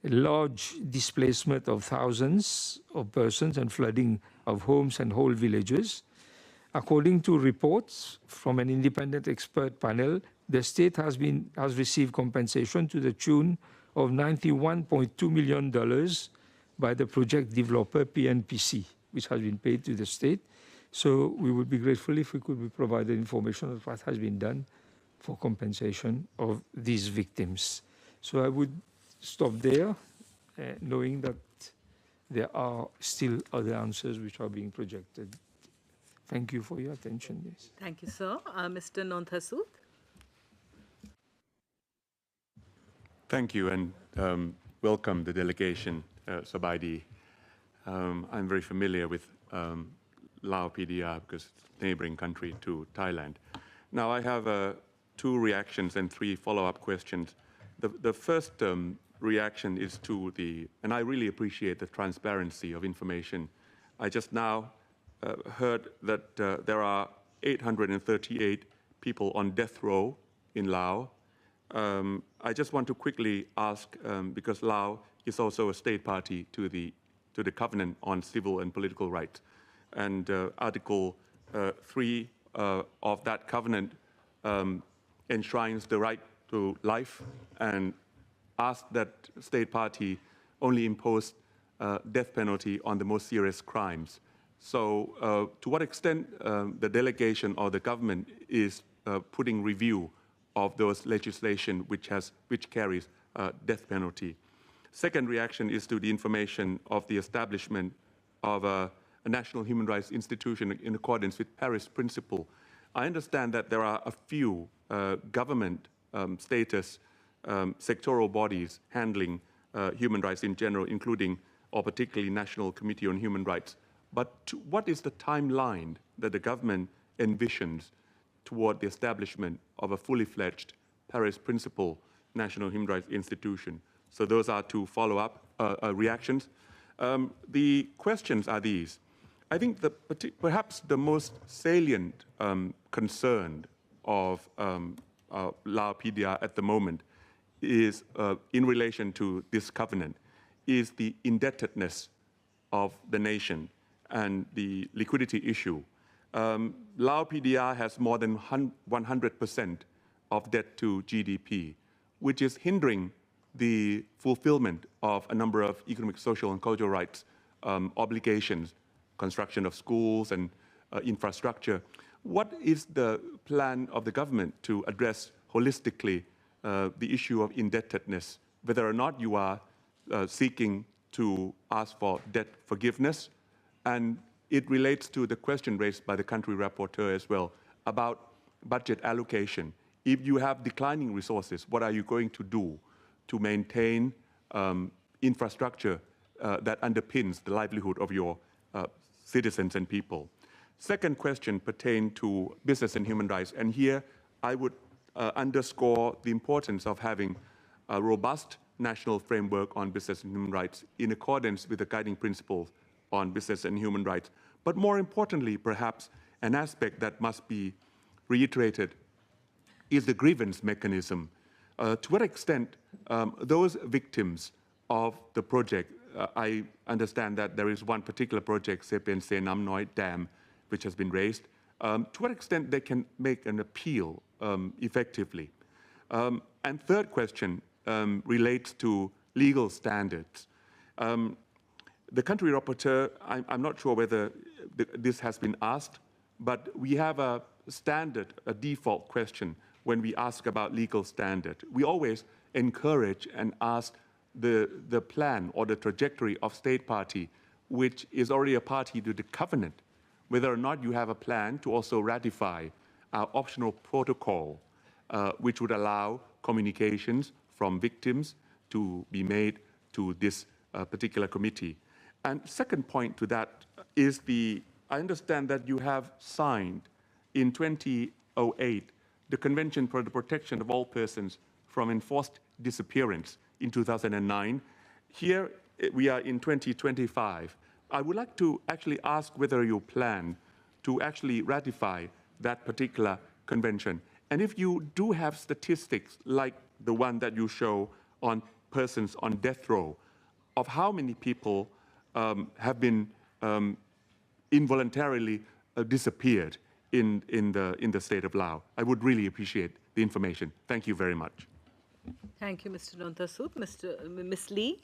a large displacement of thousands of persons and flooding of homes and whole villages. According to reports from an independent expert panel, the state has received compensation to the tune of $91.2 million by the project developer PNPC, which has been paid to the state. So we would be grateful if we could be provided information of what has been done for compensation of these victims. So I would stop there, knowing that there are still other answers which are being projected. Thank you for your attention. Yes. Thank you, sir. Mr. Nonthasut. Thank you, and welcome the delegation, Sabaidi. I'm very familiar with Lao PDR because it's a neighboring country to Thailand. Now I have 2 reactions and 3 follow-up questions. The first reaction is to and I really appreciate the transparency of information. I just now heard that there are 838 people on death row in Laos. I just want to quickly ask, because Laos is also a state party to the Covenant on Civil and Political Rights, and Article 3 of that covenant enshrines the right to life and asks that state party only impose death penalty on the most serious crimes. So to what extent the delegation or the government is putting review of those legislation which carries death penalty? Second reaction is to the information of the establishment of a national human rights institution in accordance with Paris Principle. I understand that there are a few government status sectoral bodies handling human rights in general, including or particularly National Committee on Human Rights. But what is the timeline that the government envisions toward the establishment of a fully fledged Paris Principle National Human Rights Institution? So those are 2 follow-up reactions. The questions are these. I think perhaps the most salient concern of Lao PDR at the moment is, in relation to this covenant, is the indebtedness of the nation and the liquidity issue. Lao PDR has more than 100% of debt to GDP, which is hindering the fulfillment of a number of economic, social, and cultural rights obligations construction of schools and infrastructure. What is the plan of the government to address holistically the issue of indebtedness, whether or not you are seeking to ask for debt forgiveness? And it relates to the question raised by the country rapporteur as well about budget allocation. If you have declining resources, what are you going to do to maintain infrastructure that underpins the livelihood of your citizens and people? Second question pertains to business and human rights. And here I would underscore the importance of having a robust national framework on business and human rights in accordance with the guiding principles on business and human rights. But more importantly, perhaps, an aspect that must be reiterated is the grievance mechanism. To what extent those victims of the project, I understand that there is one particular project, Sepen Se Nam Noi Dam, which has been raised, to what extent they can make an appeal effectively. And third question relates to legal standards. The country rapporteur, I'm not sure whether this has been asked, but we have a standard, a default question when we ask about legal standard. We always encourage and ask the plan or the trajectory of state party, which is already a party to the covenant, whether or not you have a plan to also ratify our optional protocol, which would allow communications from victims to be made to this particular committee. And second point to that is I understand that you have signed in 2008 the Convention for the Protection of All Persons from Enforced Disappearance in 2009. Here we are in 2025. I would like to actually ask whether you plan to actually ratify that particular convention. And if you do have statistics like the one that you show on persons on death row, of how many people have been involuntarily disappeared in the state of Laos, I would really appreciate the information. Thank you very much. Thank you, Mr. Nontasut. Ms. Lee.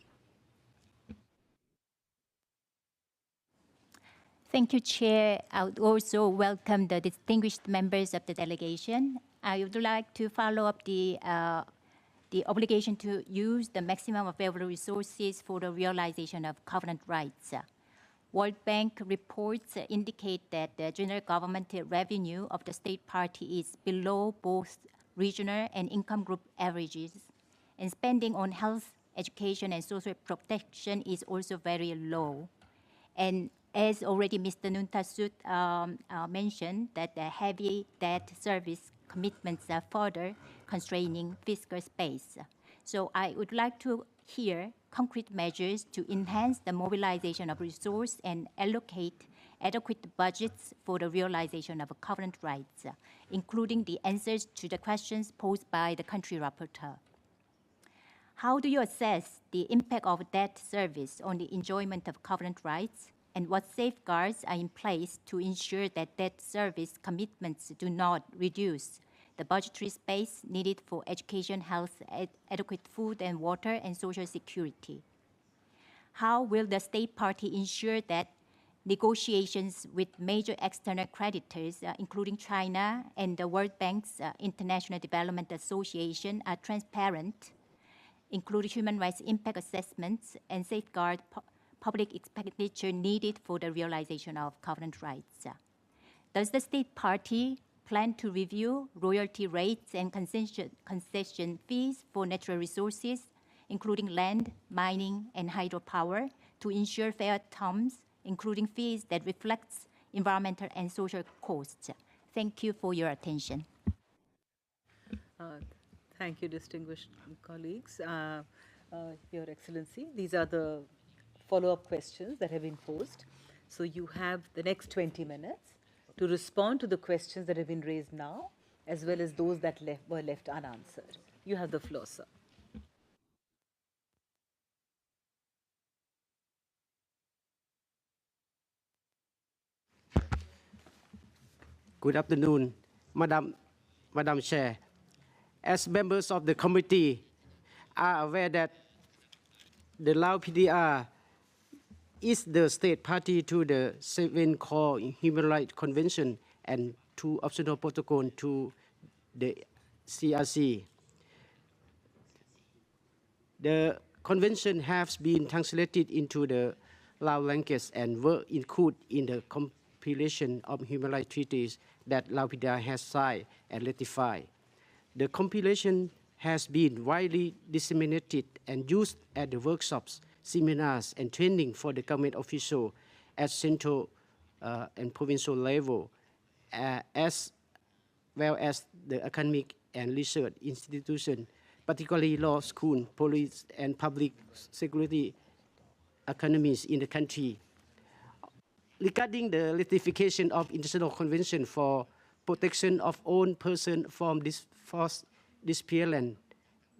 Thank you, Chair. I would also welcome the distinguished members of the delegation. I would like to follow up the obligation to use the maximum available resources for the realization of covenant rights. World Bank reports indicate that the general government revenue of the state party is below both regional and income group averages, and spending on health, education, and social protection is also very low. And as already Mr. Nontasut mentioned, that the heavy debt service commitments are further constraining fiscal space. So I would like to hear concrete measures to enhance the mobilization of resources and allocate adequate budgets for the realization of covenant rights, including the answers to the questions posed by the country rapporteur. How do you assess the impact of debt service on the enjoyment of covenant rights, and what safeguards are in place to ensure that debt service commitments do not reduce the budgetary space needed for education, health, adequate food and water, and social security? How will the state party ensure that negotiations with major external creditors, including China and the World Bank's International Development Association, are transparent, include human rights impact assessments, and safeguard public expenditure needed for the realization of covenant rights? Does the state party plan to review royalty rates and concession fees for natural resources, including land, mining, and hydropower, to ensure fair terms, including fees that reflects environmental and social costs? Thank you for your attention. Thank you, distinguished colleagues. Your Excellency, these are the follow-up questions that have been posed. So you have the next 20 minutes to respond to the questions that have been raised now, as well as those that were left unanswered. You have the floor, sir. Good afternoon, Madam Chair. As members of the committee are aware that the Lao PDR is the state party to the 7 core human rights convention and 2 optional protocols to the CRC. The convention has been translated into the Lao language and were included in the compilation of human rights treaties that Lao PDR has signed and ratified. The compilation has been widely disseminated and used at the workshops, seminars, and training for the government officials at central and provincial level, as well as the academic and research institutions, particularly law school, police, and public security academies in the country. Regarding the ratification of International Convention for Protection of Own Person from Forced Disappearance,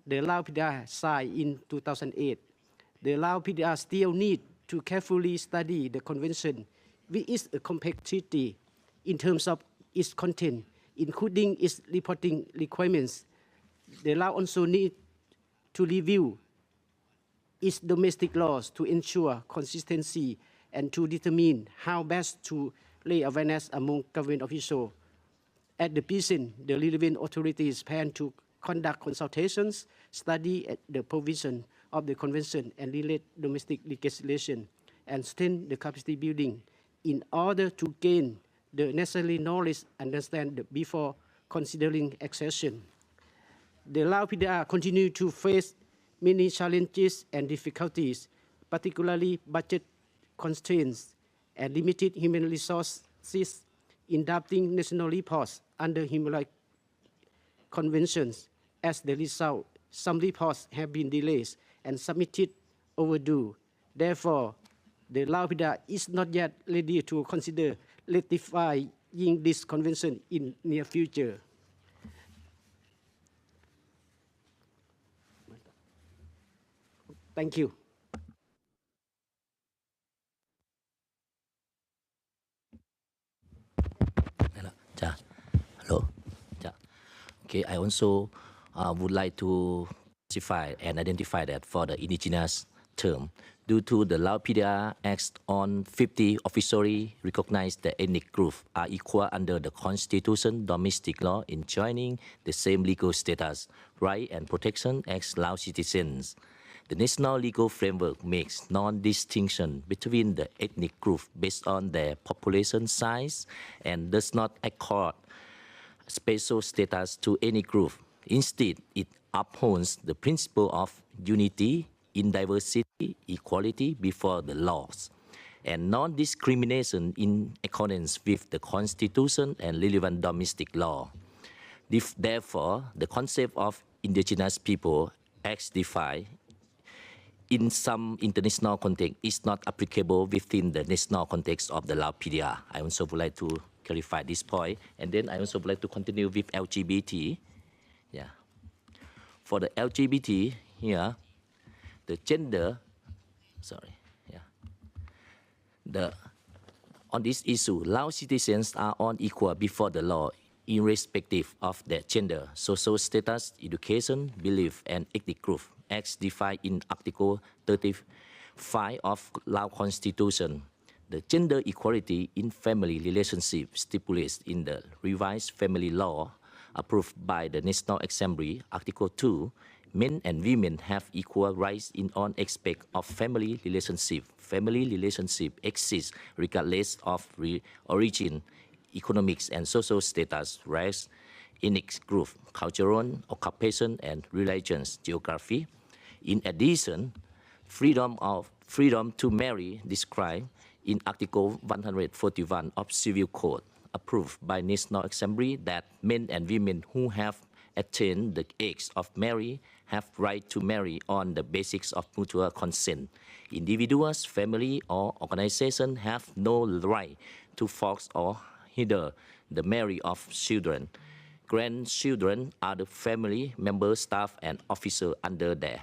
the Lao PDR signed in 2008. The Lao PDR still need to carefully study the convention, which is a complex treaty in terms of its content, including its reporting requirements. The Lao also need to review its domestic laws to ensure consistency and to determine how best to raise awareness among government officials. At the present, the relevant authorities plan to conduct consultations, study the provision of the convention and relate domestic legislation, and strengthen the capacity building in order to gain the necessary knowledge and understand before considering accession. The Lao PDR continue to face many challenges and difficulties, particularly budget constraints and limited human resources in drafting national reports under human rights conventions. As the result, some reports have been delayed and submitted overdue. Therefore, the Lao PDR is not yet ready to consider ratifying this convention in near future. Thank you. Hello. Okay, I also would like to specify and identify that for the indigenous term, due to the Lao PDR Acts on 50 officially recognized the ethnic group are equal under the Constitution, domestic law, enjoining the same legal status, right and protection as Lao citizens. The national legal framework makes non-distinction between the ethnic group based on their population size and does not accord special status to any group. Instead, it upholds the principle of unity in diversity, equality before the laws, and non-discrimination in accordance with the Constitution and relevant domestic law. Therefore, the concept of indigenous people as defined in some international context is not applicable within the national context of the Lao PDR. I also would like to clarify this point, and then I also would like to continue with LGBT. Yeah. For the LGBT here, the gender, on this issue, Lao citizens are all equal before the law, irrespective of their gender, social status, education, belief, and ethnic group, as defined in Article 35 of Lao Constitution. The gender equality in family relationship stipulates in the revised family law approved by the National Assembly, Article 2, men and women have equal rights in all aspects of family relationship. Family relationship exists regardless of origin, economics and social status, race, ethnic group, cultural, occupation, and religions, geography. In addition, freedom to marry described in Article 141 of Civil Code, approved by National Assembly, that men and women who have attained the age of marriage have right to marry on the basis of mutual consent. Individuals, family, or organization have no right to force or hinder the marriage of children. Grandchildren are the family members, staff, and officers under their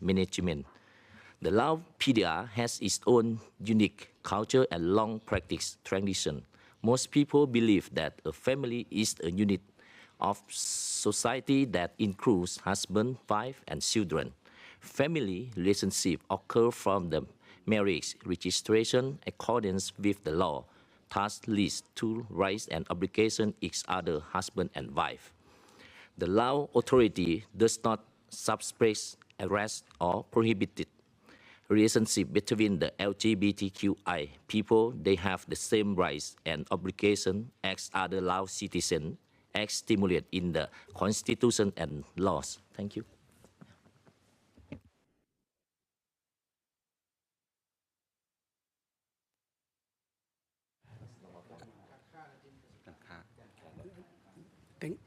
management. The Lao PDR has its own unique culture and long practice tradition. Most people believe that a family is a unit of society that includes husband, wife, and children. Family relationships occur from the marriage registration accordance with the law, thus leads to rights and obligation each other husband and wife. The Lao authority does not suppress, arrest, or prohibit relationship between the LGBTQI people. They have the same rights and obligations as other Lao citizens, as stipulated in the Constitution and laws. Thank you.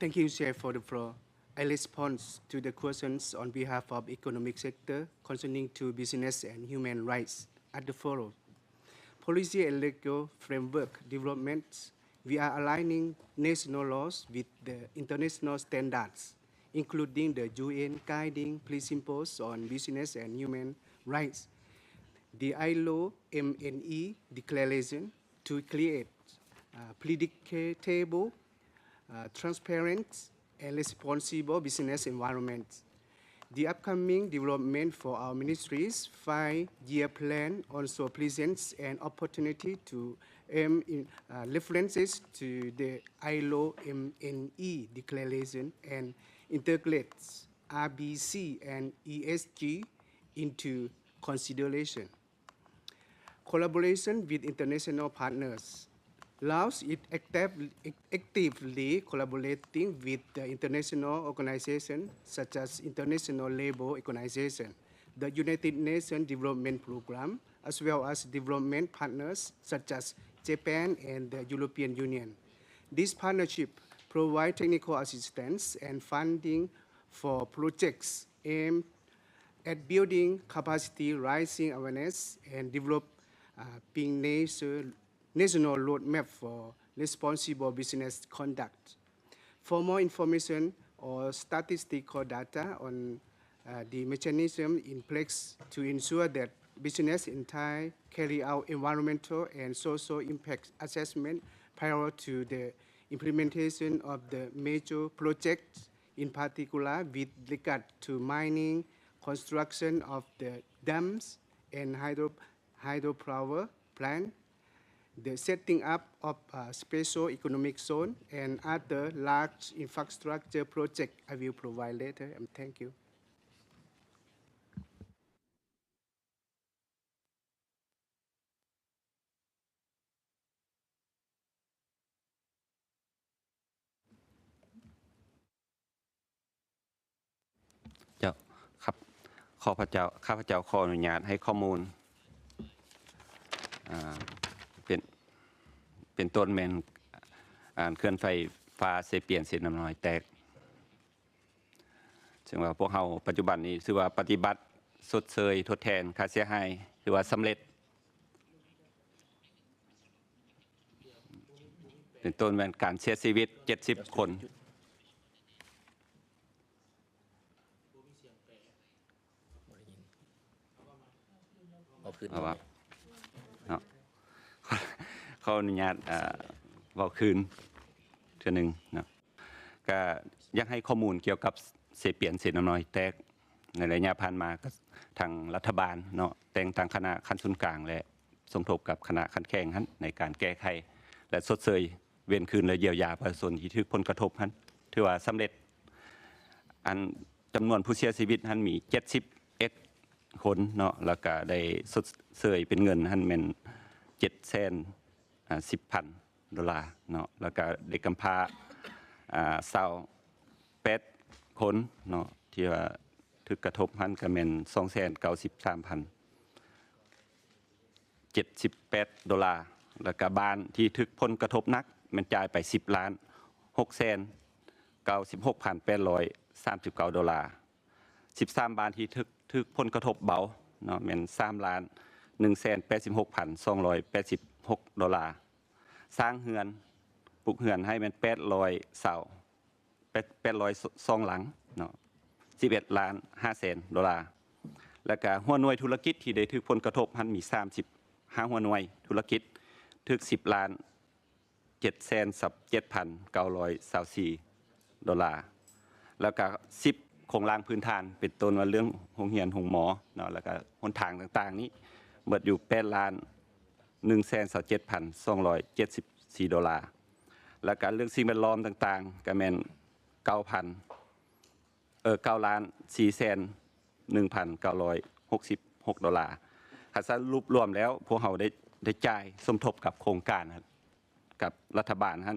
Thank you, Chair, for the floor. I respond to the questions on behalf of economic sector concerning to business and human rights at the forum. Policy and legal framework developments, we are aligning national laws with the international standards, including the UN guiding principles on business and human rights, the ILO MNE declaration to create predictable, transparent, and responsible business environment. The upcoming development for our ministry's 5-year plan also presents an opportunity to aim in references to the ILO MNE declaration and integrates RBC and ESG into consideration. Collaboration with international partners. Laos is actively collaborating with the international organizations such as International Labour Organization, the United Nations Development Programme, as well as development partners such as Japan and the European Union. This partnership provides technical assistance and funding for projects aimed at building capacity, raising awareness, and developing national roadmap for responsible business conduct. For more information or statistical data on the mechanism in place to ensure that business in Thai carry out environmental and social impact assessment prior to the implementation of the major projects, in particular with regard to mining, construction of the dams and hydropower plant, the setting up of a special economic zone, and other large infrastructure projects I will provide later. And thank you.เจ้าครับข้าพเจ้าขออนุญาตให้ข้อมูลเป็นต้นแมนเคลื่อนไฟฟ้าเซเปียนเศษน้ำน้อยแตกซึ่งว่าพวกเราปัจจุบันนี้ถือว่าปฏิบัติชดเชยทดแทนค่าเสียหายถือว่าสำเร็จเป็นต้นแมนการเสียชีวิต70 คนเอาว่าเขาอนุญาตบอกคืนเทื่อหนึ่งนะก็อยากให้ข้อมูลเกี่ยวกับเศษเปลี่ยนเศษน้อยแตกในระยะผ่านมาก็ทางรัฐบาลเนาะแต่งตั้งคณะขั้นศูนย์กลางและสมทบกับคณะขั้นแข่งในการแก้ไขและชดเชยเวียนคืนและเยียวยาประชาชนที่ถูกผลกระทบถือว่าสำเร็จอันจำนวนผู้เสียชีวิตมี71 คนเนาะแล้วก็ได้ชดเชยเป็นเงินแม่น710,000 ดอลลาร์เนาะแล้วก็เด็กกำพร้า28 คนเนาะที่ว่าถูกกระทบก็แม่น293,078 ดอลลาร์แล้วก็บ้านที่ถูกผลกระทบหนักมันจ่ายไป10,696,839 ดอลลาร์13 บ้านที่ถูกผลกระทบเบาเนาะแม่น3,186,286 ดอลลาร์สร้างเฮือนปลูกเฮือนให้มัน800 เสา802 หลังเนาะ11,500,000 ดอลลาร์แล้วก็หัวหน่วยธุรกิจที่ได้ถูกผลกระทบมี35 หัวหน่วยธุรกิจถูก10,717,924 ดอลลาร์แล้วก็10 โครงสร้างพื้นฐานเป็นต้นว่าเรื่องโรงเรียนโรงหมอเนาะแล้วก็หนทางต่างๆนี้ เบิดอยู่8,127,274 ดอลลาร์และการเรื่องสิ่งแวดล้อมต่างๆก็แม่น9,411,966 ดอลลาร์ถ้าสรุปรวมแล้วพวกเราได้จ่ายสมทบกับโครงการกับรัฐบาลครับ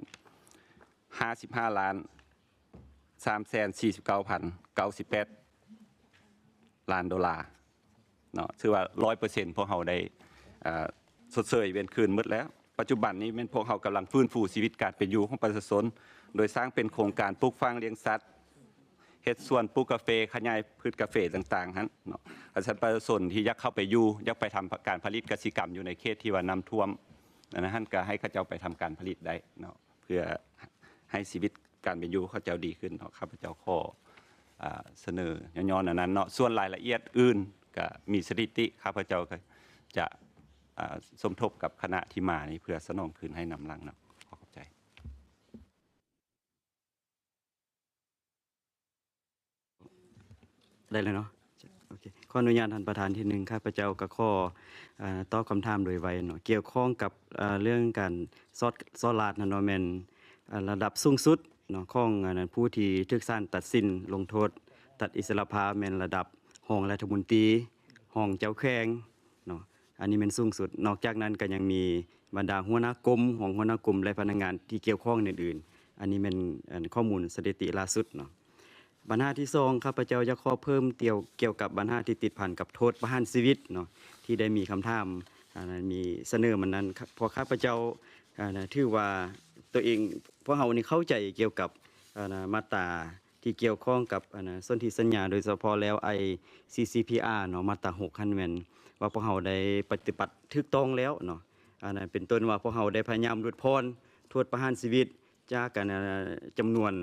55,349,098 ล้านดอลลาร์เนาะถือว่า 100% พวกเราได้สดเสยเวียนคืนหมดแล้วปัจจุบันนี้แม่นพวกเรากำลังฟื้นฟูชีวิตการเป็นอยู่ของประชาชนโดยสร้างเป็นโครงการปลูกฝังเลี้ยงสัตว์เฮ็ดสวนปลูกกาแฟขยายพืชกาแฟต่างๆนั้นเนาะประชาชนที่อยากเข้าไปอยู่อยากไปทำการผลิตกสิกรรมอยู่ในเขตที่ว่าน้ำท่วมนะฮะก็ให้เขาเจ้าไปทำการผลิตได้เนาะเพื่อให้ชีวิตการเป็นอยู่เขาเจ้าดีขึ้นเนาะข้าพเจ้าขอเสนอย้อนๆนั้นเนาะส่วนรายละเอียดอื่นก็มีสถิติข้าพเจ้าก็จะสมทบกับคณะที่มานี้เพื่อสนองคืนให้นำลังเนาะขอบใจได้เลยเนาะโอเคขออนุญาตท่านประธานที่หนึ่งข้าพเจ้าก็ขอตอบคำถามโดยไวเนาะเกี่ยวข้องกับเรื่องการซอดลาดเนาะแม่นระดับสูงสุดเนาะของผู้ที่ถูกศาลตัดสินลงโทษตัดอิสรภาพแม่นระดับห้องรัฐมนตรีห้องเจ้าแข้งเนาะอันนี้เป็นสูงสุดนอกจากนั้นก็ยังมีบรรดาหัวหน้ากรมของหัวหน้ากรมและพนักงานที่เกี่ยวข้องอื่นๆอันนี้เป็นข้อมูลสถิติล่าสุดเนาะปัญหาที่2ข้าพเจ้าจะขอเพิ่มเกี่ยวกับปัญหาที่ติดพันกับโทษประหารชีวิตเนาะที่ได้มีคำถามมีเสนอมันนั้นเพราะข้าพเจ้าถือว่าตัวเองพวกเรานี่เข้าใจเกี่ยวกับมาตราที่เกี่ยวข้องกับสนธิสัญญาโดยเฉพาะแล้วCCPR เนาะมาตรา6คันแม่นว่าพวกเราได้ปฏิบัติถูกต้องแล้วเนาะเป็นต้นว่าพวกเราได้พยายามลดพรโทษประหารชีวิตจากจำนวน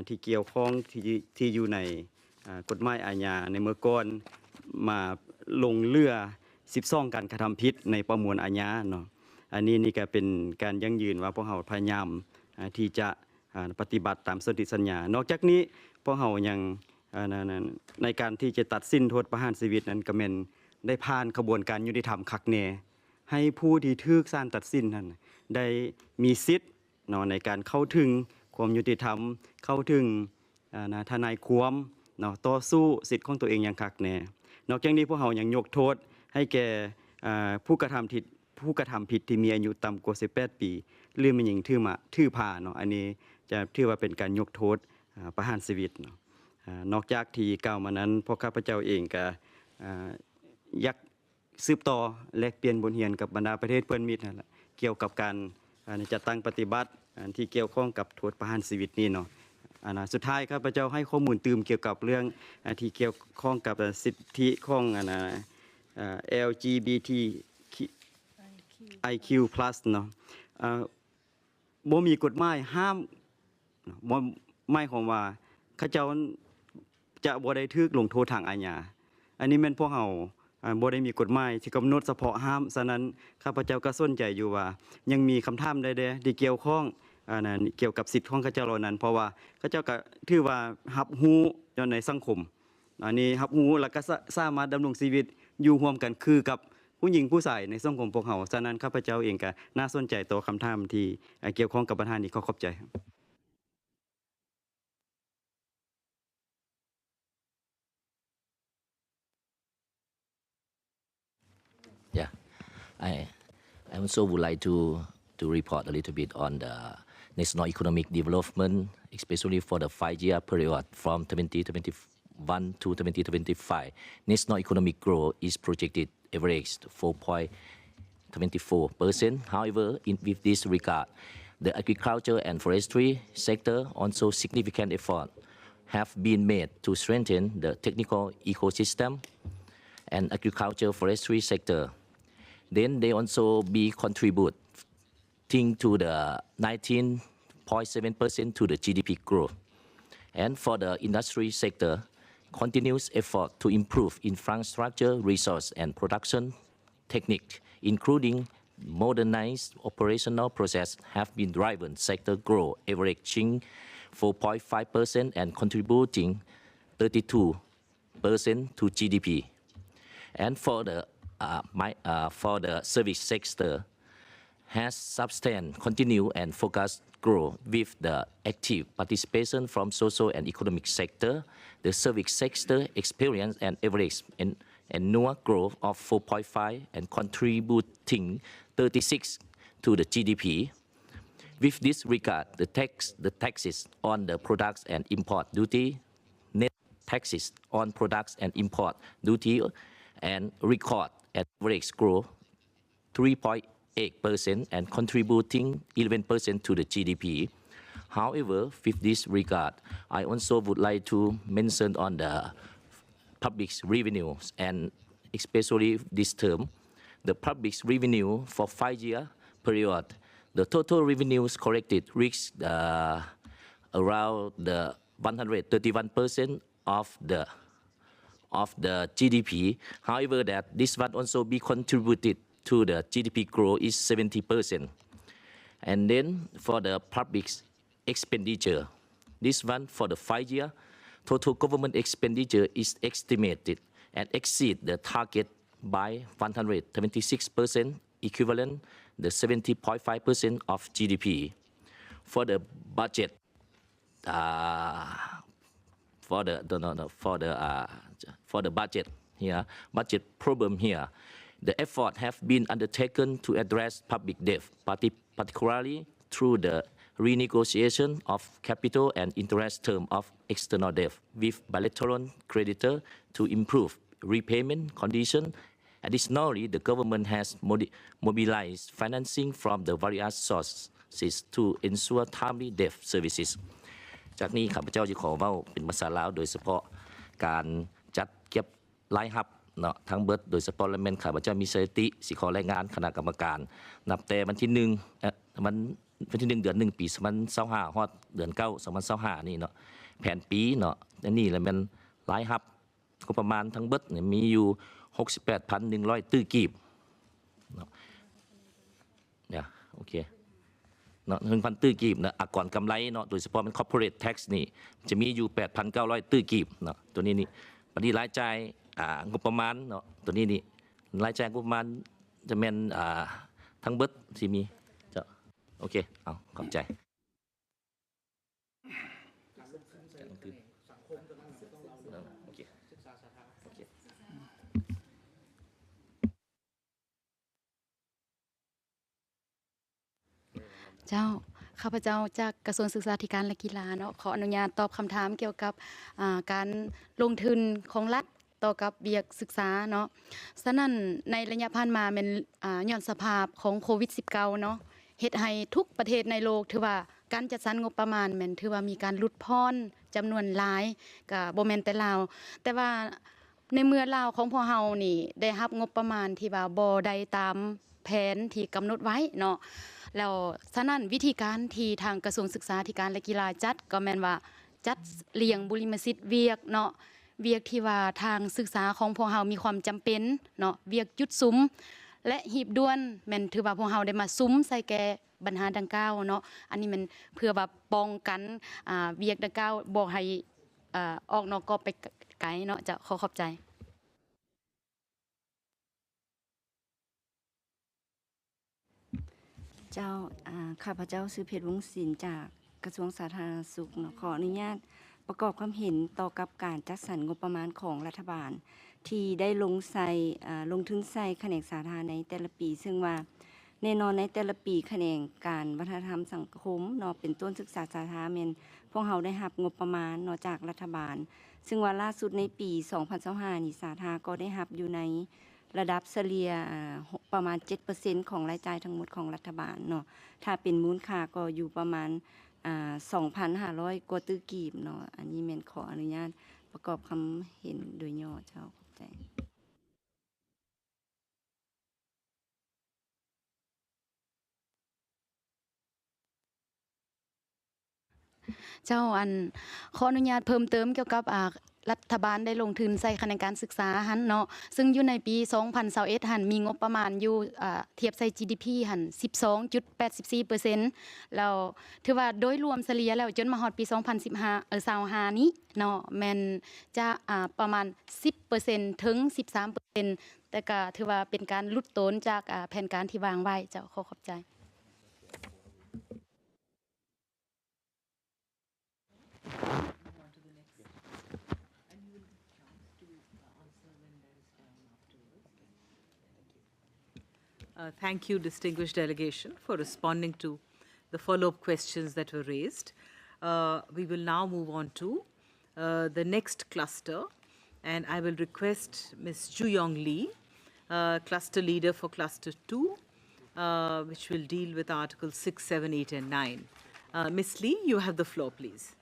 ที่เกี่ยวข้องที่อยู่ในกฎหมายอาญาในเมื่อก่อนมาลงเรือ12การกระทำผิดในประมวลอาญาเนาะอันนี้นี่ก็เป็นการยั่งยืนว่าพวกเราพยายามที่จะปฏิบัติตามสนธิสัญญานอกจากนี้พวกเรายังในการที่จะตัดสินโทษประหารชีวิตนั้นก็แม่นได้ผ่านกระบวนการยุติธรรมคักแน่ให้ผู้ที่ถูกศาลตัดสินนั้นได้มีสิทธิ์เนาะในการเข้าถึงความยุติธรรมเข้าถึงทนายความเนาะต่อสู้สิทธิ์ของตัวเองอย่างคักแน่นอกจากนี้พวกเรายังยกโทษให้แก่ผู้กระทำผิดที่มีอายุต่ำกว่า18ปีหรือมันหญิงถือผ่าเนาะอันนี้จะถือว่าเป็นการยกโทษประหารชีวิตเนาะนอกจากที่กล่าวมานั้นพวกข้าพเจ้าเองก็อยากสืบต่อแลกเปลี่ยนบทเรียนกับบรรดาประเทศเพื่อนมิตรนั่นแหละเกี่ยวกับการจัดตั้งปฏิบัติที่เกี่ยวข้องกับโทษประหารชีวิตนี่เนาะสุดท้ายข้าพเจ้าให้ข้อมูลเติมเกี่ยวกับเรื่องที่เกี่ยวข้องกับสิทธิของLGBTIQ+ เนาะบ่มีกฎหมายห้ามบ่หมายความว่าเขาเจ้าจะบ่ได้ถูกลงโทษทางอาญาอันนี้แม่นพวกเฮาบ่ได้มีกฎหมายที่กำหนดเฉพาะห้ามฉะนั้นข้าพเจ้าก็สนใจอยู่ว่ายังมีคำถามใดๆที่เกี่ยวข้องเกี่ยวกับสิทธิ์ของเขาเจ้าเหล่านั้นเพราะว่าเขาเจ้าก็ถือว่ารับรู้ในสังคมอันนี้รับรู้แล้วก็สามารถดำรงชีวิตอยู่ร่วมกันคือกับผู้หญิงผู้ชายในสังคมพวกเฮาฉะนั้นข้าพเจ้าเองก็น่าสนใจต่อคำถามที่เกี่ยวข้องกับปัญหานี้ขอบใจ Yeah, I also would like to report a little bit on the national economic development, especially for the 5-year period from 2021 to 2025. National economic growth is projected average 4.24%. However, with this regard, the agriculture and forestry sector also significant effort have been made to strengthen the technical ecosystem and agriculture forestry sector. Then they also be contributing to the 19.7% to the GDP growth. And for the industry sector, continuous effort to improve infrastructure, resource and production technique, including modernized operational process, have been driven sector growth, averaging 4.5% and contributing 32% to GDP. And for the for the service sector has sustained, continue, and focused growth with the active participation from social and economic sector. The service sector experienced an average annual growth of 4.5 and contributing 36 to the GDP. With this regard, the taxes on the products and import duty, net taxes on products and import duty, and record average growth 3.8% and contributing 11% to the GDP. However, with this regard, I also would like to mention on the public revenues, and especially this term, the public revenue for 5-year period, the total revenues collected reached around the 131% of the GDP. However, that this one also be contributed to the GDP growth is 70%. And then for the public expenditure, this one for the 5-year, total government expenditure is estimated and exceed the target by 176%, equivalent the 70.5% of GDP. For the budget, for the budget here, budget problem here, the effort have been undertaken to address public debt, particularly through the renegotiation of capital and interest term of external debt with bilateral creditor to improve repayment condition. Additionally, the government has mobilized financing from the various sources to ensure timely debt services. จากนี้ข้าพเจ้าจะขอเว้าเป็นภาษาลาวโดยเฉพาะการจัดเก็บรายรับเนาะทั้งเบิดโดยเฉพาะและแม่นข้าพเจ้ามีสถิติสิขอรายงานคณะกรรมการนับแต่วันที่1เดือน1ปี2025ฮอดเดือน9 2025นี่เนาะแผนปีเนาะอันนี้แหละแม่นรายรับก็ประมาณทั้งเบิดเนี่ยมีอยู่ 68,100 ตื้อกีบเนาะเนี่ยโอเคเนาะ 1,000 ตื้อกีบนะก่อนกำไรเนาะโดยเฉพาะเป็น corporate tax นี่จะมีอยู่ 8,900 ตื้อกีบเนาะตัวนี้นี่บัดนี้รายจ่ายงบประมาณเนาะตัวนี้นี่รายจ่ายงบประมาณจะแม่นทั้งเบิดสิมีจะโอเคเอาขอบใจเจ้าข้าพเจ้าจากกระทรวงศึกษาธิการและกีฬาเนาะขออนุญาตตอบคำถามเกี่ยวกับการลงทุนของรัฐต่อกับเวียกศึกษาเนาะฉะนั้นในระยะผ่านมาเป็นย้อนสภาพของโควิด -19 เนาะเฮ็ดให้ทุกประเทศในโลกถือว่าการจัดสรรงบประมาณแม่นถือว่ามีการลดพรจำนวนหลายก็บ่แม่นแต่ลาวแต่ว่าในเมื่อลาวของพวกเฮานี่ได้รับงบประมาณที่ว่าบ่ได้ตามแผนที่กำหนดไว้เนาะแล้วฉะนั้นวิธีการที่ทางกระทรวงศึกษาธิการและกีฬาจัดก็แม่นว่าจัดเลี้ยงบุริมสิทธิ์เวียกเนาะเวียกที่ว่าทางศึกษาของพวกเฮามีความจำเป็นเนาะเวียกจุดซุ้มและหีบด่วนแม่นถือว่าพวกเฮาได้มาซุ้มใส่แก่ปัญหาดังกล่าวเนาะอันนี้มันเพื่อว่าป้องกันเวียกดังกล่าวบ่ให้ออกนอกกรอบไปไกลเนาะจะขอบใจเจ้าข้าพเจ้าชื่อเพชรวงศ์ศิลป์จากกระทรวงสาธารณสุขขออนุญาตประกอบความเห็นต่อกับการจัดสรรงบประมาณของรัฐบาลที่ได้ลงทุนใส่แขนงสาธารณะในแต่ละปีซึ่งว่าแน่นอนในแต่ละปีแขนงการวัฒนธรรมสังคมเนาะเป็นต้นศึกษาสาธารณะพวกเราได้รับงบประมาณเนาะจากรัฐบาลซึ่งว่าล่าสุดในปี 2025 นี่สาธารณะก็ได้รับอยู่ในระดับเฉลี่ยประมาณ 7% ของรายจ่ายทั้งหมดของรัฐบาลเนาะถ้าเป็นมูลค่าก็อยู่ประมาณ2,500 กว่าตื้อกีบเนาะอันนี้แม่นขออนุญาตประกอบคำเห็นโดยย่อเจ้าขอบใจเจ้าขออนุญาตเพิ่มเติมเกี่ยวกับรัฐบาลได้ลงทุนใส่คะแนนการศึกษาหันเนาะซึ่งอยู่ในปี 2021 หันมีงบประมาณอยู่เทียบใส่ GDP หัน 12.84% แล้วถือว่าโดยรวมเฉลี่ยแล้วจนมาฮอดปี 2025 นี้เนาะแม่นจะประมาณ 10% ถึง 13% แต่ก็ถือว่าเป็นการหลุดโตนจากแผนการที่วางไว้เจ้าขอบใจ Thank you, distinguished delegation, for responding to the follow-up questions that were raised. We will now move on to the next cluster, and I will request Ms. Juyong Lee, cluster leader for cluster 2, which will deal with Articles 6, 7, 8, and 9. Ms. Lee, you have the floor, please.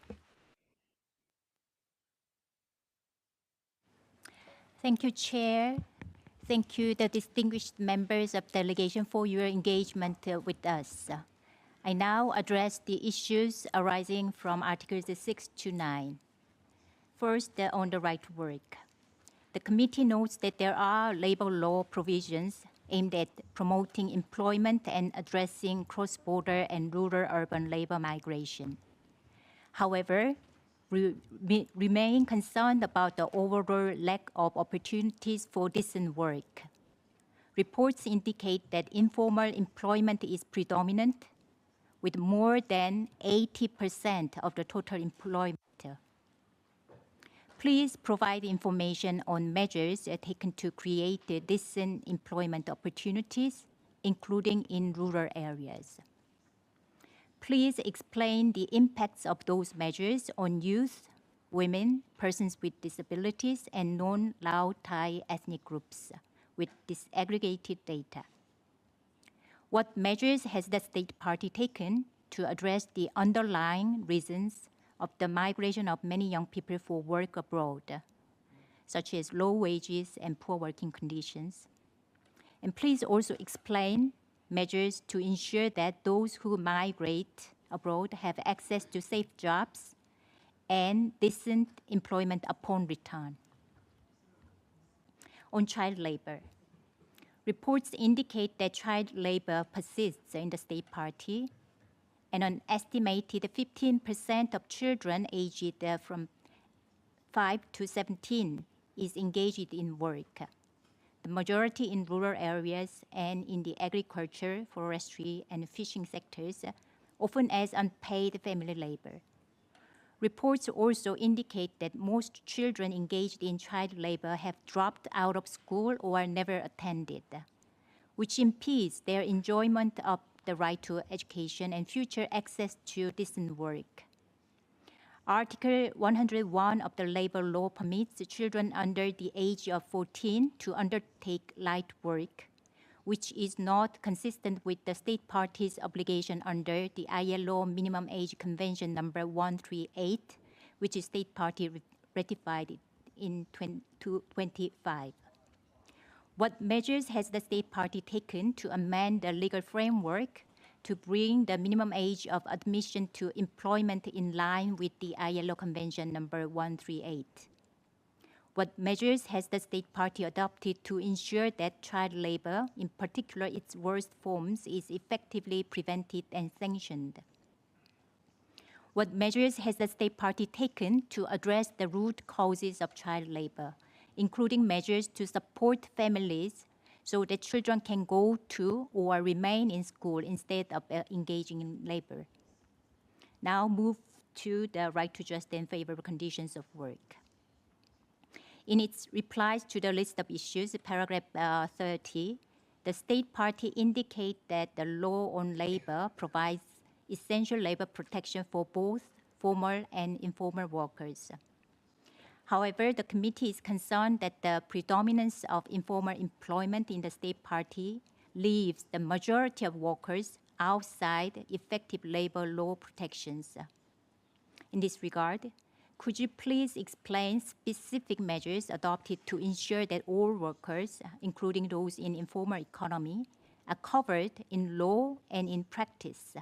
Thank you, Chair. Thank you, the distinguished members of the delegation, for your engagement with us. I now address the issues arising from Articles 6 to 9. First, on the right to work. The committee notes that there are labor law provisions aimed at promoting employment and addressing cross-border and rural-urban labor migration. However, we remain concerned about the overall lack of opportunities for decent work. Reports indicate that informal employment is predominant, with more than 80% of the total employment. Please provide information on measures taken to create decent employment opportunities, including in rural areas. Please explain the impacts of those measures on youth, women, persons with disabilities, and non-Lao Thai ethnic groups with disaggregated data. What measures has the state party taken to address the underlying reasons of the migration of many young people for work abroad, such as low wages and poor working conditions? And please also explain measures to ensure that those who migrate abroad have access to safe jobs and decent employment upon return. On child labor, reports indicate that child labor persists in the state party, and an estimated 15% of children aged from 5 to 17 is engaged in work. The majority in rural areas and in the agriculture, forestry, and fishing sectors, often as unpaid family labor. Reports also indicate that most children engaged in child labor have dropped out of school or never attended, which impedes their enjoyment of the right to education and future access to decent work. Article 101 of the labor law permits children under the age of 14 to undertake light work, which is not consistent with the state party's obligation under the ILO Minimum Age Convention number 138, which the state party ratified in 2025. What measures has the state party taken to amend the legal framework to bring the minimum age of admission to employment in line with the ILO Convention number 138? What measures has the state party adopted to ensure that child labor, in particular its worst forms, is effectively prevented and sanctioned? What measures has the state party taken to address the root causes of child labor, including measures to support families so that children can go to or remain in school instead of engaging in labor? Now move to the right to just and favorable conditions of work. In its replies to the list of issues, paragraph 30, the state party indicates that the law on labor provides essential labor protection for both formal and informal workers. However, the committee is concerned that the predominance of informal employment in the state party leaves the majority of workers outside effective labor law protections. In this regard, could you please explain specific measures adopted to ensure that all workers, including those in informal economy, are covered in law and in practice,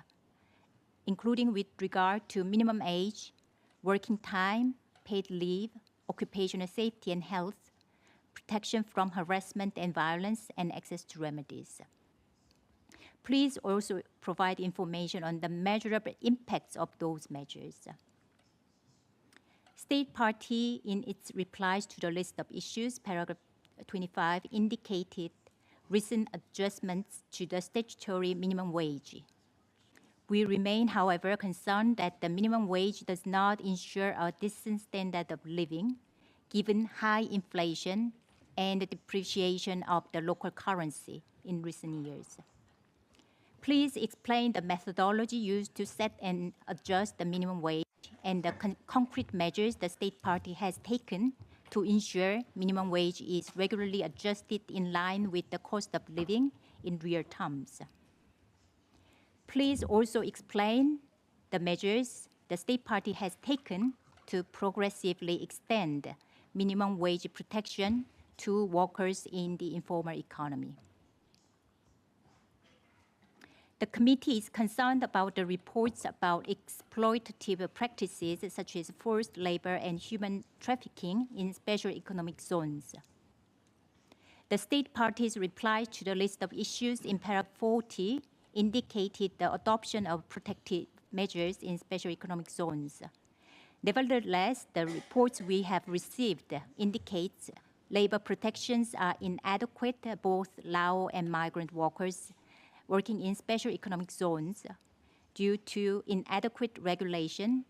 including with regard to minimum age, working time, paid leave, occupational safety and health, protection from harassment and violence, and access to remedies? Please also provide information on the measurable impacts of those measures. State party, in its replies to the list of issues, paragraph 25 indicated recent adjustments to the statutory minimum wage. We remain, however, concerned that the minimum wage does not ensure a decent standard of living, given high inflation and the depreciation of the local currency in recent years. Please explain the methodology used to set and adjust the minimum wage and the concrete measures the state party has taken to ensure minimum wage is regularly adjusted in line with the cost of living in real terms. Please also explain the measures the state party has taken to progressively extend minimum wage protection to workers in the informal economy. The committee is concerned about the reports about exploitative practices such as forced labor and human trafficking in special economic zones. The state party's reply to the list of issues in paragraph 40 indicated the adoption of protective measures in special economic zones. Nevertheless, the reports we have received indicates labor protections are inadequate both Lao and migrant workers working in special economic zones due to inadequate regulation,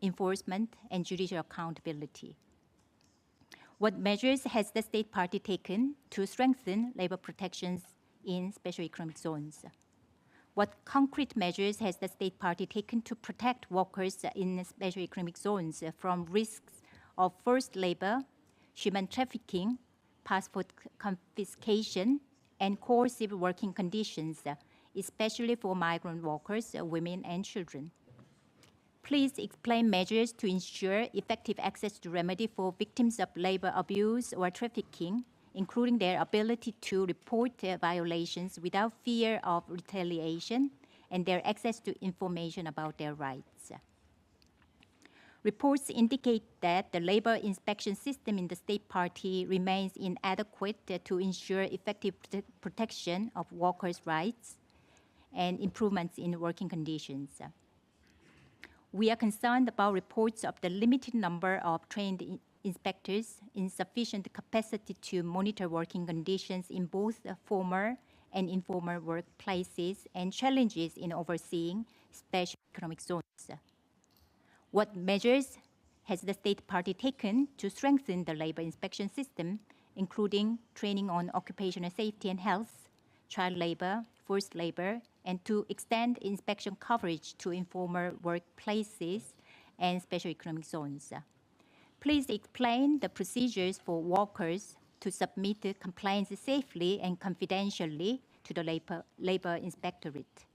enforcement, and judicial accountability. What measures has the state party taken to strengthen labor protections in special economic zones? What concrete measures has the state party taken to protect workers in special economic zones from risks of forced labor, human trafficking, passport confiscation, and coercive working conditions, especially for migrant workers, women, and children? Please explain measures to ensure effective access to remedy for victims of labor abuse or trafficking, including their ability to report violations without fear of retaliation and their access to information about their rights. Reports indicate that the labor inspection system in the state party remains inadequate to ensure effective protection of workers' rights and improvements in working conditions. We are concerned about reports of the limited number of trained inspectors, insufficient capacity to monitor working conditions in both formal and informal workplaces, and challenges in overseeing special economic zones. What measures has the state party taken to strengthen the labor inspection system, including training on occupational safety and health, child labor, forced labor, and to extend inspection coverage to informal workplaces and special economic zones? Please explain the procedures for workers to submit complaints safely and confidentially to the labor inspectorate.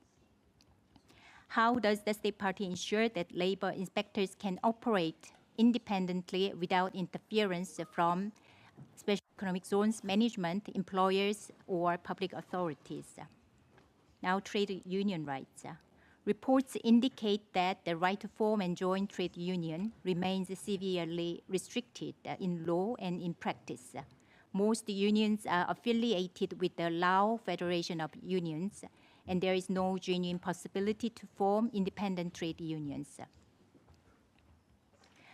How does the state party ensure that labor inspectors can operate independently without interference from special economic zones management, employers, or public authorities? Now, trade union rights. Reports indicate that the right to form and join trade union remains severely restricted in law and in practice. Most unions are affiliated with the Lao Federation of Unions, and there is no genuine possibility to form independent trade unions.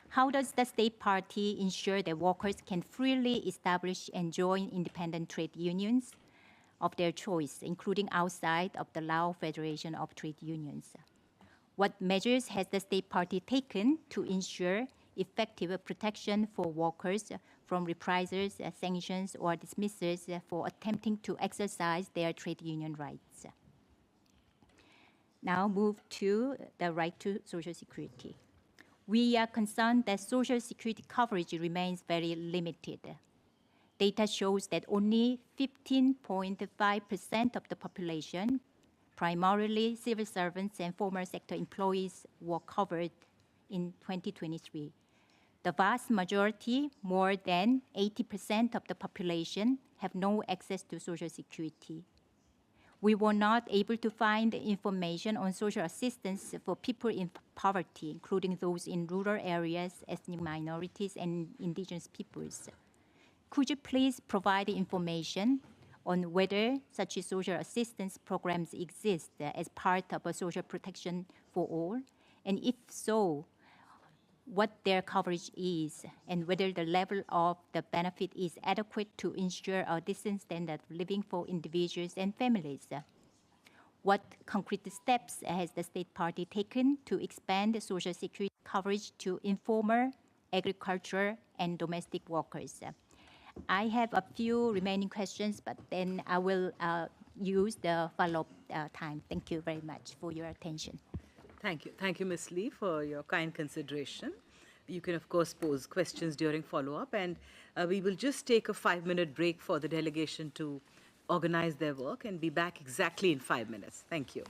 How does the state party ensure that workers can freely establish and join independent trade unions of their choice, including outside of the Lao Federation of Trade Unions? What measures has the state party taken to ensure effective protection for workers from reprisals, sanctions, or dismissals for attempting to exercise their trade union rights? Now move to the right to Social Security. We are concerned that Social Security coverage remains very limited. Data shows that only 15.5% of the population, primarily civil servants and formal sector employees, were covered in 2023. The vast majority, more than 80% of the population, have no access to Social Security. We were not able to find information on social assistance for people in poverty, including those in rural areas, ethnic minorities, and indigenous peoples. Could you please provide information on whether such social assistance programs exist as part of a social protection for all? And if so, what their coverage is, and whether the level of the benefit is adequate to ensure a decent standard of living for individuals and families. What concrete steps has the state party taken to expand the social security coverage to informal, agricultural, and domestic workers? I have a few remaining questions, but then I will use the follow-up time. Thank you very much for your attention. Thank you. Thank you, Ms. Lee, for your kind consideration. You can, of course, pose questions during follow-up, and we will just take a 5-minute break for the delegation to organize their work and be back exactly in 5 minutes. Thank you.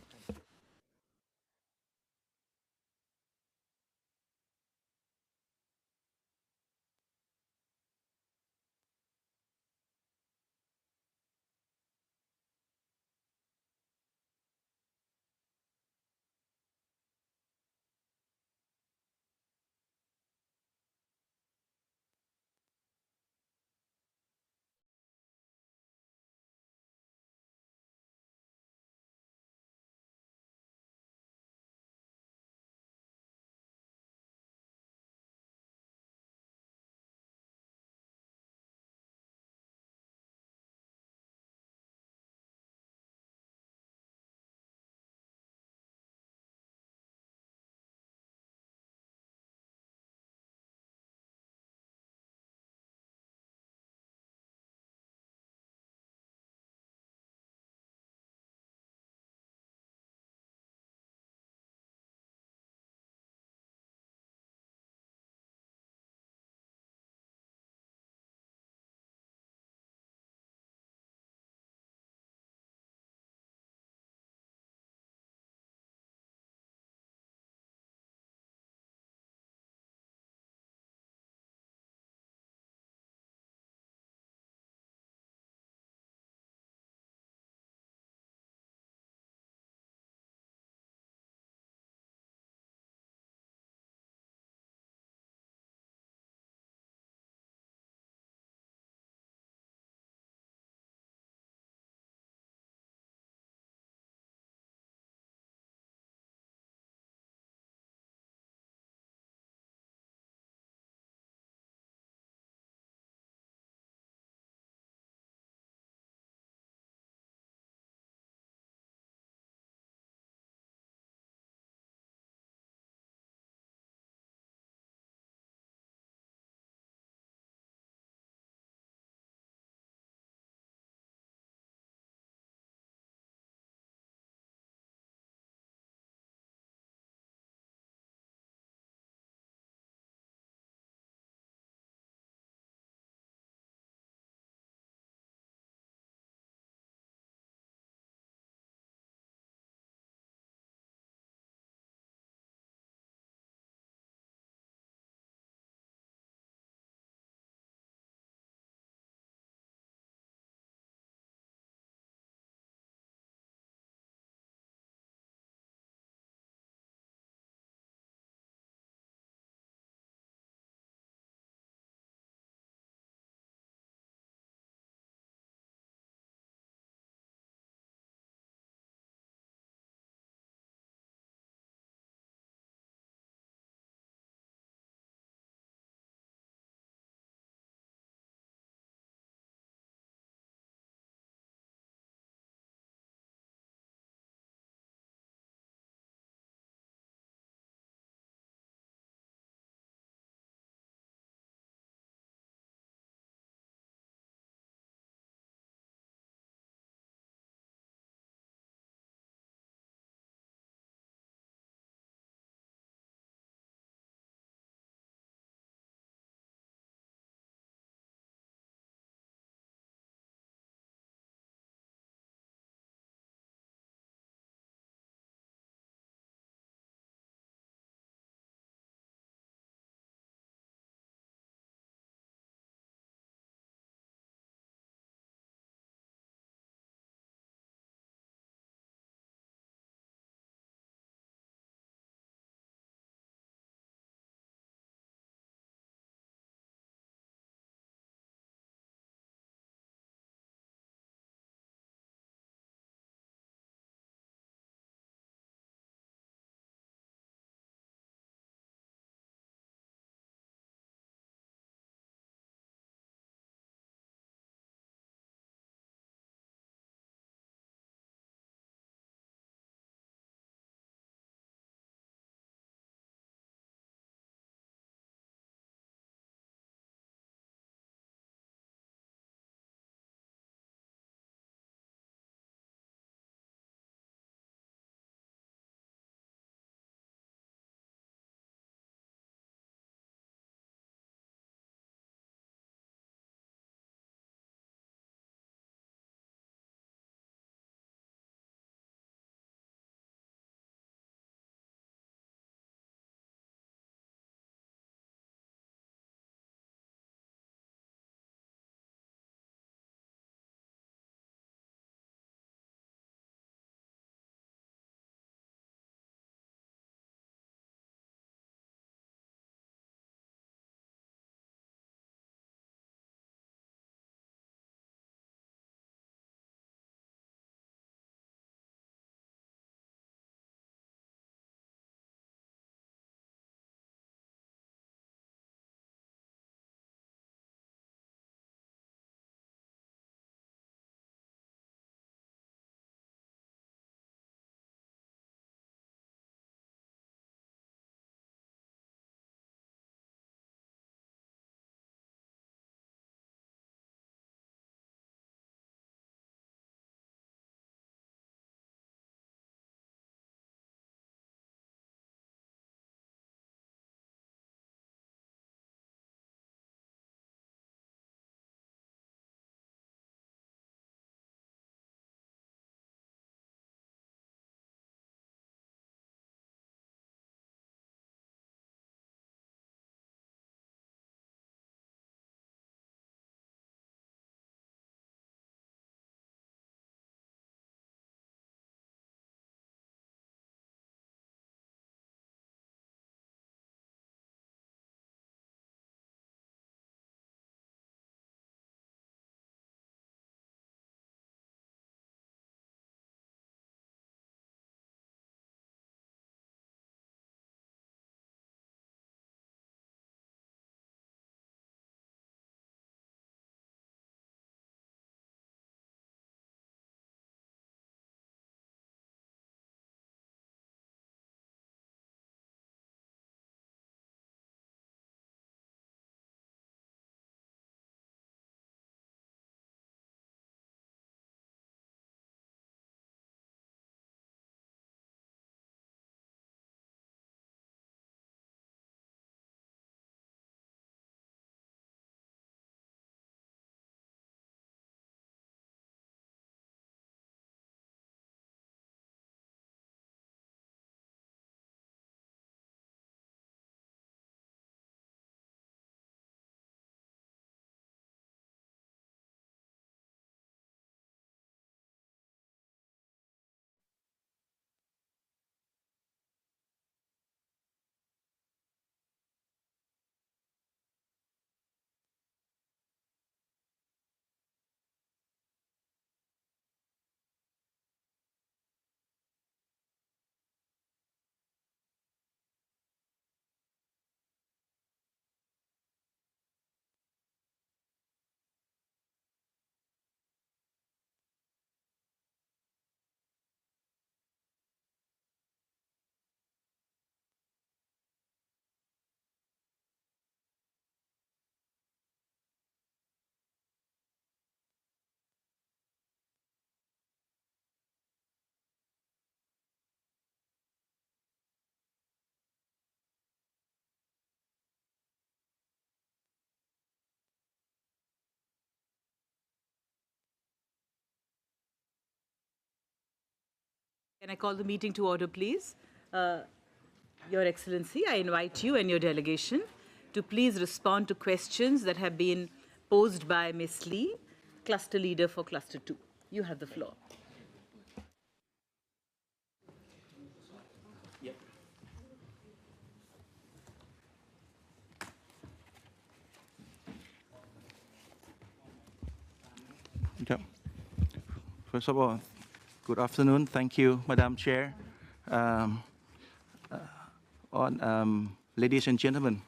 Can I call the meeting to order, please? Your Excellency, I invite you and your delegation to please respond to questions that have been posed by Ms. Lee, Cluster Leader for Cluster 2. You have the floor. Okay. First of all, good afternoon. Thank you, Madam Chair. Ladies and gentlemen,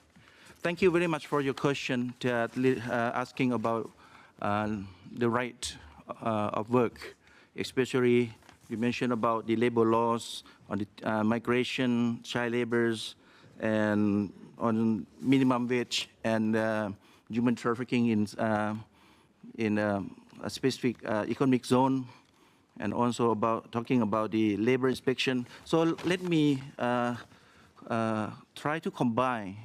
thank you very much for your question asking about the right of work, especially you mentioned about the labor laws on the migration, child labors, and on minimum wage and human trafficking in a specific economic zone, and also about talking about the labor inspection. So let me try to combine.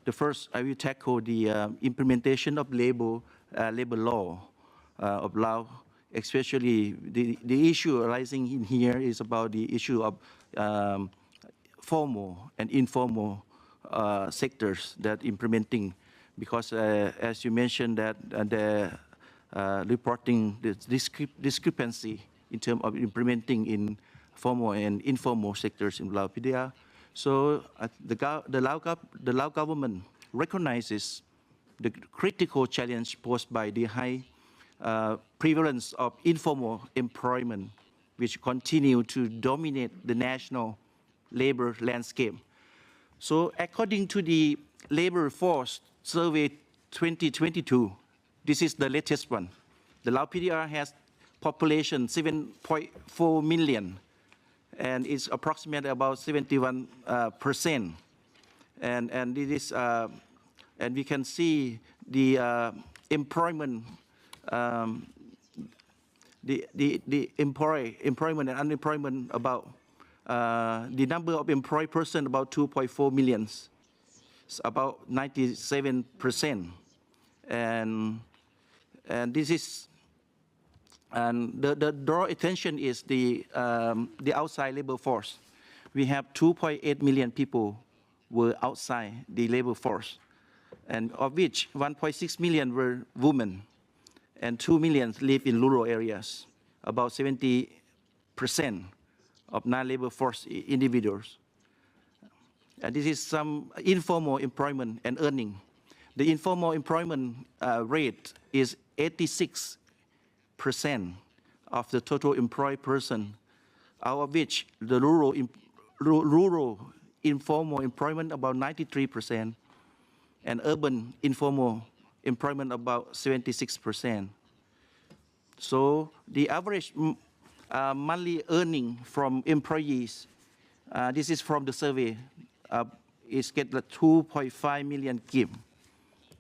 The first, I will tackle the implementation of labor law of Lao, especially the issue arising in here is about the issue of formal and informal sectors that implementing, because as you mentioned that the reporting the discrepancy in terms of implementing in formal and informal sectors in Lao PDR. So the Lao government recognizes the critical challenge posed by the high prevalence of informal employment, which continue to dominate the national labor landscape. So according to the Labor Force Survey 2022, this is the latest one. The Lao PDR has population 7.4 million, and it's approximately about 71%. And it is, and we can see the employment, the employment and unemployment about the number of employed person about 2.4 million, it's about 97%, and this is, and the draw attention is the outside labor force. We have 2.8 million people were outside the labor force, and of which 1.6 million were women, and 2 million live in rural areas, about 70% of non-labor force individuals. And this is some informal employment and earning. The informal employment rate is 86% of the total employed person, out of which the rural informal employment about 93%, and urban informal employment about 76%. So the average monthly earning from employees, this is from the survey, is get 2.5 million kim.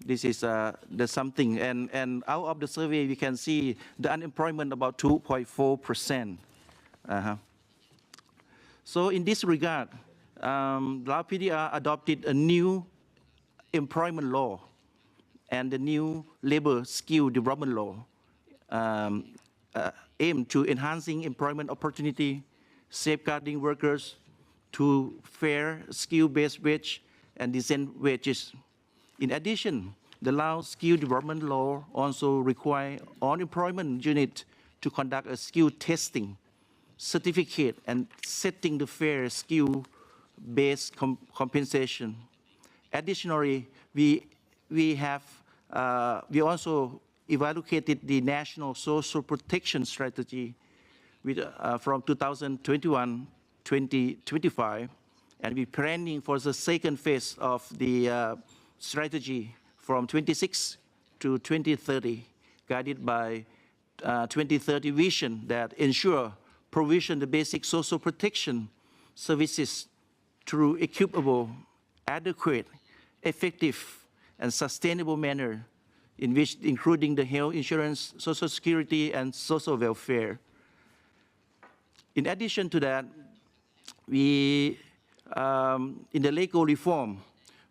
This is the something, and out of the survey we can see the unemployment about 2.4%. So in this regard, Lao PDR adopted a new employment law and the new labor skill development law aimed to enhancing employment opportunity, safeguarding workers to fair skill-based wage and decent wages. In addition, the Lao Skill Development Law also requires all employment units to conduct a skill testing certificate and setting the fair skill-based compensation. Additionally, we also evaluated the National Social Protection Strategy with, from 2021-2025, and we're planning for the second phase of the strategy from 26 to 2030, guided by 2030 vision that ensure provision the basic social protection services through equitable, adequate, effective, and sustainable manner, in which including the health insurance, social security, and social welfare. In addition to that, we, in the legal reform,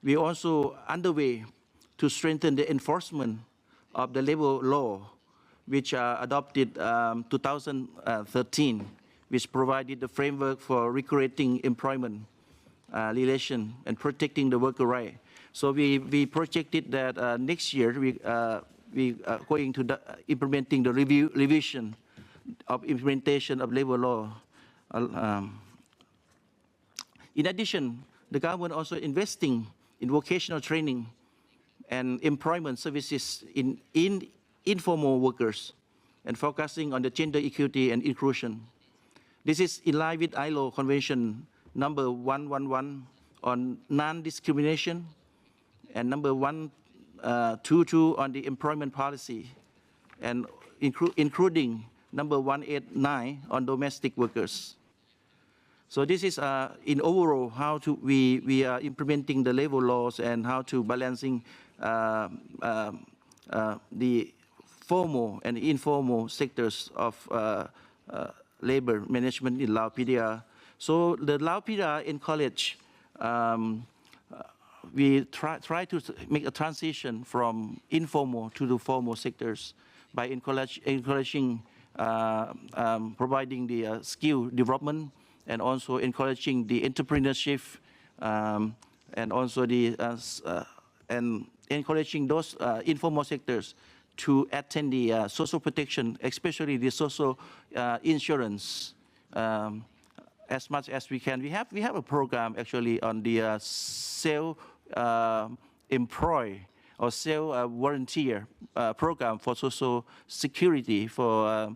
we also underway to strengthen the enforcement of the labor law, which adopted 2013, which provided the framework for regulating employment relation and protecting the worker right. So we projected that next year we are going to implementing the revision of implementation of labor law. In addition, the government also investing in vocational training and employment services in informal workers and focusing on the gender equity and inclusion. This is in line with ILO Convention number 111 on non-discrimination and number 122 on the employment policy, and including number 189 on domestic workers. So this is in overall how we are implementing the labor laws and how to balancing the formal and informal sectors of labor management in Lao PDR. So the Lao PDR encourage we try to make a transition from informal to the formal sectors by encouraging providing the skill development and also encouraging the entrepreneurship and also the and encouraging those informal sectors to attend the social protection, especially the social insurance, as much as we can. We have a program actually on the self-employ or self-volunteer program for social security for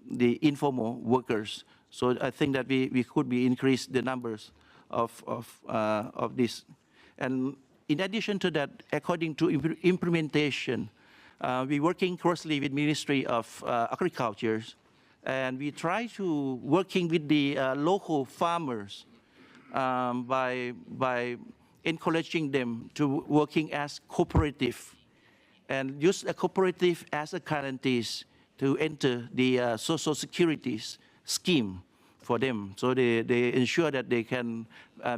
the informal workers. So I think that we could be increase the numbers of this. And in addition to that, according to implementation, we're working closely with Ministry of Agriculture, and we try to working with the local farmers by encouraging them to working as cooperative and use a cooperative as a guarantees to enter the social security scheme for them. So they ensure that they can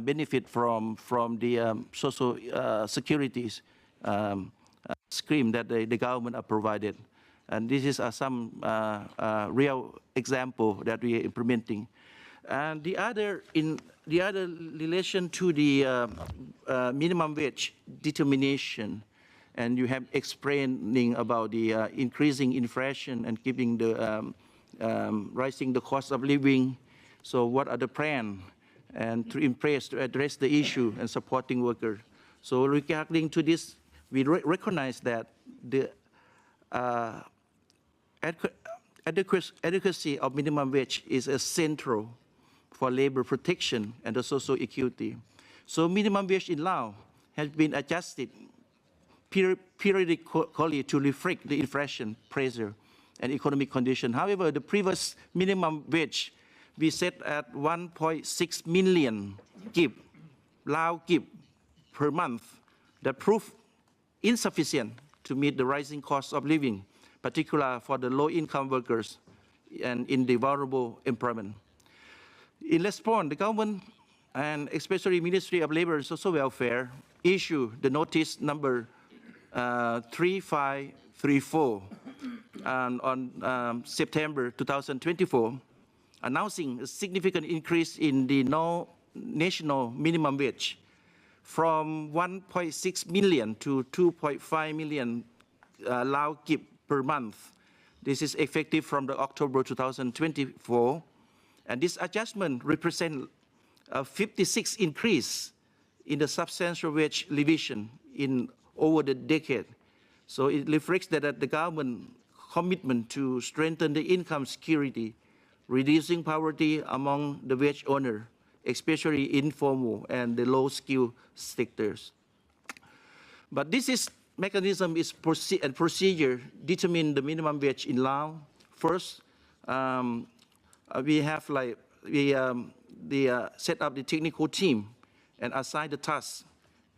benefit from the social securities scheme that the government have provided. And this is some real example that we are implementing. And the other relation to the minimum wage determination, and you have explaining about the increasing inflation and keeping the rising the cost of living. So what are the plans and to address the issue and supporting workers? So regarding to this, we recognize that the adequacy of minimum wage is central for labor protection and the social equity. So minimum wage in Laos has been adjusted periodically to reflect the inflation pressure and economic condition. However, the previous minimum wage we set at 1.6 million Lao kip per month. That proved insufficient to meet the rising cost of living, particularly for the low-income workers and in the vulnerable employment. In response, the government and especially Ministry of Labor and Social Welfare issued the notice number 3534 on September 2024, announcing a significant increase in the national minimum wage from 1.6 million to 2.5 million Lao kip per month. This is effective from the October 2024, and this adjustment represents a 56 increase in the substantial wage revision in over the decade. So it reflects that the government commitment to strengthen the income security, reducing poverty among the wage owner, especially informal and the low-skilled sectors. But this mechanism is procedure determine the minimum wage in Laos. First, we have set up the technical team and assign the tasks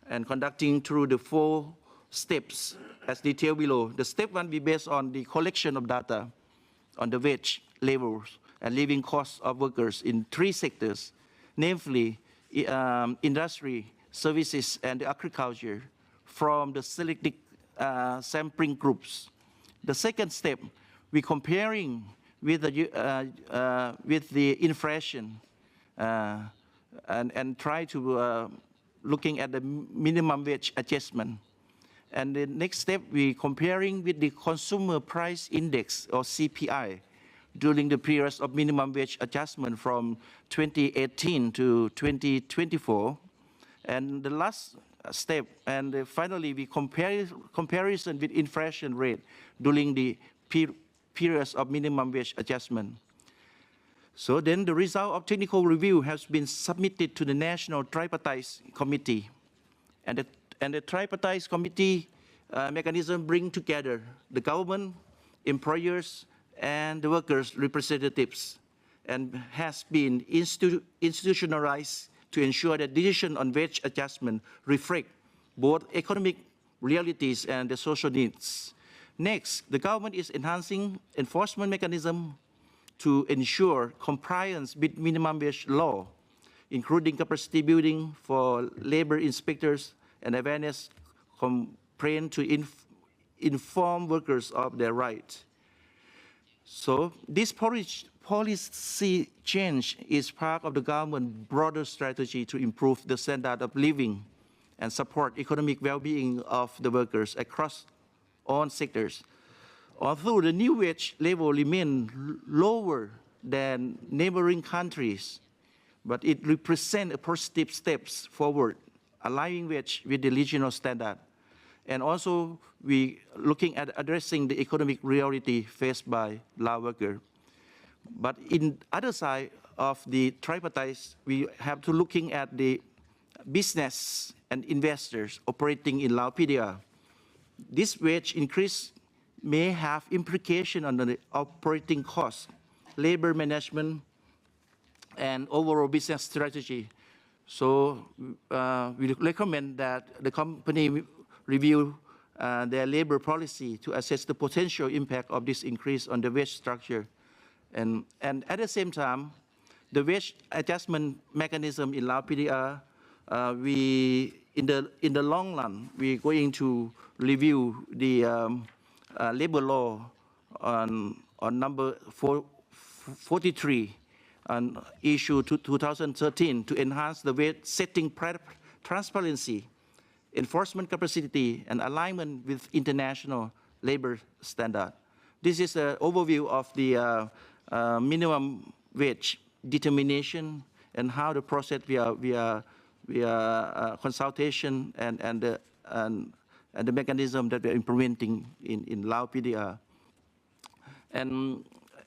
and conducting through the 4 steps as detailed below. The step 1 be based on the collection of data on the wage levels and living costs of workers in 3 sectors, namely industry, services, and agriculture from the selected sampling groups. The second step, we comparing with the inflation and try to looking at the minimum wage adjustment. And the next step, we comparing with the consumer price index or CPI during the periods of minimum wage adjustment from 2018 to 2024. And the last step, and finally, we comparison with inflation rate during the periods of minimum wage adjustment. So then the result of technical review has been submitted to the National Tripartite Committee. And the Tripartite Committee mechanism bring together the government, employers, and the workers' representatives, and has been institutionalized to ensure that decision on wage adjustment reflect both economic realities and the social needs. Next, the government is enhancing enforcement mechanism to ensure compliance with minimum wage law, including capacity building for labor inspectors and awareness campaign to inform workers of their rights. So this policy change is part of the government's broader strategy to improve the standard of living and support economic well-being of the workers across all sectors. Although the new wage level remains lower than neighboring countries, but it represents a positive steps forward, aligning wage with the regional standard. And also, we looking at addressing the economic reality faced by Lao workers. But in other side of the tripartite, we have to looking at the business and investors operating in Lao PDR. This wage increase may have implication on the operating costs, labor management, and overall business strategy. So we recommend that the company review their labor policy to assess the potential impact of this increase on the wage structure. And at the same time, the wage adjustment mechanism in Lao PDR, in the long run, we're going to review the labor law on number 43 on issue 2013 to enhance the wage setting transparency, enforcement capacity, and alignment with international labor standard. This is an overview of the minimum wage determination and how the process via consultation and the mechanism that we're implementing in Lao PDR. And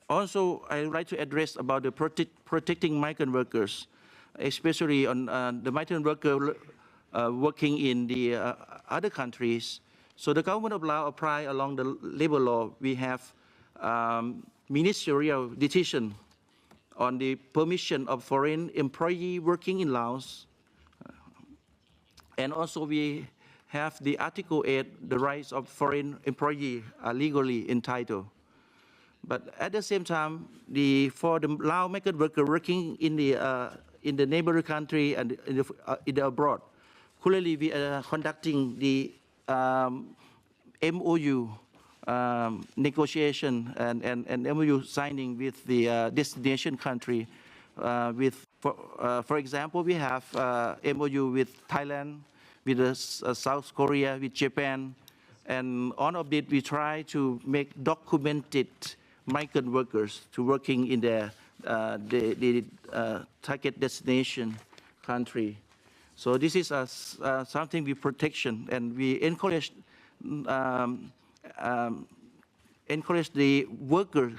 also, I would like to address about the protecting migrant workers, especially on the migrant worker working in the other countries. So the government of Laos apply along the labor law. We have ministerial decision on the permission of foreign employee working in Laos. And also we have the Article 8, the rights of foreign employee are legally entitled. But at the same time, for the Lao migrant worker working in the neighboring country and in the abroad, currently we are conducting the MOU negotiation and MOU signing with the destination country. For example, we have MOU with Thailand, with South Korea, with Japan, and all of it we try to make documented migrant workers to working in the target destination country. So this is something we protection, and we encourage the worker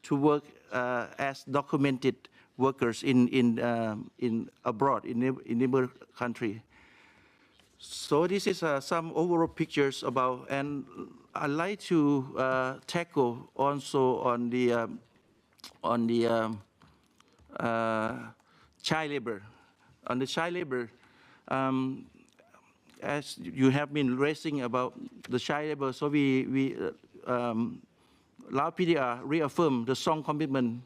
to work as documented workers in abroad, in neighbor country. So this is some overall pictures about, and I'd like to tackle also on the child labor. On the child labor, as you have been raising about the child labor, so Lao PDR reaffirmed the strong commitment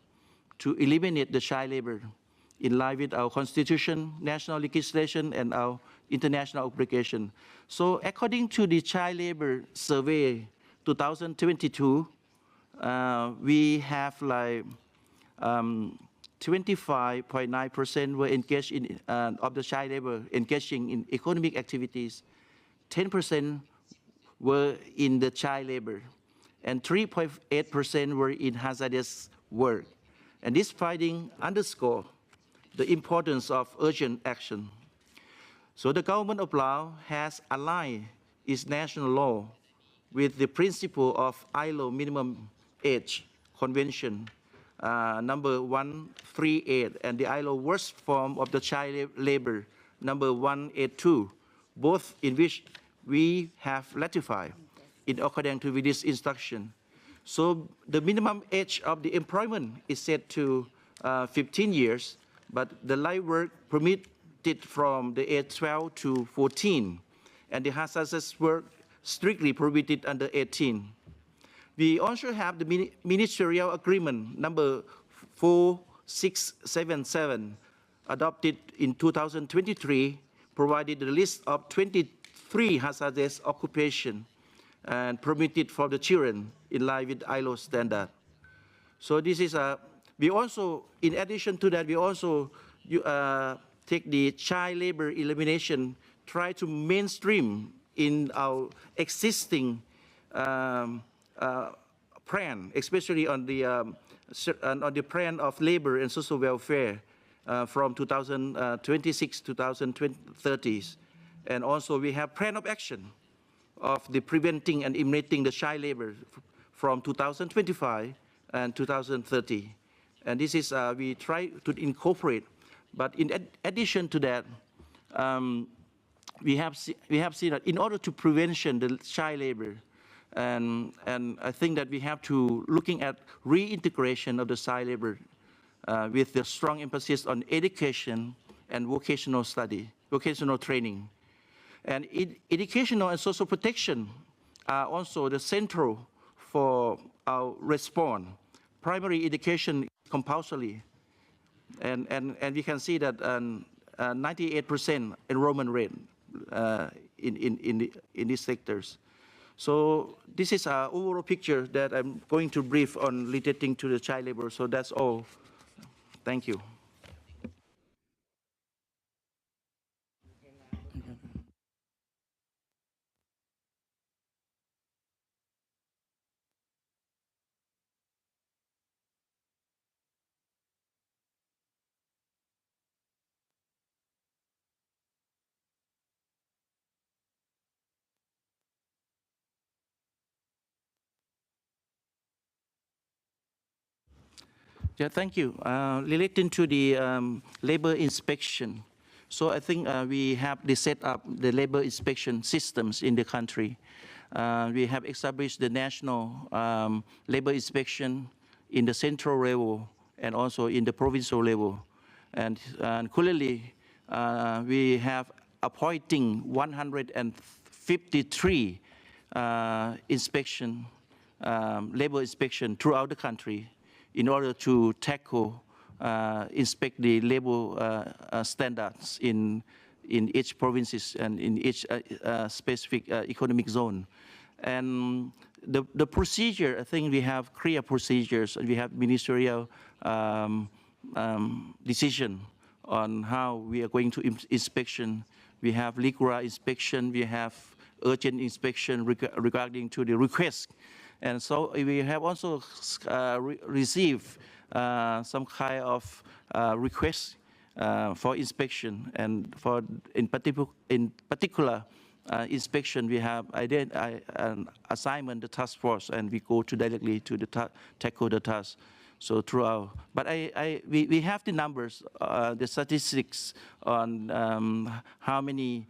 to eliminate the child labor in line with our constitution, national legislation, and our international obligation. So according to the Child Labor Survey 2022, we have like 25.9% were engaged in of the child labor engaging in economic activities. 10% were in the child labor, and 3.8% were in hazardous work. And this finding underscore the importance of urgent action. So the government of Laos has aligned its national law with the principle of ILO minimum age convention number 138 and the ILO worst form of the child labor number 182, both in which we have ratified in accordance with this instruction. So the minimum age of the employment is set to 15 years, but the light work permitted from the age 12 to 14, and the hazardous work strictly prohibited under 18. We also have the ministerial agreement number 4677 adopted in 2023, provided the list of 23 hazardous occupations and permitted for the children in line with ILO standard. So this is we also, in addition to that, we also take the child labor elimination, try to mainstream in our existing plan, especially on the plan of labor and social welfare from 2026 to 2030. And also we have plan of action of the preventing and eliminating the child labor from 2025 and 2030. And this is, we try to incorporate. But in addition to that, we have seen that in order to prevention the child labor, and I think that we have to looking at reintegration of the child labor with the strong emphasis on education and vocational study, vocational training. And educational and social protection are also the central for our response. Primary education is compulsory, and we can see that 98% enrollment rate in these sectors. So this is our overall picture that I'm going to brief on relating to the child labor. So that's all. Thank you. Yeah, thank you. Relating to the labor inspection, so I think we have set up the labor inspection systems in the country. We have established the national labor inspection in the central level and also in the provincial level. And currently, we have appointing 153 labor inspection throughout the country, in order to tackle, inspect the labor standards in each provinces and in each specific economic zone. And the procedure, I think we have clear procedures, and we have ministerial decision on how we are going to inspection. We have LICRA inspection, we have urgent inspection regarding to the request. And so we have also received some kind of requests for inspection, and for in particular inspection, we have an assignment the task force, and we go to directly to the tackle the task. So throughout, but we have the numbers, the statistics on how many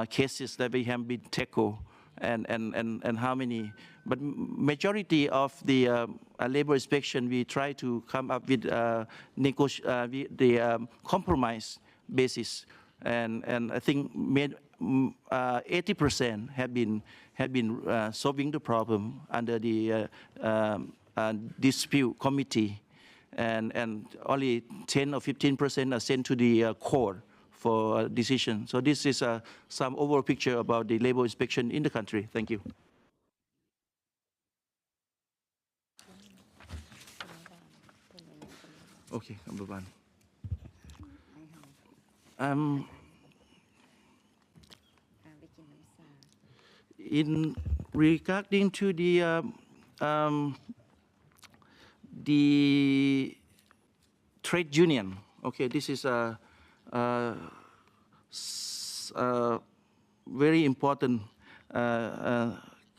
cases that we have been tackled, and how many. But majority of the labor inspection, we try to come up with the compromise basis, and I think 80% have been solving the problem under the dispute committee, and only 10 or 15% are sent to the court for decision. So this is some overall picture about the labor inspection in the country. Thank you. Okay, number one. In regarding to the trade union, okay, this is a very important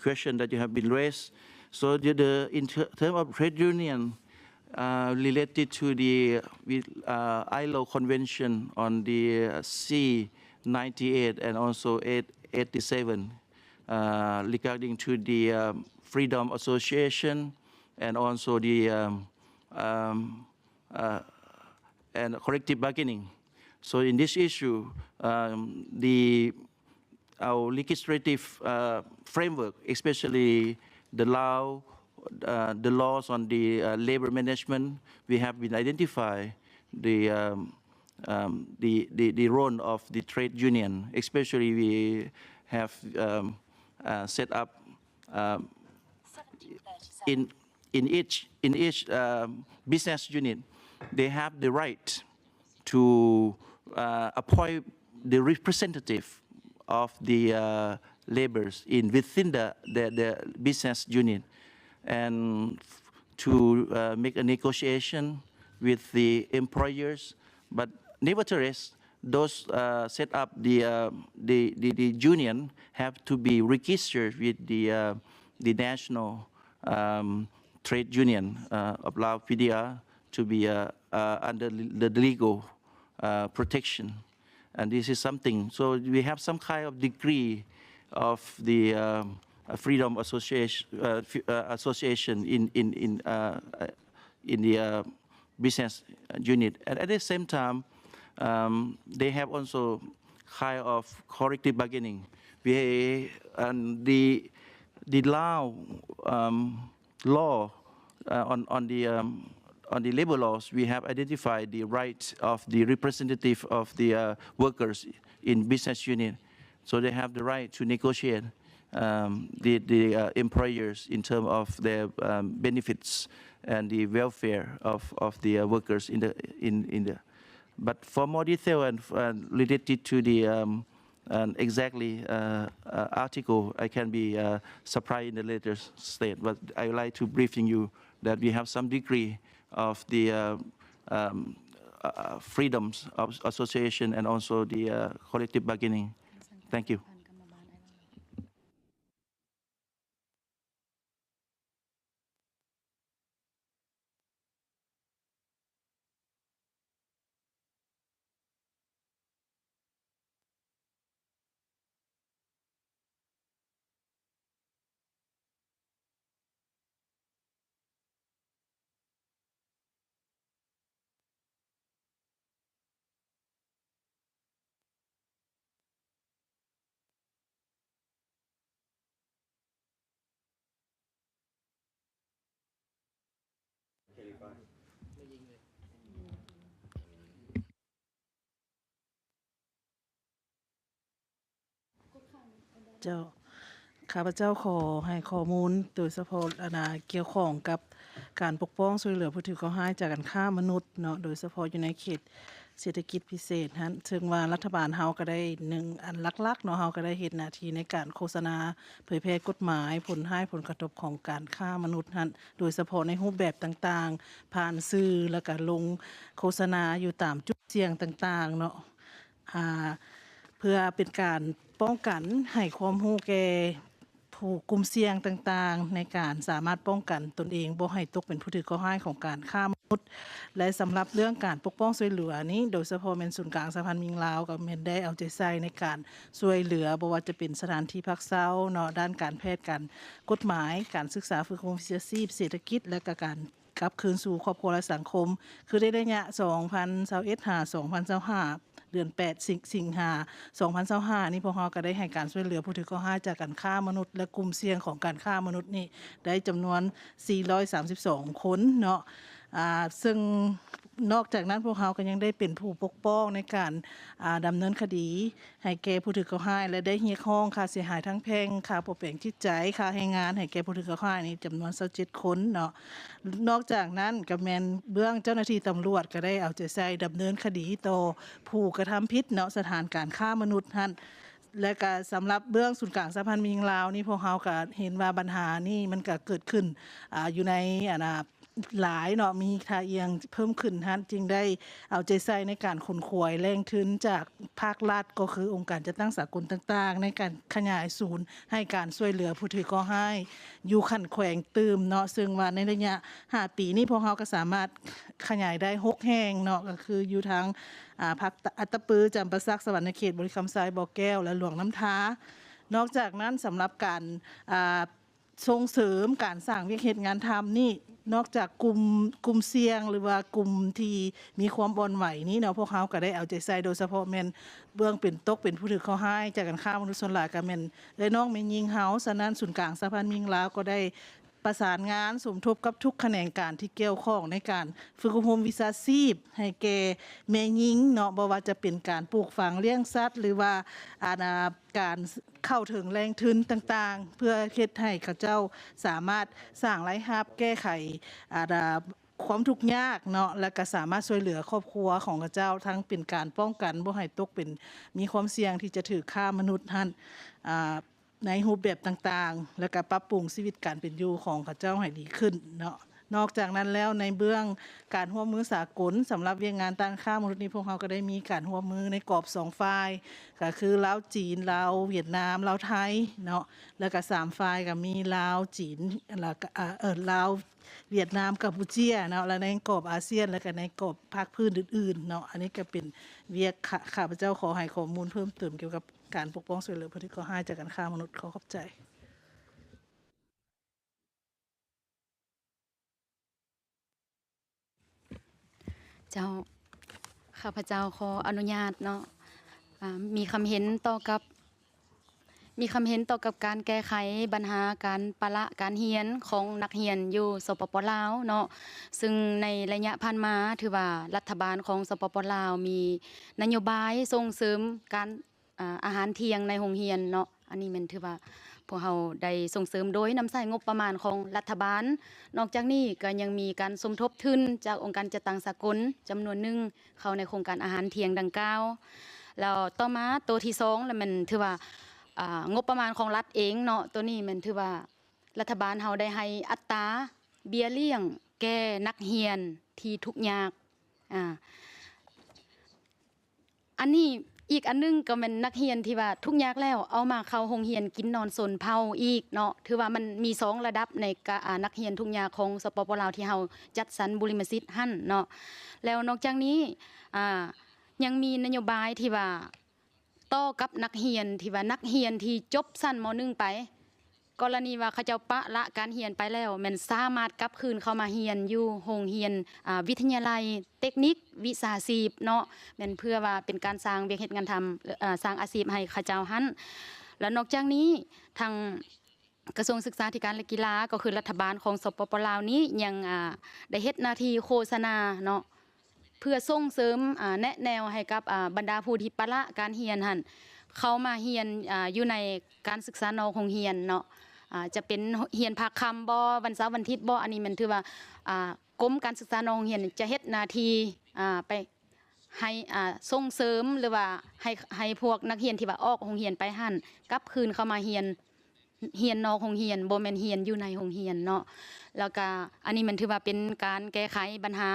question that you have been raised. So in terms of trade union related to the ILO Convention on the C98 and also 87 regarding to the freedom association and also the and collective bargaining. So in this issue, our legislative framework, especially the laws on the labor management, we have been identified the role of the trade union. Especially, we have set up in each business unit, they have the right to appoint the representative of the laborers within the business unit, and to make a negotiation with the employers. But nevertheless, those set up the union have to be registered with the national trade union of Lao PDR to be under the legal protection. And this is something, so we have some kind of degree of the freedom association in the business unit. And at the same time, they have also kind of collective bargaining. The Lao law on the labor laws, we have identified the rights of the representative of the workers in business unit. So they have the right to negotiate the employers in terms of their benefits and the welfare of the workers in the. But for more detail and related to the exactly article, I can be supplied in the later state. But I would like to briefing you that we have some degree of the freedoms of association and also the collective bargaining. Thank you.เจ้าข้าพเจ้าขอให้ข้อมูลโดยเฉพาะเกี่ยวข้องกับการปกป้องช่วยเหลือผู้ถูกกล่าวหาจากการฆ่ามนุษย์เนาะโดยเฉพาะอยู่ในเขตเศรษฐกิจพิเศษฮะซึ่งว่ารัฐบาลเฮาก็ได้อันลักๆเนาะเฮาก็ได้เฮ็ดหน้าที่ในการโฆษณาเผยแพร่กฎหมายผลกระทบของการฆ่ามนุษย์ฮะโดยเฉพาะในรูปแบบต่างๆผ่านสื่อแล้วก็ลงโฆษณาอยู่ตามจุดเสี่ยงต่างๆเนาะเพื่อเป็นการป้องกันให้ความรู้แก่ผู้กลุ่มเสี่ยงต่างๆในการสามารถป้องกันตนเองบ่ให้ตกเป็นผู้ถูกกล่าวหาของการฆ่ามนุษย์และสำหรับเรื่องการปกป้องช่วยเหลือนี้โดยเฉพาะแม่นศูนย์กลางสหพันธ์มิงลาวก็แม่นได้เอาใจใส่ในการช่วยเหลือบ่ว่าจะเป็นสถานที่พักเช้าเนาะด้านการแพทย์การกฎหมายการศึกษาฝึกอบรมวิชาชีพเศรษฐกิจและก็การกลับคืนสู่ครอบครัวและสังคมคือในระยะ2021-2025เดือน8 สิงหาคม 2025นี่พวกเราก็ได้ให้การช่วยเหลือผู้ถูกกล่าวหาจากการฆ่ามนุษย์และกลุ่มเสี่ยงของการฆ่ามนุษย์นี่ได้จำนวน432คนเนาะซึ่ง นอกจากนั้นพวกเขาก็ยังได้เป็นผู้ปกป้องในการดำเนินคดีให้แก่ผู้ถูกกล่าวหาและได้เรียกร้องค่าเสียหายทั้งแพ่งค่าปกป้องจิตใจค่าแรงงานให้แก่ผู้ถูกกล่าวหานี่จำนวน27คนเนาะนอกจากนั้นก็แม่นเบื้องเจ้าหน้าที่ตำรวจก็ได้เอาใจใส่ดำเนินคดีต่อผู้กระทำผิดเนาะสถานการค้ามนุษย์หั่นและก็สำหรับเบื้องศูนย์กลางสหพันธ์หญิงลาวนี่พวกเขาก็เห็นว่าปัญหานี่มันก็เกิดขึ้นอยู่ในหลายเนาะมีท่าเอียงเพิ่มขึ้นฮะจึงได้เอาใจใส่ในการขนขวยแรงทุนจากภาครัฐก็คือองค์การจัดตั้งสากลต่างๆในการขยายศูนย์ให้การช่วยเหลือผู้ถือก่อให้อยู่ขันแขวงตืมเนาะซึ่งว่าในระยะ5 ปีนี้พวกเขาก็สามารถขยายได้6แห่งเนาะก็คืออยู่ทั้งภาคอัตตปือจำปาสักสวรรณเขตบริคำทรายบ่อแก้วและหลวงน้ำท้านอกจากนั้นสำหรับการส่งเสริมการสร้างวิกฤตงานทำนี่นอกจากกลุ่มเสี่ยงหรือว่ากลุ่มที่มีความอ่อนไหวนี้เนาะพวกเขาก็ได้เอาใจใส่โดยเฉพาะแม่นเบื้องเป็นตกเป็นผู้ถือเข้าให้จากการฆ่ามนุษย์ชนหลายก็แม่นได้น้องแม่ยิงเฮาฉะนั้นศูนย์กลางสหพันธ์หญิงลาวก็ได้ประสานงานสมทบกับทุกแขนงการที่เกี่ยวข้องในการฝึกอบรมวิชาชีพให้แก่แม่หญิงเนาะบ่ว่าจะเป็นการปลูกฝังเลี้ยงสัตว์หรือว่าการเข้าถึงแรงทุนต่างๆเพื่อเฮ็ดให้เขาเจ้าสามารถสร้างรายรับแก้ไขความทุกข์ยากเนาะและก็สามารถช่วยเหลือครอบครัวของเขาเจ้าทั้งเป็นการป้องกันบ่ให้ตกเป็นมีความเสี่ยงที่จะถูกฆ่ามนุษย์หั่นในรูปแบบต่างๆและก็ปรับปรุงชีวิตการเป็นอยู่ของเขาเจ้าให้ดีขึ้นเนาะนอกจากนั้นแล้วในเบื้องการร่วมมือสากลสำหรับเวียงงานต้านฆ่ามนุษย์นี้พวกเขาก็ได้มีการร่วมมือในกรอบ2ฝ่ายก็คือลาวจีนลาวเวียดนามลาวไทยเนาะแล้วก็3ฝ่ายก็มีลาวจีนแล้วก็ลาวเวียดนามกัมพูชาเนาะและในกรอบอาเซียนแล้วก็ในกรอบภาคพื้นอื่นๆเนาะอันนี้ก็เป็นเวียกข้าพเจ้าขอให้ข้อมูลเพิ่มเติมเกี่ยวกับการปกป้องช่วยเหลือผู้ที่ก่อให้จากการฆ่ามนุษย์ขอบใจเจ้าข้าพเจ้าขออนุญาตเนาะมีคำเห็นต่อกับการแก้ไขปัญหาการปะละการเรียนของนักเรียนอยู่สปป.ลาวเนาะซึ่งในระยะผ่านมาถือว่ารัฐบาลของสปป.ลาวมีนโยบายส่งเสริมการอาหารเที่ยงในโรงเรียนเนาะอันนี้มันถือว่าพวกเราได้ส่งเสริมโดยนำใช้งบประมาณของรัฐบาลนอกจากนี้ก็ยังมีการสมทบทุนจากองค์การจัดตั้งสากลจำนวนหนึ่งเข้าในโครงการอาหารเที่ยงดังกล่าวแล้วต่อมาตัวที่2แล้วมันถือว่างบประมาณของรัฐเองเนาะตัวนี้มันถือว่ารัฐบาลเฮาได้ให้อัตราเบี้ยเลี้ยงแก่นักเรียนที่ทุกข์ยากอันนี้อีกอันนึงก็เป็นนักเรียนที่ว่าทุกยากแล้วเอามาเข้าโรงเรียนกินนอนสนเผาอีกเนาะถือว่ามันมี2ระดับในนักเรียนทุกยากของสปป.ลาวที่เฮาจัดสรรบุริมสิทธิ์หั่นเนาะแล้วนอกจากนี้ยังมีนโยบายที่ว่าต่อกับนักเรียนที่ว่านักเรียนที่จบชั้นม.1 ไปกรณีว่าเขาเจ้าปะละการเรียนไปแล้วมันสามารถกลับคืนเข้ามาเรียนอยู่โรงเรียนวิทยาลัยเทคนิควิชาชีพเนาะแม่นเพื่อว่าเป็นการสร้างเวียกเฮ็ดงานทำสร้างอาชีพให้เขาเจ้าหั่นแล้วนอกจากนี้ทางกระทรวงศึกษาธิการและกีฬาก็คือรัฐบาลของสปป.ลาวนี้ยังได้เฮ็ดหน้าที่โฆษณาเนาะเพื่อส่งเสริมแนะแนวให้กับบรรดาผู้ที่ปะละการเรียนหั่นเข้ามาเรียนอยู่ในการศึกษานอกโรงเรียนเนาะจะเป็นเรียนภาคค่ำบ่วันเสาร์วันอาทิตย์บ่อันนี้มันถือว่ากรมการศึกษานอกโรงเรียนจะเฮ็ดหน้าที่ไปให้ส่งเสริมหรือว่าให้พวกนักเรียนที่ว่าออกโรงเรียนไปหั่นกลับคืนเข้ามาเรียนนอกโรงเรียนบ่แม่นเรียนอยู่ในโรงเรียนเนาะแล้วก็อันนี้มันถือว่าเป็นการแก้ไขปัญหา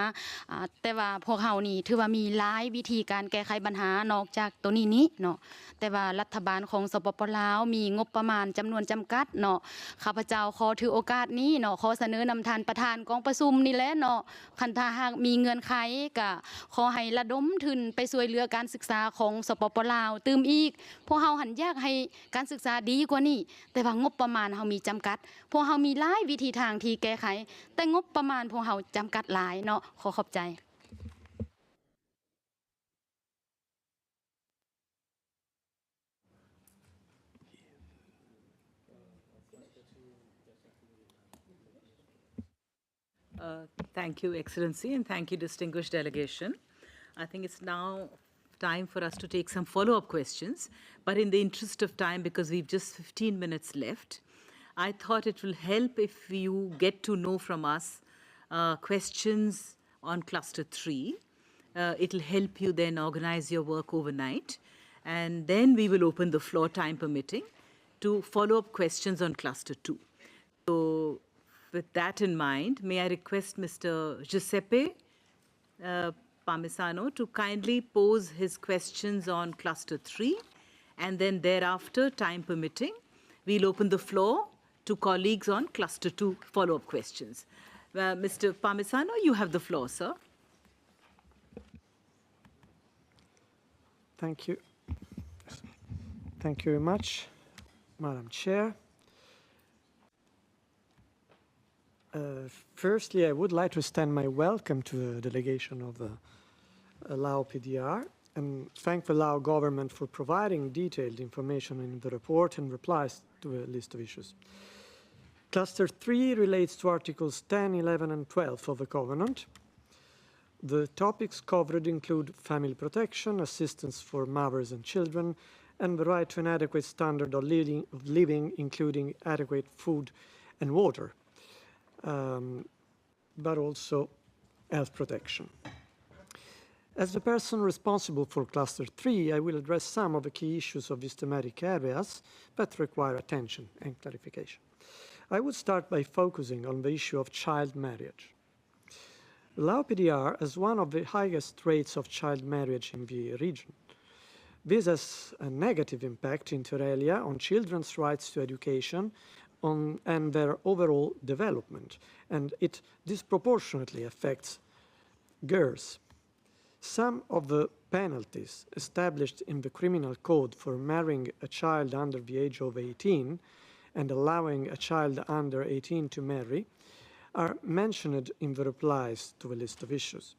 แต่ว่าพวกเฮานี่ถือว่ามีหลายวิธีการแก้ไขปัญหานอกจากตัวนี้เนาะแต่ว่ารัฐบาลของสปป.ลาวมีงบประมาณจำนวนจำกัดเนาะข้าพเจ้าขอถือโอกาสนี้เนาะขอเสนอนำท่านประธานกองประชุมนี่แหละเนาะคันถ้าหากมีเงื่อนไขก็ขอให้ระดมทุนไปช่วยเหลือการศึกษาของสปป.ลาวเติมอีกพวกเฮาหันอยากให้การศึกษาดีกว่านี้แต่ว่างบประมาณเฮามีจำกัดพวกเฮามีหลายวิธีทางที่แก้ไขแต่งบประมาณพวกเฮาจำกัดหลายเนาะขอขอบใจ Thank you, Excellency, and thank you, distinguished delegation. I think it's now time for us to take some follow-up questions, but in the interest of time, because we've just 15 minutes left, I thought it will help if you get to know from us questions on Cluster 3. It'll help you then organize your work overnight, and then we will open the floor, time permitting, to follow-up questions on Cluster 2. So, with that in mind, may I request Mr. Giuseppe Parmisano to kindly pose his questions on Cluster 3, and then thereafter, time permitting, we'll open the floor to colleagues on Cluster 2 follow-up questions. Mr. Parmisano, you have the floor, sir. Thank you. Thank you very much, Madam Chair. Firstly, I would like to extend my welcome to the delegation of the Lao PDR and thank the Lao government for providing detailed information in the report and replies to a list of issues. Cluster 3 relates to Articles 10, 11, and 12 of the Covenant. The topics covered include family protection, assistance for mothers and children, and the right to an adequate standard of living including adequate food and water. But also health protection. As the person responsible for Cluster 3, I will address some of the key issues of these thematic areas that require attention and clarification. I would start by focusing on the issue of child marriage. Lao PDR has one of the highest rates of child marriage in the region. This has a negative impact, inter alia, on children's rights to education and their overall development, and it disproportionately affects girls. Some of the penalties established in the criminal code for marrying a child under the age of 18 and allowing a child under 18 to marry are mentioned in the replies to the list of issues.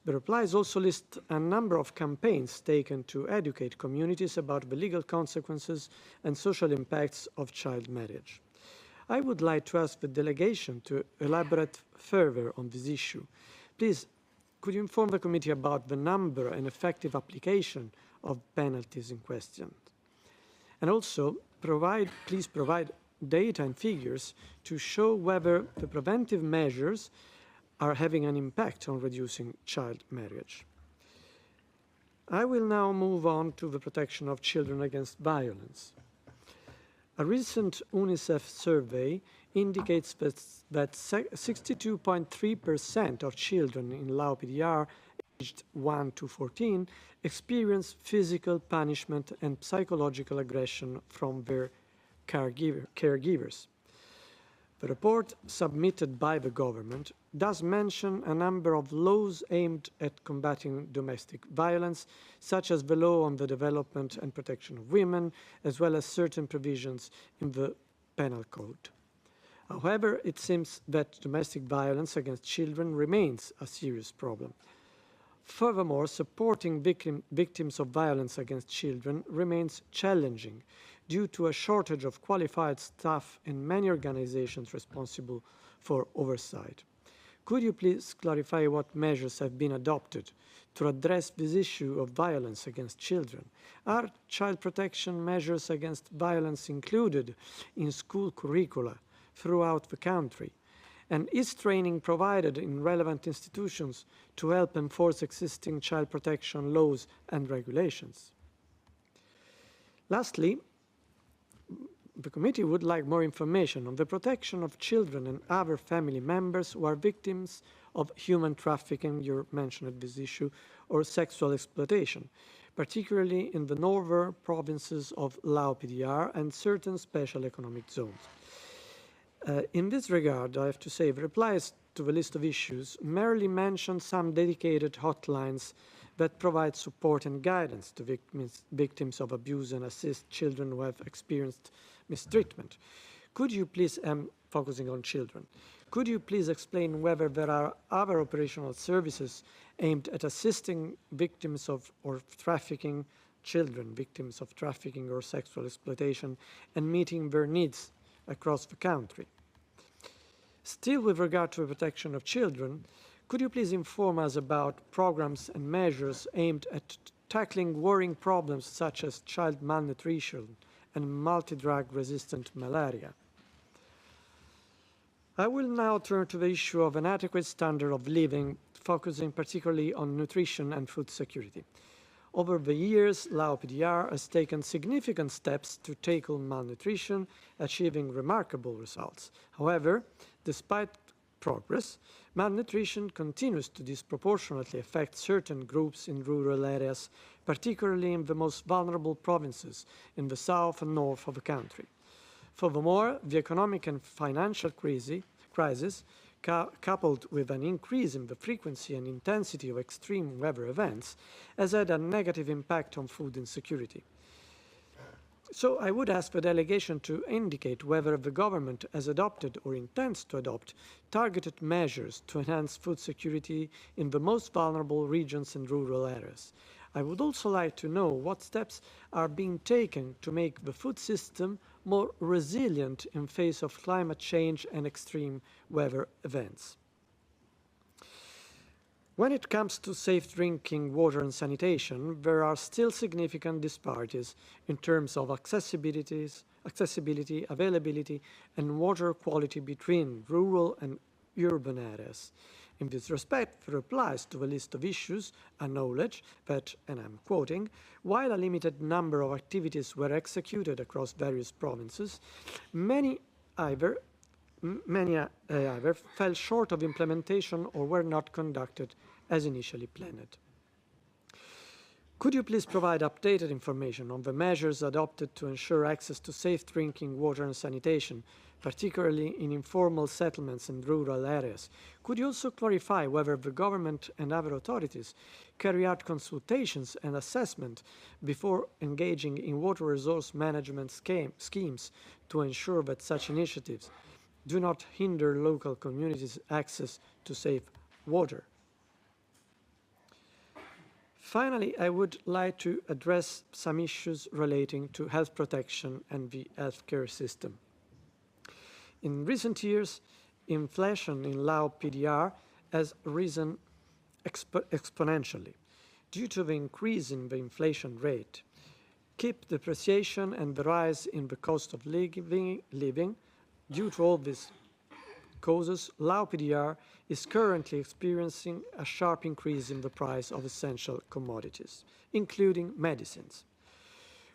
The replies also list a number of campaigns taken to educate communities about the legal consequences and social impacts of child marriage. I would like to ask the delegation to elaborate further on this issue. Please, could you inform the committee about the number and effective application of penalties in question? And also, please provide data and figures to show whether the preventive measures are having an impact on reducing child marriage. I will now move on to the protection of children against violence. A recent UNICEF survey indicates that 62.3% of children in Lao PDR aged 1 to 14 experience physical punishment and psychological aggression from their caregivers. The report submitted by the government does mention a number of laws aimed at combating domestic violence, such as the law on the development and protection of women, as well as certain provisions in the penal code. However, it seems that domestic violence against children remains a serious problem. Furthermore, supporting victims of violence against children remains challenging due to a shortage of qualified staff in many organizations responsible for oversight. Could you please clarify what measures have been adopted to address this issue of violence against children? Are child protection measures against violence included in school curricula throughout the country? And is training provided in relevant institutions to help enforce existing child protection laws and regulations? Lastly, the committee would like more information on the protection of children and other family members who are victims of human trafficking, you mentioned this issue, or sexual exploitation, particularly in the northern provinces of Lao PDR and certain special economic zones. In this regard, I have to say, the replies to the list of issues merely mention some dedicated hotlines that provide support and guidance to victims of abuse and assist children who have experienced mistreatment. Could you please, focusing on children, could you please explain whether there are other operational services aimed at assisting victims of trafficking, children victims of trafficking or sexual exploitation, and meeting their needs across the country? Still, with regard to the protection of children, could you please inform us about programs and measures aimed at tackling worrying problems such as child malnutrition and multi-drug resistant malaria? I will now turn to the issue of an adequate standard of living, focusing particularly on nutrition and food security. Over the years, Lao PDR has taken significant steps to tackle malnutrition, achieving remarkable results. However, despite progress, malnutrition continues to disproportionately affect certain groups in rural areas, particularly in the most vulnerable provinces in the south and north of the country. Furthermore, the economic and financial crisis, coupled with an increase in the frequency and intensity of extreme weather events, has had a negative impact on food insecurity. So I would ask the delegation to indicate whether the government has adopted or intends to adopt targeted measures to enhance food security in the most vulnerable regions and rural areas. I would also like to know what steps are being taken to make the food system more resilient in face of climate change and extreme weather events. When it comes to safe drinking water and sanitation, there are still significant disparities in terms of accessibility, availability, and water quality between rural and urban areas. In this respect, the replies to the list of issues acknowledge that, and I'm quoting, while a limited number of activities were executed across various provinces, many either fell short of implementation or were not conducted as initially planned. Could you please provide updated information on the measures adopted to ensure access to safe drinking water and sanitation, particularly in informal settlements and rural areas? Could you also clarify whether the government and other authorities carry out consultations and assessment before engaging in water resource management schemes to ensure that such initiatives do not hinder local communities' access to safe water? Finally, I would like to address some issues relating to health protection and the healthcare system. In recent years, inflation in Lao PDR has risen exponentially due to the increase in the inflation rate. Keep depreciation and the rise in the cost of living. Due to all these causes, Lao PDR is currently experiencing a sharp increase in the price of essential commodities, including medicines.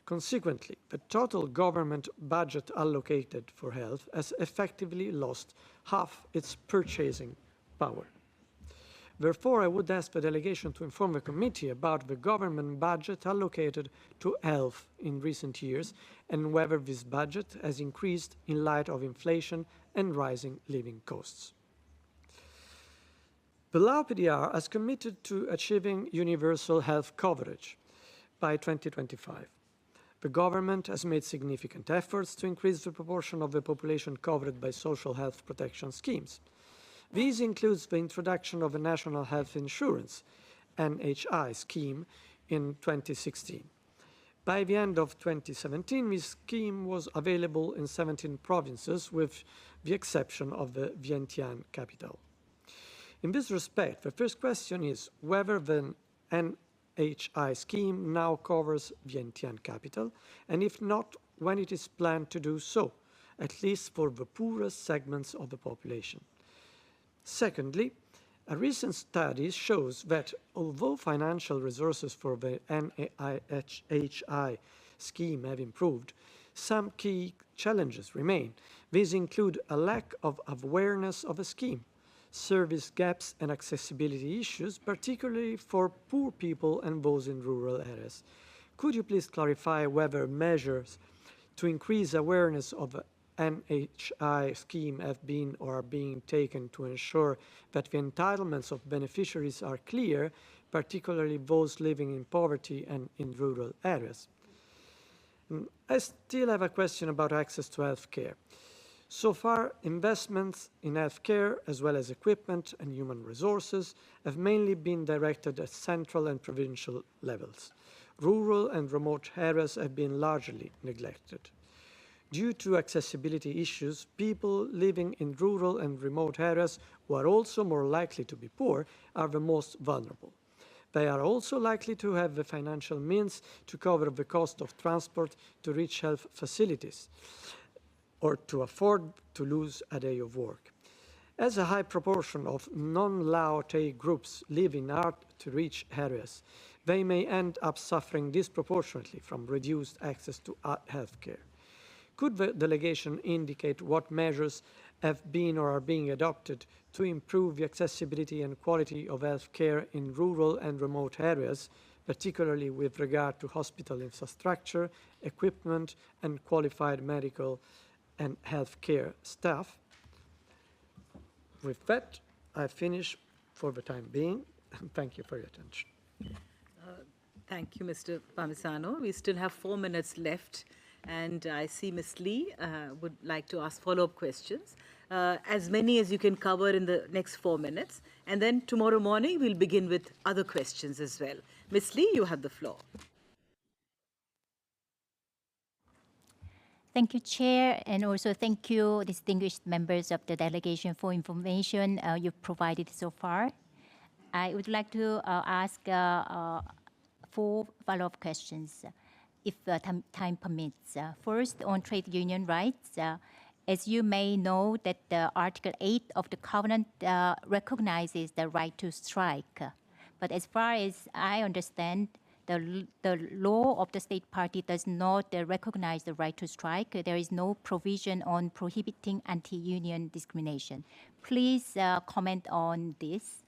Consequently, the total government budget allocated for health has effectively lost half its purchasing power. Therefore, I would ask the delegation to inform the committee about the government budget allocated to health in recent years and whether this budget has increased in light of inflation and rising living costs. The Lao PDR has committed to achieving universal health coverage by 2025. The government has made significant efforts to increase the proportion of the population covered by social health protection schemes. These include the introduction of a national health insurance, NHI scheme, in 2016. By the end of 2017, this scheme was available in 17 provinces, with the exception of the Vientiane capital. In this respect, the first question is whether the NHI scheme now covers Vientiane capital, and if not, when it is planned to do so, at least for the poorest segments of the population. Secondly, a recent study shows that although financial resources for the NHI scheme have improved, some key challenges remain. These include a lack of awareness of the scheme, service gaps and accessibility issues, particularly for poor people and those in rural areas. Could you please clarify whether measures to increase awareness of the NHI scheme have been or are being taken to ensure that the entitlements of beneficiaries are clear, particularly those living in poverty and in rural areas? I still have a question about access to health care. So far, investments in health care, as well as equipment and human resources, have mainly been directed at central and provincial levels. Rural and remote areas have been largely neglected. Due to accessibility issues, people living in rural and remote areas who are also more likely to be poor are the most vulnerable. They are also likely to have the financial means to cover the cost of transport to reach health facilities or to afford to lose a day of work. As a high proportion of non-Lao Tay groups live in hard-to-reach areas, they may end up suffering disproportionately from reduced access to health care. Could the delegation indicate what measures have been or are being adopted to improve the accessibility and quality of health care in rural and remote areas, particularly with regard to hospital infrastructure, equipment, and qualified medical and health care staff? With that, I finish for the time being, and thank you for your attention. Thank you, Mr. Palmisano. We still have 4 minutes left, and I see Ms. Lee would like to ask follow-up questions. As many as you can cover in the next 4 minutes, and then tomorrow morning we'll begin with other questions as well. Ms. Lee, you have the floor. Thank you, Chair, and also thank you, distinguished members of the delegation, for information you've provided so far. I would like to ask 4 follow-up questions, if time permits. First, on trade union rights. As you may know, that Article 8 of the Covenant recognizes the right to strike. But as far as I understand, the law of the state party does not recognize the right to strike. There is no provision on prohibiting anti-union discrimination. Please comment on this.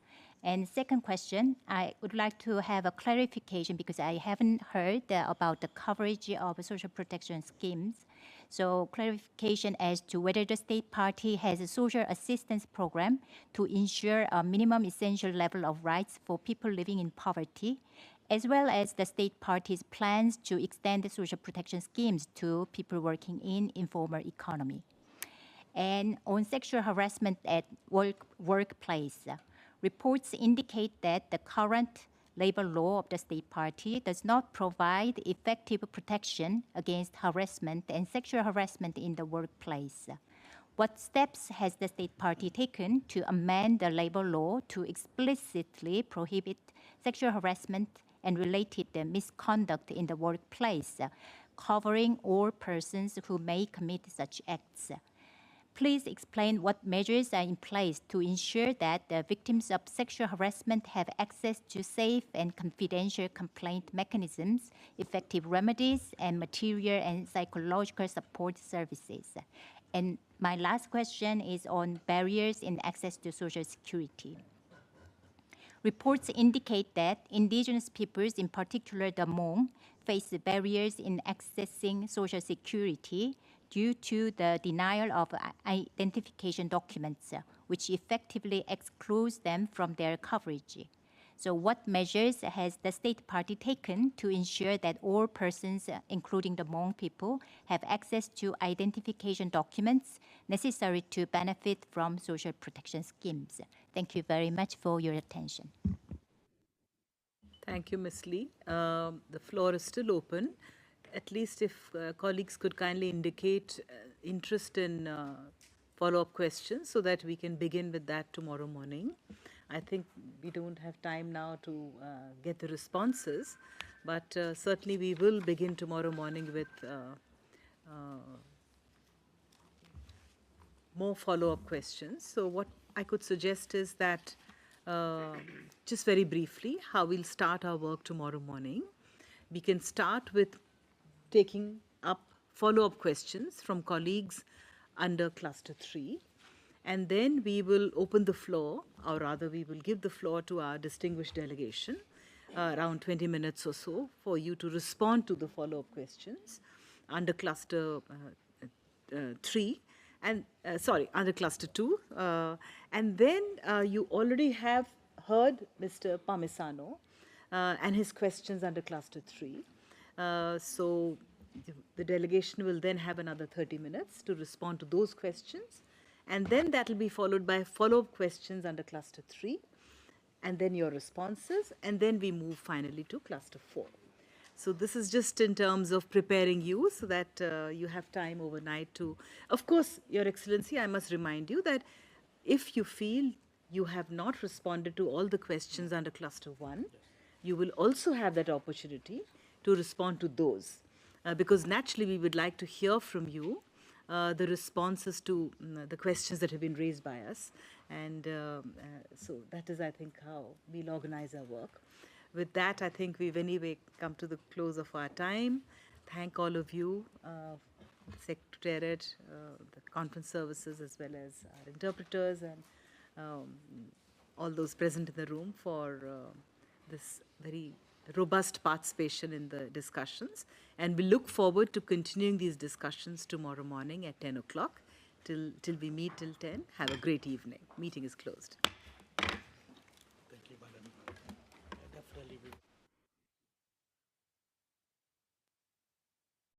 And second question, I would like to have a clarification because I haven't heard about the coverage of social protection schemes. So clarification as to whether the state party has a social assistance program to ensure a minimum essential level of rights for people living in poverty, as well as the state party's plans to extend the social protection schemes to people working in informal economy. And on sexual harassment at workplace, reports indicate that the current labor law of the state party does not provide effective protection against harassment and sexual harassment in the workplace. What steps has the state party taken to amend the labor law to explicitly prohibit sexual harassment and related misconduct in the workplace, covering all persons who may commit such acts? Please explain what measures are in place to ensure that the victims of sexual harassment have access to safe and confidential complaint mechanisms, effective remedies, and material and psychological support services. And my last question is on barriers in access to Social Security. Reports indicate that indigenous peoples, in particular the Hmong, face barriers in accessing Social Security due to the denial of identification documents, which effectively excludes them from their coverage. So what measures has the state party taken to ensure that all persons, including the Hmong people, have access to identification documents necessary to benefit from social protection schemes? Thank you very much for your attention. Thank you, Ms. Lee. The floor is still open. At least if colleagues could kindly indicate interest in follow-up questions so that we can begin with that tomorrow morning. I think we don't have time now to get the responses, but certainly we will begin tomorrow morning with more follow-up questions. So what I could suggest is that just very briefly, how we'll start our work tomorrow morning. We can start with taking up follow-up questions from colleagues under Cluster 3. And then we will open the floor, or rather we will give the floor to our distinguished delegation, around 20 minutes or so, for you to respond to the follow-up questions under Cluster 3. And under Cluster 2. And then you already have heard Mr. Palmisano and his questions under Cluster 3. So the delegation will then have another 30 minutes to respond to those questions. And then that will be followed by follow-up questions under Cluster 3, and then your responses, and then we move finally to Cluster 4. So this is just in terms of preparing you so that you have time overnight to, of course, Your Excellency, I must remind you that if you feel you have not responded to all the questions under cluster 1, you will also have that opportunity to respond to those. Because naturally we would like to hear from you the responses to the questions that have been raised by us. And so that is, I think, how we'll organize our work. With that, I think we've anyway come to the close of our time. Thank all of you, Secretariat, the conference services, as well as our interpreters and all those present in the room for this very robust participation in the discussions. And we look forward to continuing these discussions tomorrow morning at 10 o'clock. Till we meet till 10, have a great evening. Meeting is closed.